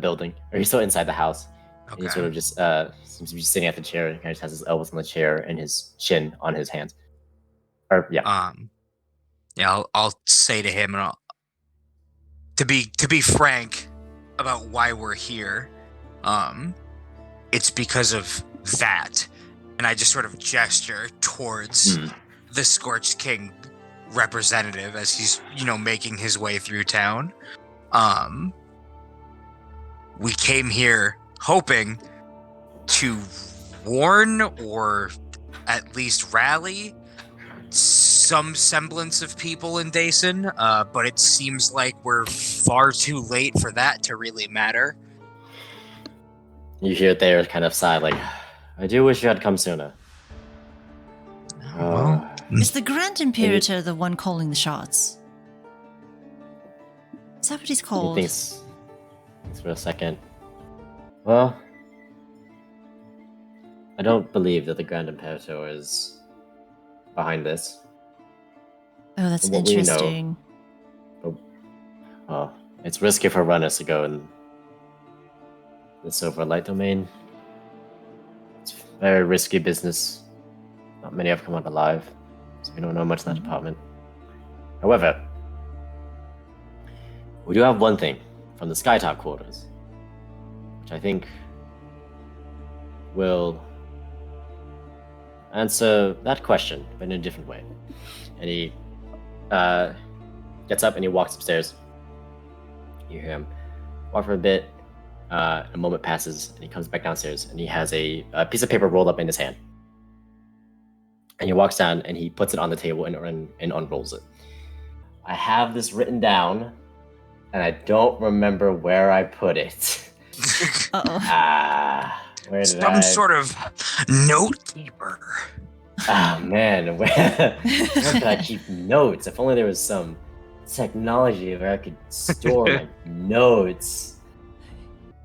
building, or he's still inside the house. Okay. He sort of just seems to be sitting at the chair. He kind of just has his elbows on the chair and his chin on his hands. Or yeah. Yeah, I'll say to him, and to be frank about why we're here, it's because of that, and I just sort of gesture towards the Scorched King representative as he's making his way through town. We came here hoping to warn or at least rally some semblance of people in Daeston, but it seems like we're far too late for that to really matter. You hear Thayer kind of sigh, like, I do wish you had come sooner. Well, Is the Grand Imperator the one calling the shots? Is that what he's He called? thinks for a second. Well, I don't believe that the Grand Imperator is behind this. Oh, that's From what we know. interesting. Well, it's risky for runners to go in the Silver Light domain. It's very risky business. Not many have come out alive, so we don't know much in that department. However, we do have one thing from the Skytop quarters, which I think will answer that question, but in a different way. And he gets up and he walks upstairs. You hear him walk for a bit. A moment passes, and he comes back downstairs, and he has a piece of paper rolled up in his hand. And he walks down, and he puts it on the table and unrolls it. I have this written down, and I don't remember where I put it. Uh-oh. Where did some sort of note keeper. Man, where could I keep notes? If only there was some technology where I could store my notes.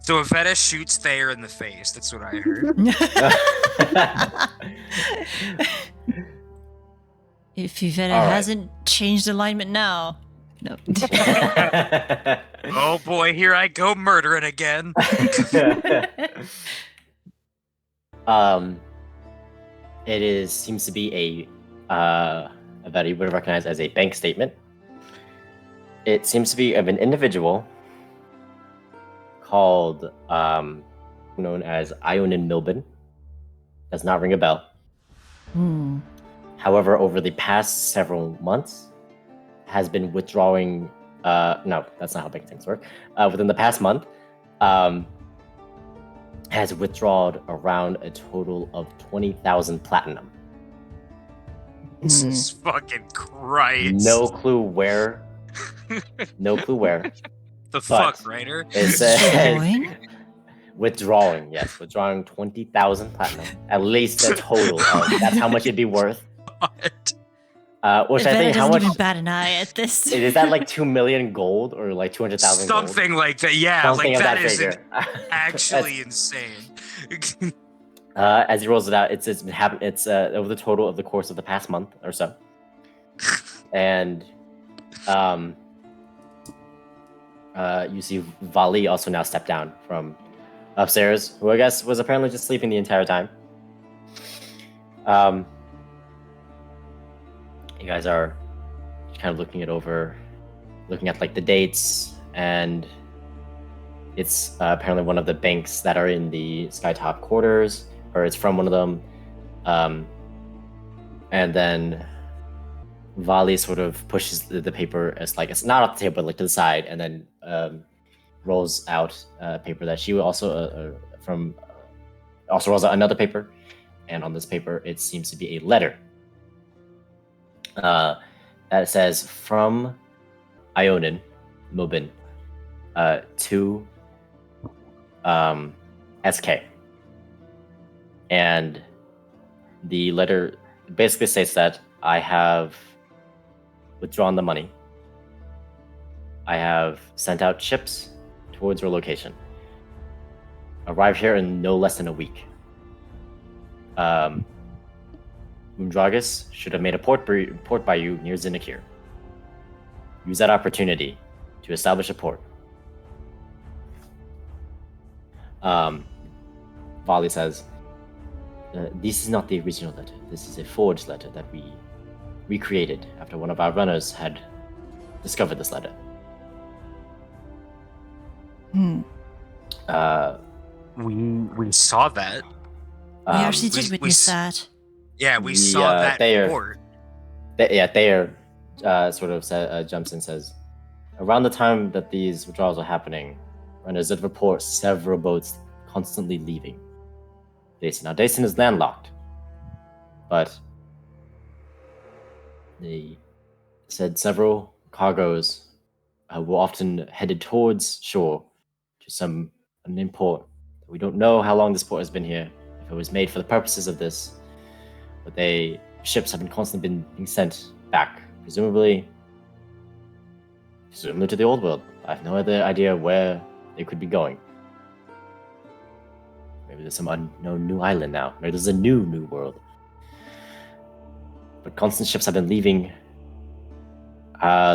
So Evetta shoots Thayer in the face. That's what I heard. If Evetta All right. hasn't changed alignment now. No. Oh boy, here I go murdering again. It seems to be that you would have recognized as a bank statement. It seems to be of an individual called known as Ionin Milben. Does not ring a bell. However, over the past several months, has been withdrawing. No, that's not how bank things work. Within the past month, has withdrawn around a total of 20,000 platinum. Jesus fucking Christ. No clue where. No clue where. The fuck, Ryder? It says Drawing? withdrawing. Yes, withdrawing 20,000 platinum. At least a total of. That's how much it'd be worth. What? Which I Evetta think how doesn't much even bat an eye at this. is that, like 2 million gold or like 200,000 gold? Something like that. Yeah, Something like of that is figure. actually insane. As he rolls it out, it's been happening. It's over the total of the course of the past month or so, and you see Vali also now step down from upstairs, who I guess was apparently just sleeping the entire time. You guys are kind of looking it over, looking at like the dates, and it's apparently one of the banks that are in the Skytop quarters, or it's from one of them. And then Vali sort of pushes the paper as like it's not off the table, but like to the side, and then rolls out a paper that she also also rolls out another paper, and on this paper it seems to be a letter that says from Ionin Mobin to SK, and the letter basically states that I have withdrawn the money. I have sent out ships towards your location. Arrive here in no less than a week. Moondragus should have made a port by you near Zinakir. Use that opportunity to establish a port. Vali says, this is not the original letter. This is a forged letter that we recreated after one of our runners had discovered this letter. We saw that. We actually did we witness s- that. Yeah, we saw that Thayer- port. Thayer sort of jumps in and says, around the time that these withdrawals were happening, runners did report several boats constantly leaving Daeston. Now, Daeston is landlocked, but they said several cargoes were often headed towards shore to an import. We don't know how long this port has been here, if it was made for the purposes of this, but ships have been constantly being sent back, presumably to the old world. I have no other idea where they could be going. Maybe there's some unknown new island now. Maybe there's a new world. But constant ships have been leaving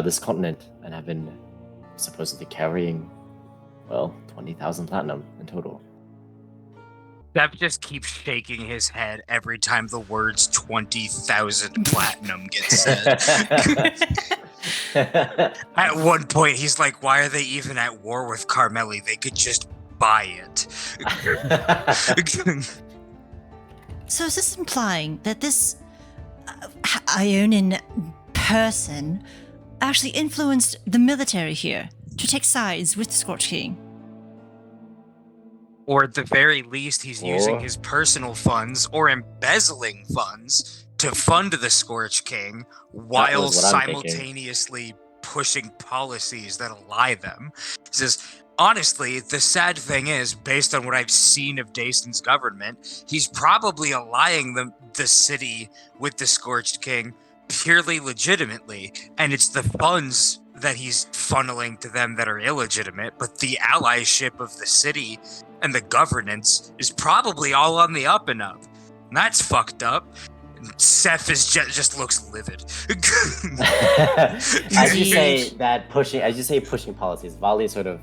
this continent and have been supposedly carrying, 20,000 platinum in total. Dev just keeps shaking his head every time the words 20,000 platinum get said. At one point, he's like, why are they even at war with Carmeli? They could just buy it. So is this implying that this Ionin person actually influenced the military here to take sides with the Scorch King? Or at the very least, he's using his personal funds or embezzling funds to fund the Scorch King while was what I'm thinking. simultaneously pushing policies that ally them. He says, honestly, the sad thing is, based on what I've seen of Daeston's government, he's probably allying the city with the Scorched King purely legitimately, and it's the funds that he's funneling to them that are illegitimate, but the allyship of the city and the governance is probably all on the up and up. And that's fucked up. And Seth just looks livid. I just say pushing policies. Vali sort of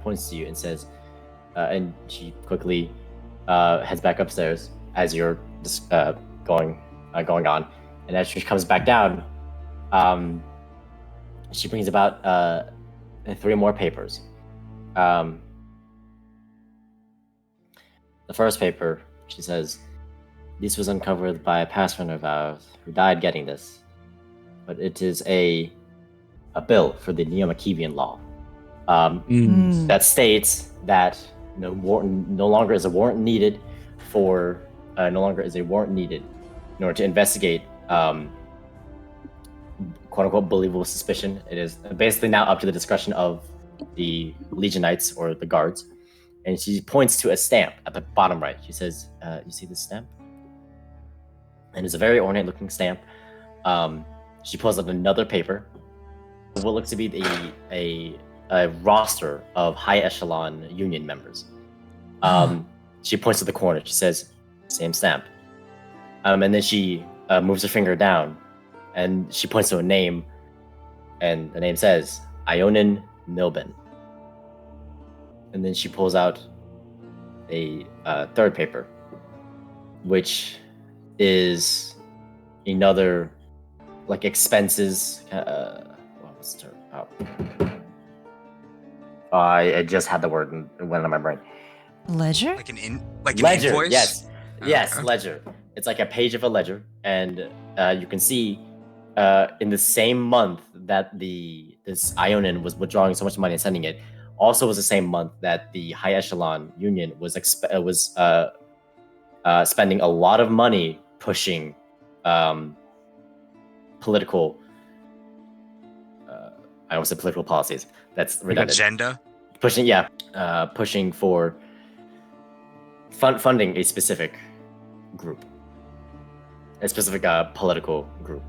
points to you and says, and she quickly heads back upstairs as you're just going on. And as she comes back down, she brings about 3 more papers. The first paper, she says, this was uncovered by a past friend of ours who died getting this, but it is a bill for the Neomachivian law that states that no longer is a warrant needed in order to investigate quote-unquote believable suspicion. It is basically now up to the discretion of the Legionites or the guards. And she points to a stamp at the bottom right. She says, you see this stamp? And it's a very ornate looking stamp. She pulls out another paper. What looks to be a roster of high echelon union members. She points to the corner. She says, same stamp. And then she moves her finger down and she points to a name, and the name says Ionin Milben. And then she pulls out a third paper, which is another expenses. What's the term? I just had the word and it went on my brain. Ledger? Like an Ledger, invoice? yes. Yes, Okay. ledger. It's like a page of a ledger, and you can see in the same month that this Ionin was withdrawing so much money and sending it, also was the same month that the High Echelon Union was spending a lot of money pushing political. I almost said political policies. That's redundant. Agenda? Pushing for funding a specific group, a specific political group,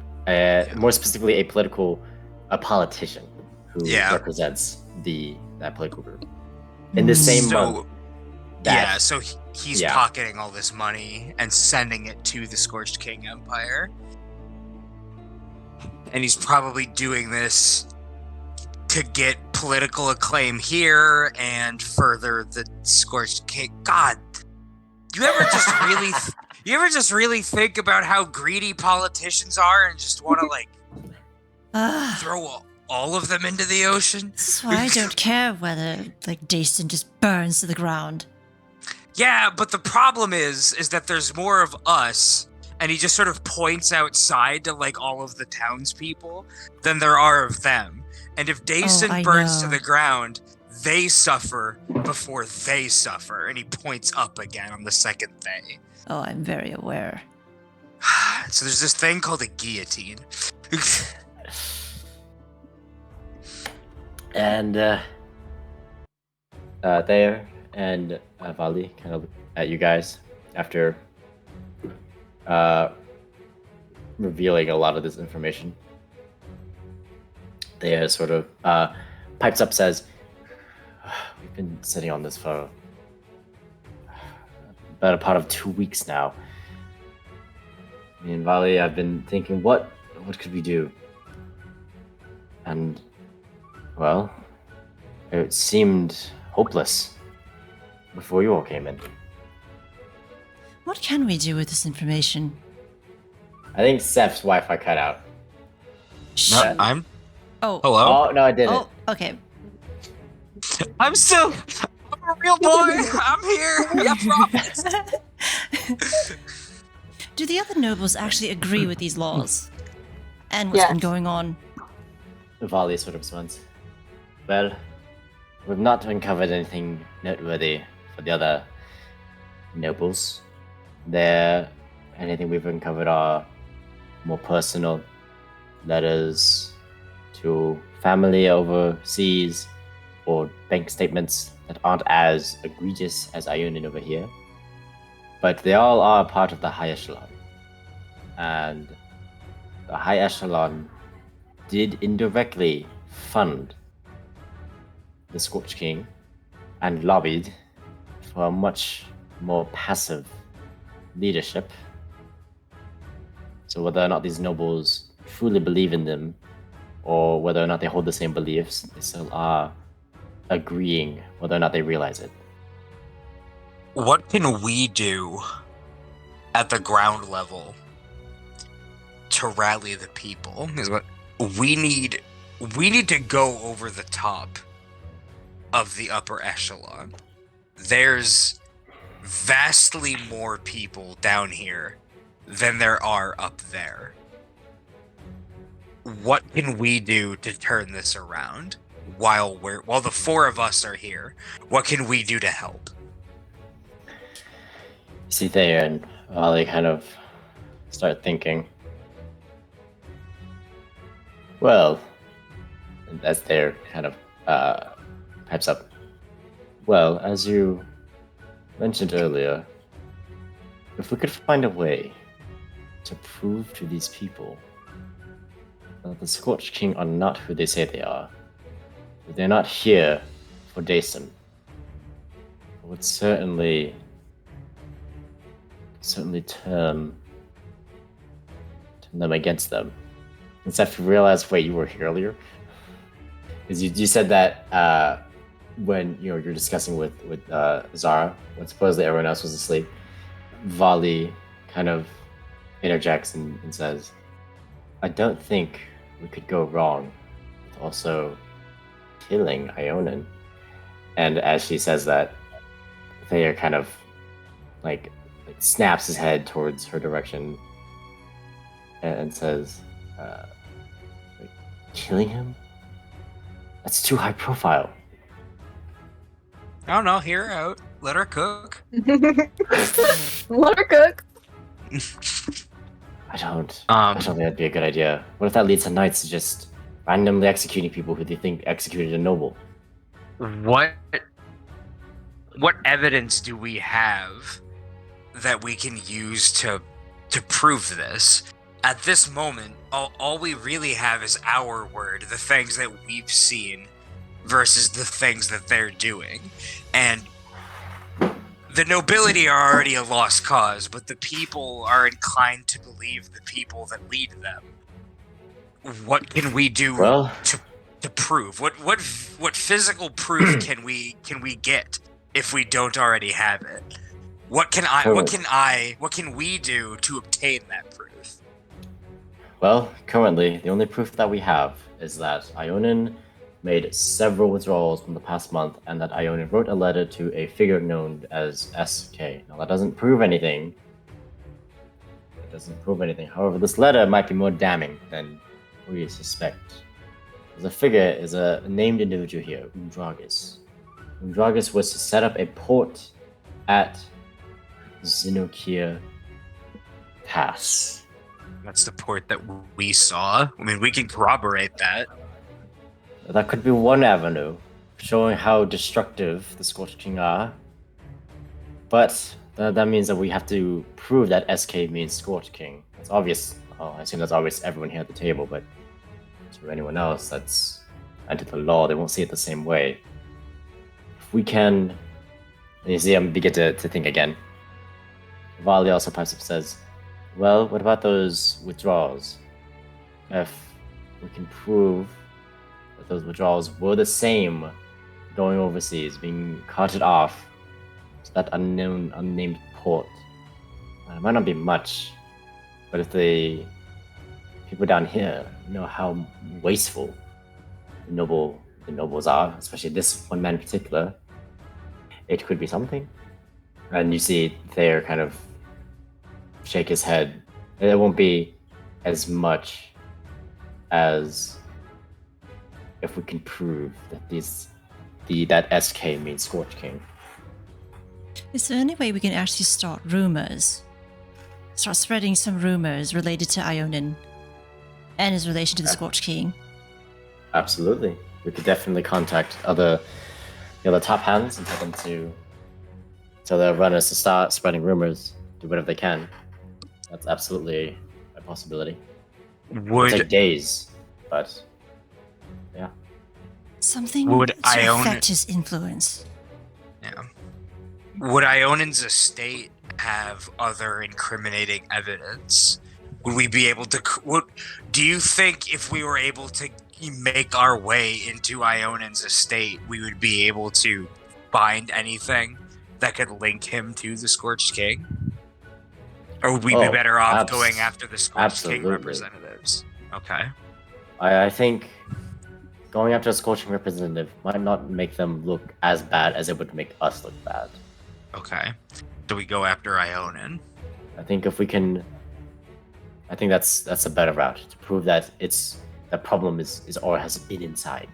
more specifically a politician who represents that political group. In the same month, so he's pocketing all this money and sending it to the Scorched King Empire, and he's probably doing this to get political acclaim here and further the Scorched King. God, you ever just really think about how greedy politicians are and just want to throw all of them into the ocean? This is why I don't care whether Daeston just burns to the ground. Yeah, but the problem is that there's more of us, and he just sort of points outside to all of the townspeople than there are of them. And if Daeston burns to the ground, they suffer before they suffer. And he points up again on the second day. Oh, I'm very aware. So there's this thing called a guillotine. And there and Vali kind of look at you guys after revealing a lot of this information. They sort of pipes up, says, "We've been sitting on this for about a part of 2 weeks now. Me and Vali, I've been thinking, what could we do? And, well, it seemed hopeless before you all came in. What can we do with this information?" I think Seth's Wi-Fi cut out. I'm... Oh. Hello? Oh, no, I didn't. Oh, okay. I'm a real boy! I'm here! I promise! Do the other nobles actually agree with these laws? And what's been going on? Vali sort of responds, "Well, we've not uncovered anything noteworthy for the other nobles. Anything we've uncovered are more personal letters to family overseas or bank statements that aren't as egregious as Ionin over here. But they all are part of the High Echelon. And the High Echelon did indirectly fund the Scorched King and lobbied for a much more passive leadership. So whether or not these nobles truly believe in them, or whether or not they hold the same beliefs, they still are agreeing, whether or not they realize it." What can we do at the ground level to rally the people? Is what we need to go over the top of the upper echelon. There's vastly more people down here than there are up there. What can we do to turn this around while the four of us are here? What can we do to help? See there, and Vali kind of start thinking. Well, as they're kind of pipes up. Well, as you mentioned earlier, if we could find a way to prove to these people that the Scorched King are not who they say they are, that they're not here for Daeston, it would certainly turn them against them. Instead, if you realize, wait, you were here earlier? Because you said that when you're discussing with Zara, when supposedly everyone else was asleep, Vali kind of interjects and says, "I don't think we could go wrong with also killing Ionin. And as she says that, Thayer kind of like snaps his head towards her direction and says, like, killing him? That's too high profile. I don't know. Hear her out. Let her cook. Let her cook. I don't think that'd be a good idea. What if that leads to knights just randomly executing people who they think executed a noble? What evidence do we have that we can use to prove this? At this moment, all we really have is our word, the things that we've seen versus the things that they're doing. And the nobility are already a lost cause, but the people are inclined to believe the people that lead them. What can we do to prove? What physical proof can we get if we don't already have it? What can we do to obtain that proof? Well, currently, the only proof that we have is that Ionin made several withdrawals from the past month, and that Ionin wrote a letter to a figure known as SK. Now, that doesn't prove anything. However, this letter might be more damning than we suspect. The figure is a named individual here, Umdragus. Umdragus was to set up a port at Zinokir Pass. That's the port that we saw. I mean, we can corroborate that. That could be one avenue, showing how destructive the Scorched King are. But that means that we have to prove that SK means Scorched King. It's obvious. Oh, I assume that's obvious to everyone here at the table, but to anyone else that's under the law, they won't see it the same way. If we can... And you see, I'm beginning to think again. Vali also pipes up says, well, what about those withdrawals? If we can prove that those withdrawals were the same going overseas, being carted off to that unnamed port. It might not be much, but if the people down here know how wasteful the nobles are, especially this one man in particular, it could be something. And you see Thayer kind of shake his head. It won't be as much as if we can prove that that SK means Scorched King. Is there any way we can actually start rumors? Start spreading some rumors related to Ionin and his relation to the Scorched King? Absolutely. We could definitely contact the other top hands and tell the runners to start spreading rumors, do whatever they can. That's absolutely a possibility. It'll take days, but yeah. Something Would to Ionin affect his influence. Yeah. Would Ionin's estate have other incriminating evidence? Would we be able to... do you think if we were able to make our way into Ionin's estate, we would be able to find anything that could link him to the Scorched King? Or would we be better off going after the Scorched King representatives? Okay. I think going after a Scorched King representative might not make them look as bad as it would make us look bad. Okay. Do we go after Ionin? I think if we can... I think that's a better route, to prove that that problem is or has been inside.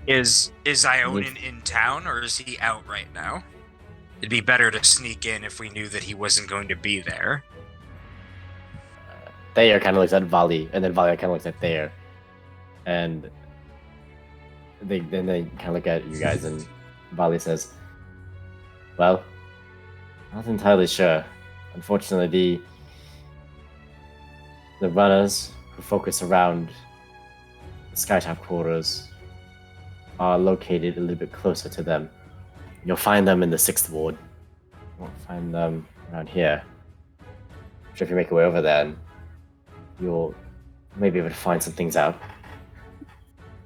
Is Ionin in town, or is he out right now? It'd be better to sneak in if we knew that he wasn't going to be there. Thayer kind of looks at Vali, and then Vali kind of looks at Thayer. And they kind of look at you guys, and Vali says, well, not entirely sure. Unfortunately, the runners who focus around the Skytop quarters are located a little bit closer to them. You'll find them in the 6th ward. You won't find them around here. So if you make your way over there, you'll maybe be able to find some things out.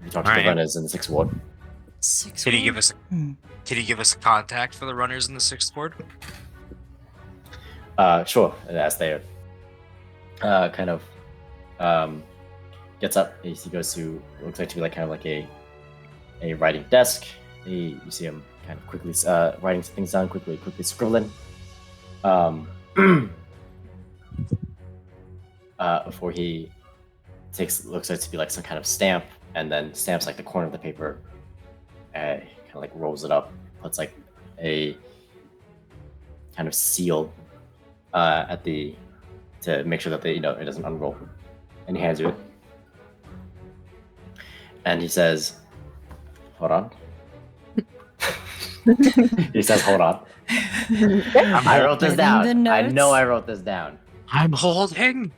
You talk to the runners in the 6th ward. Can you give us a contact for the runners in the 6th ward? Sure. And as they kind of gets up, he goes to what looks like to be like kind of like a writing desk, you see him kind of quickly writing things down, quickly scribbling. Before he looks like to be like some kind of stamp, and then stamps like the corner of the paper, kind of like rolls it up, puts like a kind of seal at the to make sure that it doesn't unroll, and he hands you it, and he says, "Hold on." He says, "Hold on." I wrote this down. I know I wrote this down. I'm holding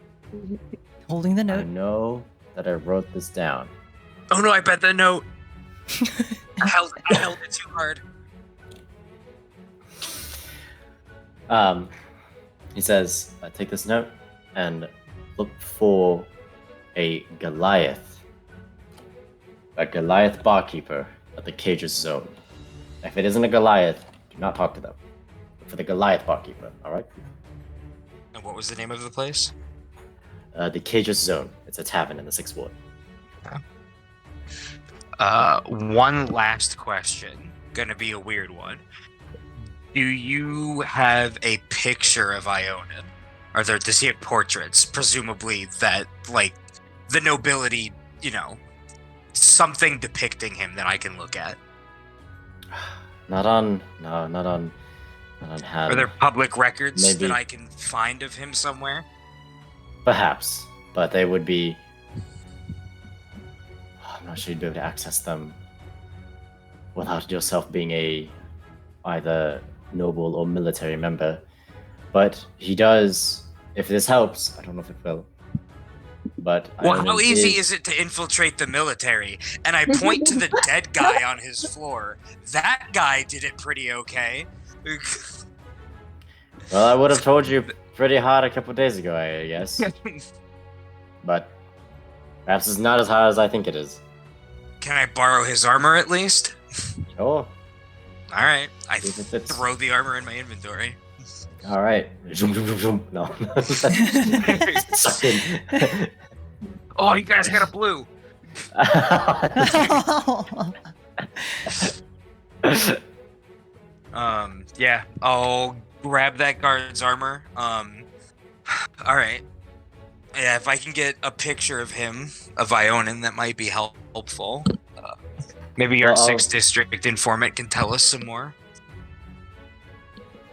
Holding the I note. know that I wrote this down. Oh no, I bet the note. I held it too hard. He says, take this note and look for a Goliath barkeeper at the Cage's Zone. If it isn't a Goliath, do not talk to them. Look for the Goliath barkeeper, alright? And what was the name of the place? The Cage's Zone. It's a tavern in the 6th Ward. One last question. Gonna be a weird one. Do you have a picture of Ionin? Does he have portraits? Presumably that, like, the nobility, something depicting him that I can look at. Not on hand. Are there public records Maybe. that I can find of him somewhere? Perhaps, but they would be... I'm not sure you'd be able to access them without yourself being either noble or military member. But he does, if this helps, I don't know if it will. But Well, how easy is it to infiltrate the military? And I point to the dead guy on his floor. That guy did it pretty okay. Well, I would have told you pretty hard a couple days ago, I guess. But perhaps it's not as hard as I think it is. Can I borrow his armor at least? Sure. Alright, I See if it fits. throw the armor in my inventory. All right. Zoom, zoom, zoom. No. Suck in. Oh, you guys got a blue. Yeah, I'll grab that guard's armor. Alright. Yeah, if I can get a picture of him, of Ionin, that might be helpful. Maybe our 6th district informant can tell us some more.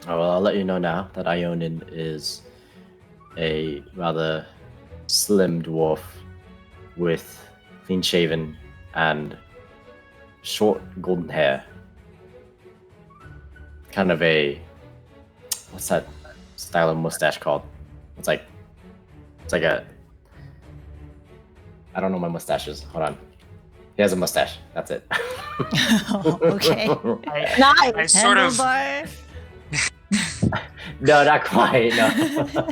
Oh, well, I'll let you know now that Ionin is a rather slim dwarf with clean-shaven and short golden hair. Kind of what's that style of mustache called? It's like a... I don't know my mustaches. Hold on. He has a mustache. That's it. Okay. I sort of... Handlebar. No, not quite. No.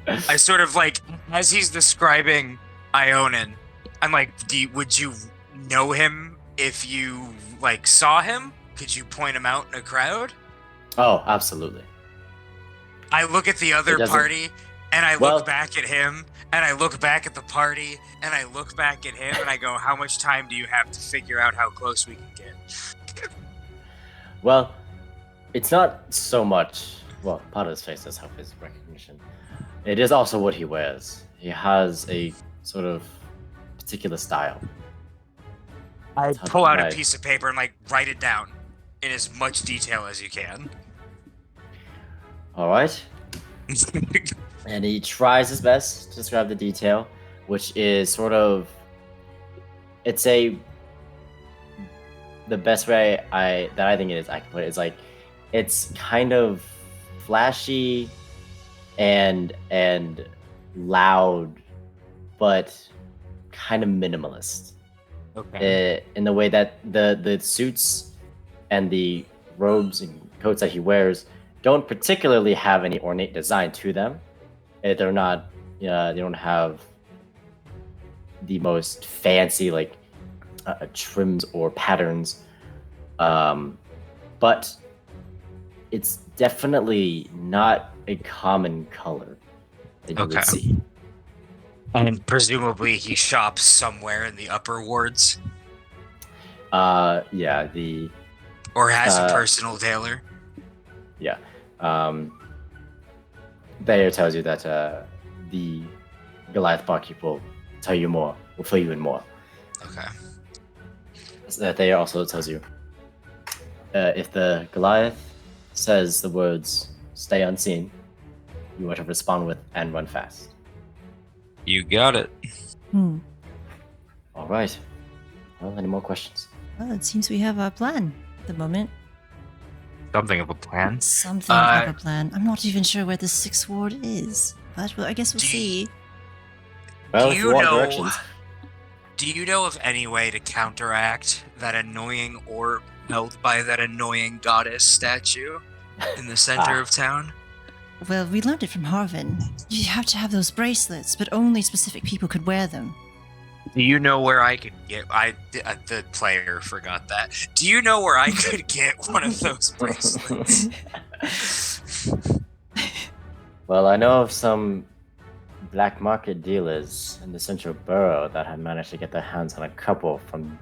I sort of like, as he's describing Ionin, I'm like, would you know him if you like saw him? Could you point him out in a crowd? Oh, absolutely. I look at the other party, and I look back at him, and I look back at the party, and I look back at him, and I go, how much time do you have to figure out how close we can get? Well, it's not so much... Well, part of his face does help his recognition. It is also what he wears. He has a sort of particular style. I pull out a piece of paper and like write it down in as much detail as you can. All right. And he tries his best to describe the detail, which is sort of... It's the best way that I think it is, I can put it, is like, it's kind of flashy and loud, but kind of minimalist. Okay. In the way that the suits and the robes and coats that he wears don't particularly have any ornate design to them. They're not, they don't have the most fancy like trims or patterns, but it's definitely not a common color that you would see. And presumably he shops somewhere in the upper wards. Yeah, the Or has a Uh, personal tailor? yeah. Thayer tells you that the Goliath barkeep will tell you more, will fill you in more. Okay. Thayer also tells you if the Goliath says the words "stay unseen," you are to respond with "and run fast." You got it. Hmm. All right. Well, any more questions? Well, it seems we have a plan at the moment. Something of a plan. Something of a plan. I'm not even sure where the sixth ward is, but well, I guess we'll see. Well, Do if you you want know? directions. Do you know of any way to counteract that annoying orb held by that annoying goddess statue in the center of town? Well, we learned it from Harvin. You have to have those bracelets, but only specific people could wear them. Do you know where I could get? The player forgot that. Do you know where I could get one of those bracelets? Well, I know of some black market dealers in the central borough that have managed to get their hands on a couple from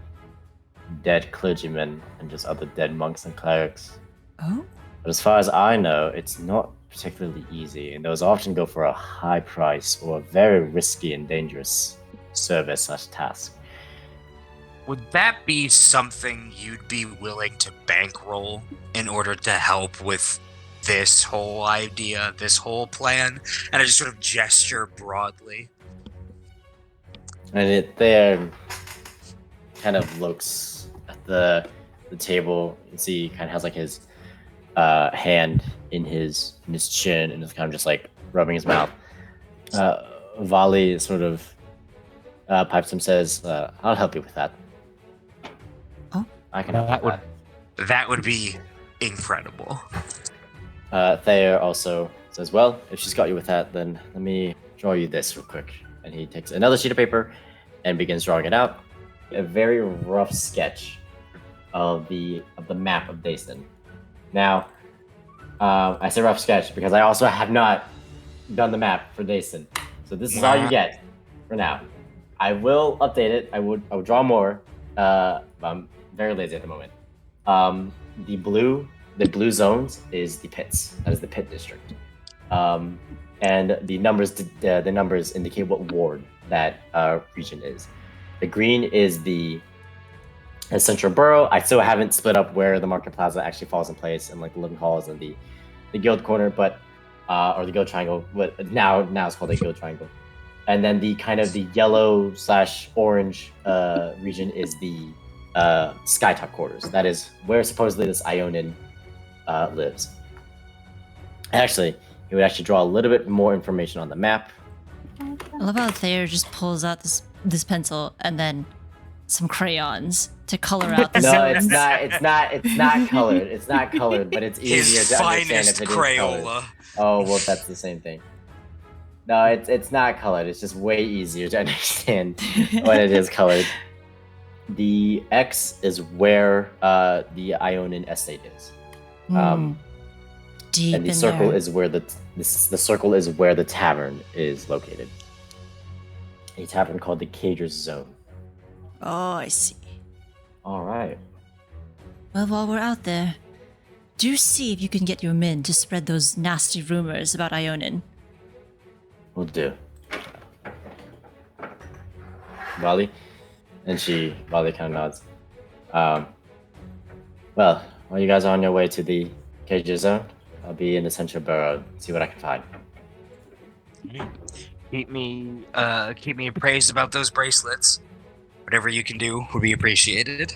dead clergymen and just other dead monks and clerics. Oh? But as far as I know, it's not particularly easy, and those often go for a high price or a very risky and dangerous service/task. Would that be something you'd be willing to bankroll in order to help with this whole idea, this whole plan? And I just sort of gesture broadly. And it there kind of looks at the table. You see, he kind of has like his hand in his chin and is kind of just like rubbing his mouth. Vali sort of pipes him, says, "I'll help you with that." Oh, I can help you with that. That would be incredible. Thayer also says, "Well, if she's got you with that, then let me draw you this real quick." And he takes another sheet of paper and begins drawing it out. A very rough sketch of the map of Daeston. Now, I say rough sketch because I also have not done the map for Daeston. So this is all you get for now. I will update it. I would draw more. But I'm very lazy at the moment. The blue zones is the pits. That is the pit district. And the numbers indicate what ward that region is. The green is the central borough. I still haven't split up where the market plaza actually falls in place, and like the living halls and the guild corner, but or the guild triangle. But now it's called the guild triangle. And then the kind of the yellow/orange region is the skytop quarters. That is where supposedly this Ionin lives. Actually, he would actually draw a little bit more information on the map. I love how Thayer just pulls out this pencil and then some crayons to color out the No, zones. it's not colored. It's not colored, but it's easier His to understand finest if it is colored. Crayola. Oh, well, that's the same thing. No, it's not colored. It's just way easier to understand when it is colored. The X is where the Ionin estate is. Deep And the in circle there. is where the circle is where the tavern is located. A tavern called the Cager's Zone. Oh, I see. All right. Well, while we're out there, do see if you can get your men to spread those nasty rumors about Ionin. Will do. Vali? And Vali kind of nods. Well, while you guys are on your way to the Cager's Zone, I'll be in the central borough, see what I can find. Keep me appraised about those bracelets. Whatever you can do would be appreciated.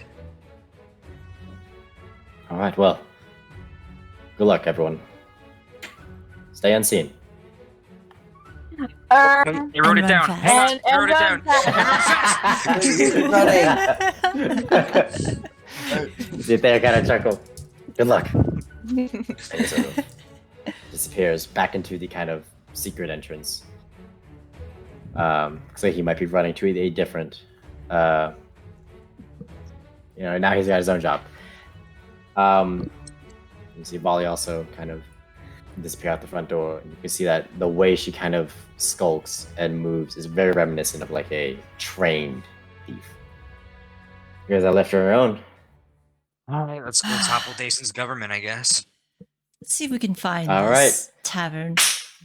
All right, well, good luck, everyone. Stay unseen. I wrote it run down. fast. Hang on, I wrote it down. See if they kind of chuckle. Good luck. And he sort of disappears back into the kind of secret entrance. Looks like he might be running to a different. Now he's got his own job. You see Vali also kind of disappear out the front door, and you can see that the way she kind of skulks and moves is very reminiscent of like a trained thief. You guys are left on your own. All right, let's go topple Daeston's government, I guess. Let's see if we can find All this tavern.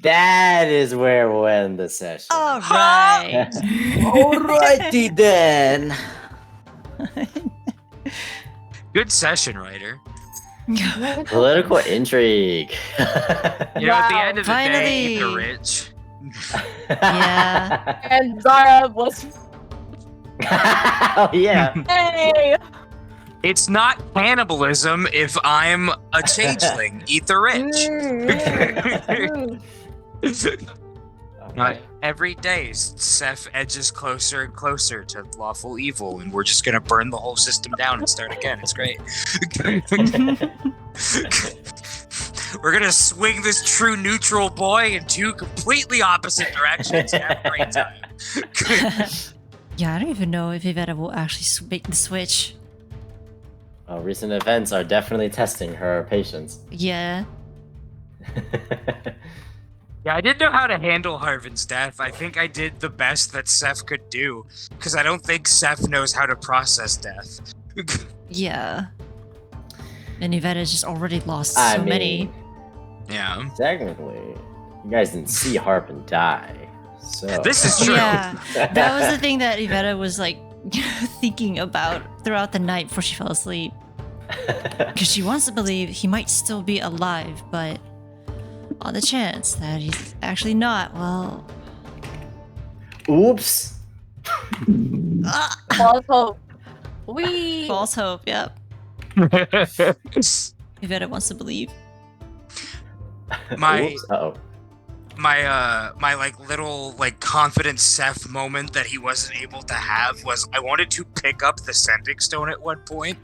That is where we'll end the session. All right. Alrighty then. Good session, Ryder. Political intrigue. You know, at the end of the day, Finally. the rich. Yeah. And Zara was. Oh yeah. Hey! It's not cannibalism if I'm a changeling. Eat the rich. Not every day, Seth edges closer and closer to lawful evil, and we're just gonna burn the whole system down and start again. It's great. We're gonna swing this true neutral boy in two completely opposite directions and have a great time. Yeah, I don't even know if Evetta will actually make the switch. Recent events are definitely testing her patience. Yeah. Yeah, I didn't know how to handle Harvin's death. I think I did the best that Seth could do, because I don't think Seth knows how to process death. Yeah. And Evetta just already lost I so mean, many. Yeah. Technically, you guys didn't see Harpin die, so This is true. Yeah. That was the thing that Evetta was like thinking about throughout the night before she fell asleep. Because she wants to believe he might still be alive, but on the chance that he's actually not, well. Oops. False hope. We. False hope, yep. Evetta wants to believe. My Oops. Uh-oh. my like little like confident Seth moment that he wasn't able to have was I wanted to pick up the sending stone at one point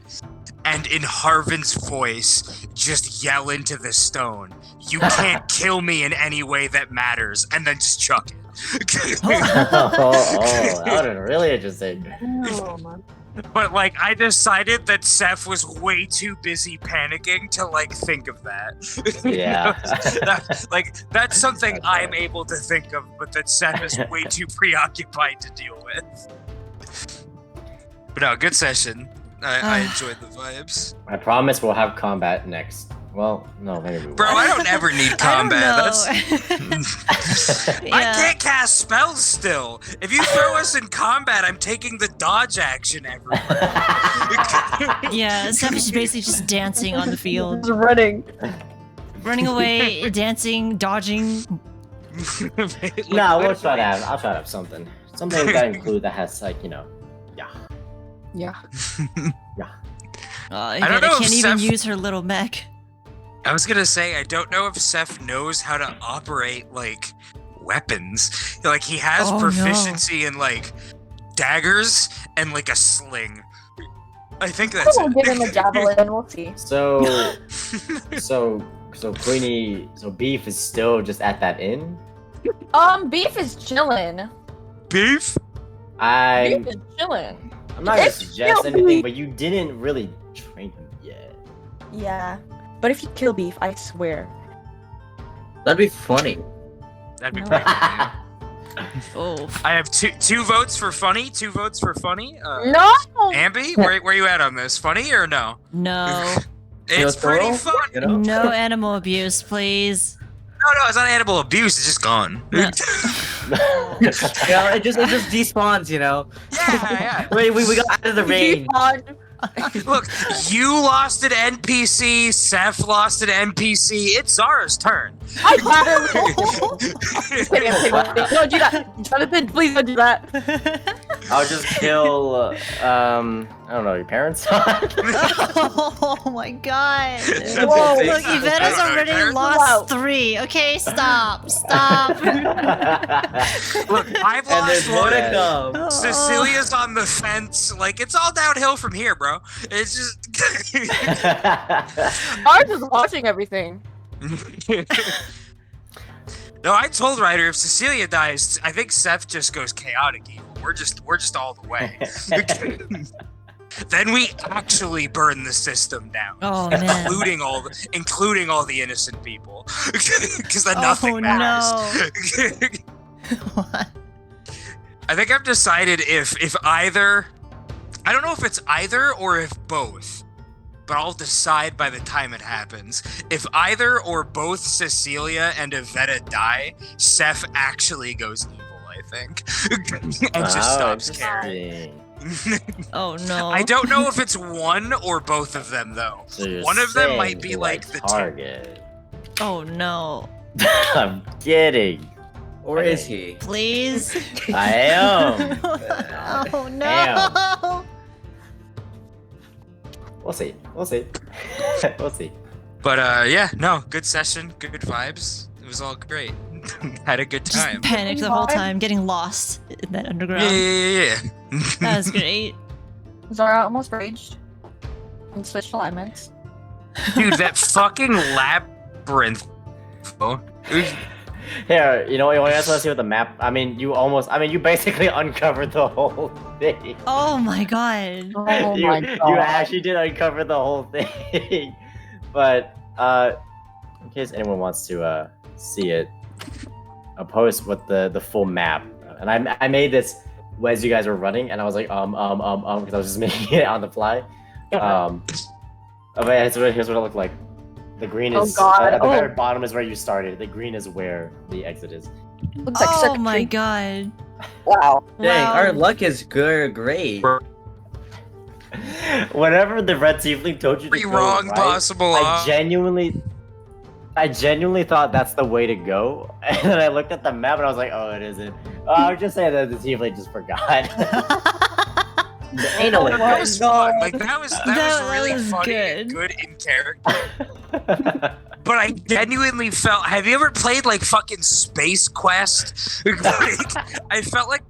and in Harvin's voice just yell into the stone, "You can't kill me in any way that matters," and then just chuck it. That would have been really interesting. Oh, man. But like I decided that Seth was way too busy panicking to like think of that. Yeah. That's something I'm able to think of, but that Seth is way too preoccupied to deal with. But no, good session. I enjoyed the vibes. I promise we'll have combat next. Well, no, maybe we won't. Bro, I don't ever need combat. I That's don't know. I can't cast spells still. If you throw us in combat, I'm taking the dodge action everywhere. Yeah, Seth is basically just dancing on the field. Just running. Running away, dancing, dodging. No, I'll try to have something. Something that include that has like, yeah. Yeah. don't Evetta know if can't even Seth- use her little mech. I was gonna say, I don't know if Seth knows how to operate, like, weapons. Like, he has Oh, proficiency in, like, daggers and, like, a sling. I think that's We'll give him a it. javelin. We'll see. So Queenie, so Beef is still just at that inn? Beef is chillin'. Beef? Beef is chillin'. I'm not gonna It's suggest still anything, Beef. but you didn't really train him yet. Yeah. But if you kill Beef, I swear. That'd be funny. That'd be No. pretty funny. Oh. I have two votes for funny, 2 votes for funny. No! Amby, where you at on this? Funny or no? No. It's pretty thorough, fun. You know? No animal abuse, please. No, it's not animal abuse. It's just gone. No. Yeah, it just despawns, you know. Yeah. Wait, we got out of the rain. Look, you lost an NPC, Seth lost an NPC, it's Zara's turn. I got him! Don't do that! Jonathan, please don't do that! I'll just kill, I don't know, your parents? Oh my god. Whoa, Look, Sorry, Evetta's already sorry. lost 3. Okay, stop. Stop. Look, I've And there's lost more to one. come. Cecilia's on the fence. Like, it's all downhill from here, bro. It's just... Ours is watching everything. No, I told Ryder if Cecilia dies, I think Seth just goes chaotic evil. We're just all the way. Then we actually burn the system down. Oh man. including all the innocent people. Because then nothing Oh, matters. What? I think I've decided if either I don't know if it's either or if both, but I'll decide by the time it happens. If either or both Cecilia and Evetta die, Seth actually goes evil, I think. And just stops caring. Oh no. I don't know if it's one or both of them, though. So One of them might saying be who like I the target. Oh no. I'm kidding. Or is he? Please. I am. Oh no. We'll see. We'll see. We'll see. But yeah, no, good session, good vibes. It was all great. Had a good time. Just panicked the whole time, getting lost in that underground. Yeah. That was great. Zara almost raged and switched alignments. Dude, that fucking labyrinth. Oh, Here, you know, you guys want to see what the map? I mean, you basically uncovered the whole thing. Oh my god. Oh you, my god. You actually did uncover the whole thing. But, in case anyone wants to, see it, I'll post what the full map. And I made this as you guys were running, and I was like, because I was just making it on the fly. But here's what it looked like. The green is at the very bottom is where you started. The green is where the exit is. Looks like Oh my circuitry. god. Wow. Dang, Wow. our luck is great. Whenever the red tiefling told you to every go wrong right, possible. I genuinely thought that's the way to go. And then I looked at the map and I was like, oh, it isn't. I was just saying that the tiefling just forgot. Anal. That was fun. Like that was That really was funny good. and good in character. But I genuinely felt. Have you ever played like fucking Space Quest? Like, I felt like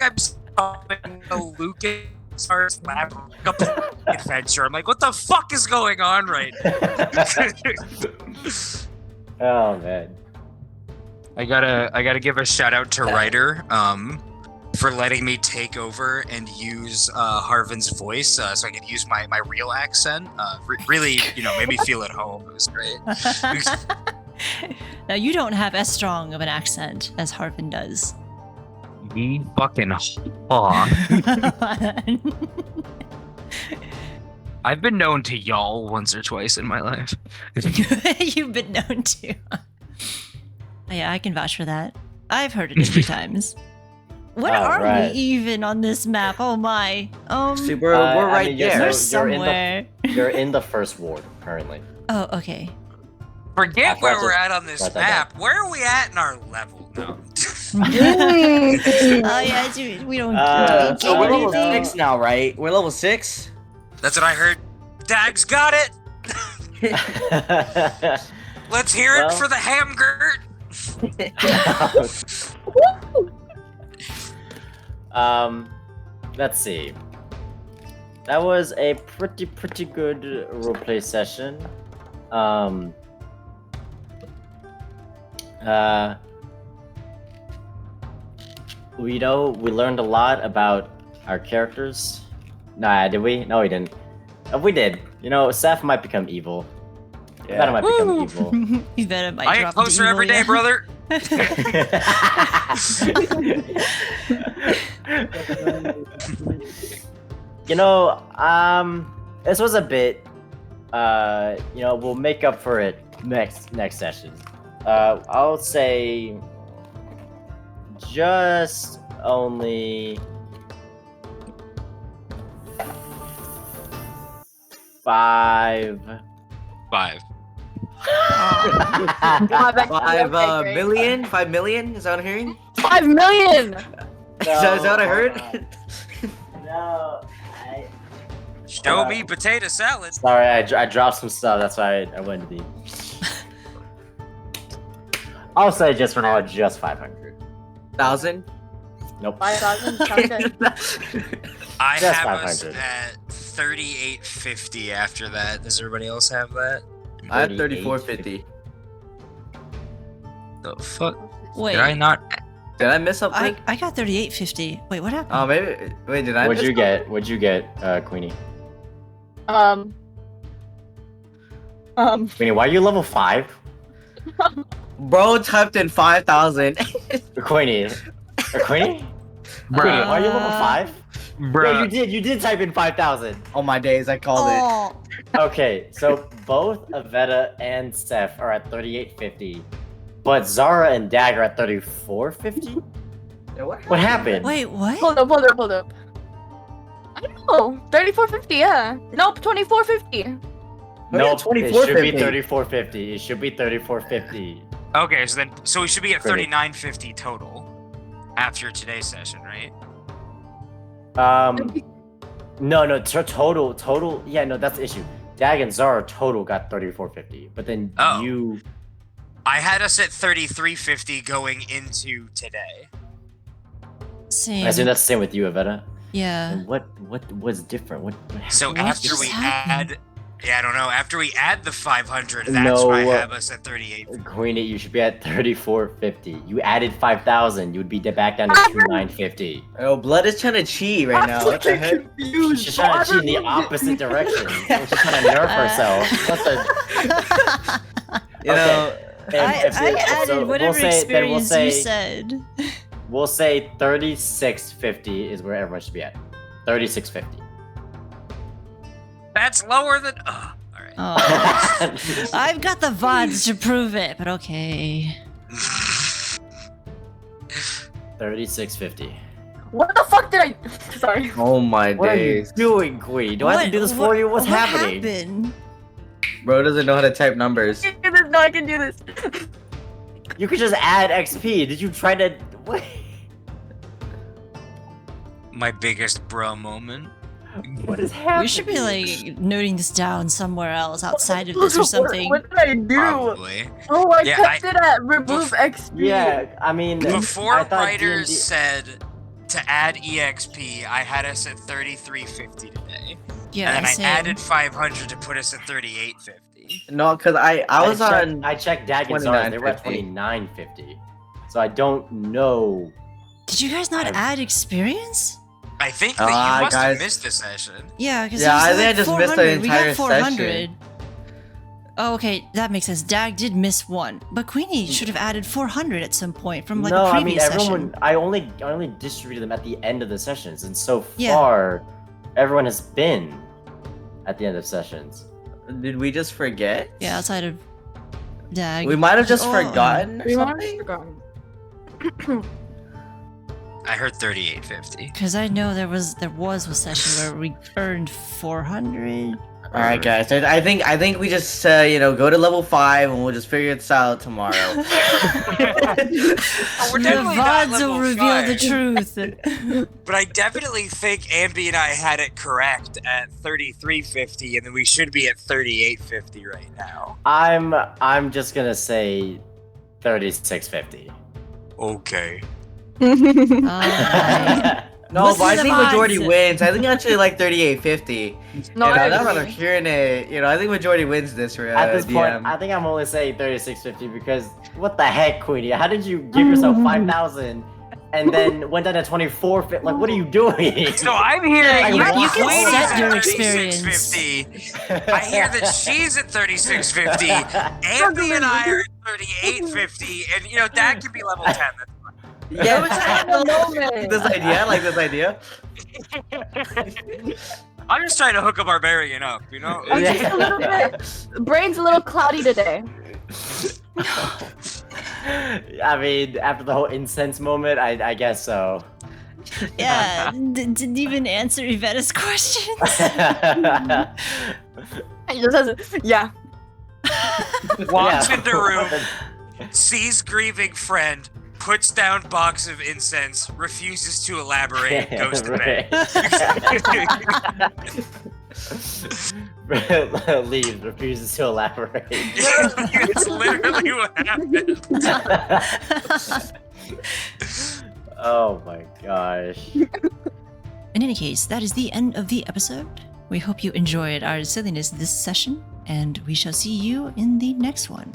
I'm solving a LucasArts Labyrinth adventure. I'm like, what the fuck is going on right now? Oh man. I gotta give a shout out to Ryder for letting me take over and use Harvin's voice so I could use my real accent. Really, made me feel at home. It was great. Now you don't have as strong of an accent as Harvin does. Ye fucking aw. I've been known to y'all once or twice in my life. You've been known to. Yeah, I can vouch for that. I've heard it a few times. What are right. we even on this map? Oh my. See, we're right you're- there. We're so you're in the- somewhere. You're in the first ward currently. Oh, okay. Forget I've where got we're to at on this write that map. Where are we at in our level? No. Oh yeah, we don't. Uh, So we're level anything. 6 now, right? We're level 6? That's what I heard. Dag's got it. Let's hear it Well. for the hamgurt. Let's see. That was a pretty good roleplay session. We learned a lot about our characters. Nah, did we? No, we didn't. We did. Seth might become evil. That might become Woo! evil. You better might I drop get closer the every day, evil, brother. This was a bit. We'll make up for it next session. I'll say just only 5. 5. 5 million? 5 million? Is that what I'm hearing? 5 million! Is that what I heard? No, Show me potato salad. sorry, I dropped some stuff. That's why I went to the. I'll say just for now, just 500. 1,000? Nope. 5,000 sounds good. I Just have us 500. at 3850 after that. Does everybody else have that? I have 3450. The fuck? Wait, Did I not? Did I miss something? I got 3850. Wait, what happened? Oh, maybe. Wait, did I What'd miss you get? What'd you get, Queenie? Queenie, why are you level 5? Bro typed in 5,000. Queenie. Queenie? Queenie, why are you level 5? Bro, you did type in 5,000. Oh my days, I called it. Oh, Okay, so both Evetta and Seth are at 3850, but Zara and Dag are at 3450. What happened? wait, what? Hold up. I don't know. 3450, yeah. Nope, 2450. No, Oh, yeah, it should be 2450. 3450. It should be 3450. Okay, so we should be at Critic. 3950 total after today's session, right? No, total. Yeah, no, that's the issue. Dag and Zara total got 3450, but then Oh. you. I had us at 3350 going into today. Same. I assume that's the same with you, Evetta. Yeah. And what was different? What So What after just we happened? I don't know. After we add the 500, that's No, why I have us at 38. Quenie, you should be at 3450. You added 5,000. You would be back down to 2950. Oh, Blood is trying to cheat right now. What the heck? She's just trying to cheat in the opposite direction. She's trying to nerf herself. What the? You know, I added so whatever experience you said. We'll say 3650 is where everyone should be at. 3650. That's lower than. All right. Oh. I've got the VODs to prove it, but okay. 3650. What the fuck did I? Sorry. oh my What are you days. doing, Queen? Do I have to do this for you? What's happening? Happened? Bro doesn't know how to type numbers. I can do this. No, I can do this. You could just add XP. Did you try to? What? My biggest bro moment. What is happening? We should be like noting this down somewhere else outside of this or something. What did I do? Probably. Oh, I Yeah, kept it at remove XP. Yeah, I mean, Before I thought writers D&D said to add EXP, I had us at 3350 today. Yeah, and then same. I added 500 to put us at 3850. No, because I was on. I checked Dag and Zara. They were at 2950. So I don't know. Did you guys not add experience? I think that you must guys. have missed the session. Yeah, because Yeah, I think I just missed the we got entire 400. session. Oh, okay, that makes sense. Dag did miss one, but Queenie should have added 400 at some point from like no, a I mean previous everyone. session. I only distributed them at the end of the sessions, and so Yeah. far, everyone has been at the end of sessions. Did we just forget? Yeah, outside of Dag. We might have just Oh. forgotten. We Or might have something? forgotten. I heard 3850. Because I know there was a session where we earned 400. All right, guys. I think we just go to level 5 and we'll just figure this out tomorrow. We're The definitely not VODs will level reveal the 5. truth. But I definitely think Amby and I had it correct at 3350, and then we should be at 3850 right now. I'm just gonna say 3650. Okay. Alright. No, Listen but I to think the majority VODs. wins. I think actually like 3850. No, Now I that I'm agree. hearing it, I think majority wins this. At this DM. point, I think I'm only saying 3650 because what the heck, Queenie? How did you give yourself 5,000 and then went down to 24? Like, what are you doing? So I'm hearing You- that you can Queenie's set at your 3650. I hear that she's at 3650. Amby and I are at 3850, and that could be level 10. That's fine. Yeah, moment. this idea. I like this idea. I'm just trying to hook a barbarian up, I'm just a little bit. Brain's a little cloudy today. I mean, after the whole incense moment, I guess so. Yeah, didn't even answer Evetta's questions. He just has yeah. Walks Yeah. into room, sees grieving friend, puts down box of incense, refuses to elaborate, goes to bed. Leaves, refuses to elaborate. It's literally what happened. Oh my gosh. In any case, that is the end of the episode. We hope you enjoyed our silliness this session, and we shall see you in the next one.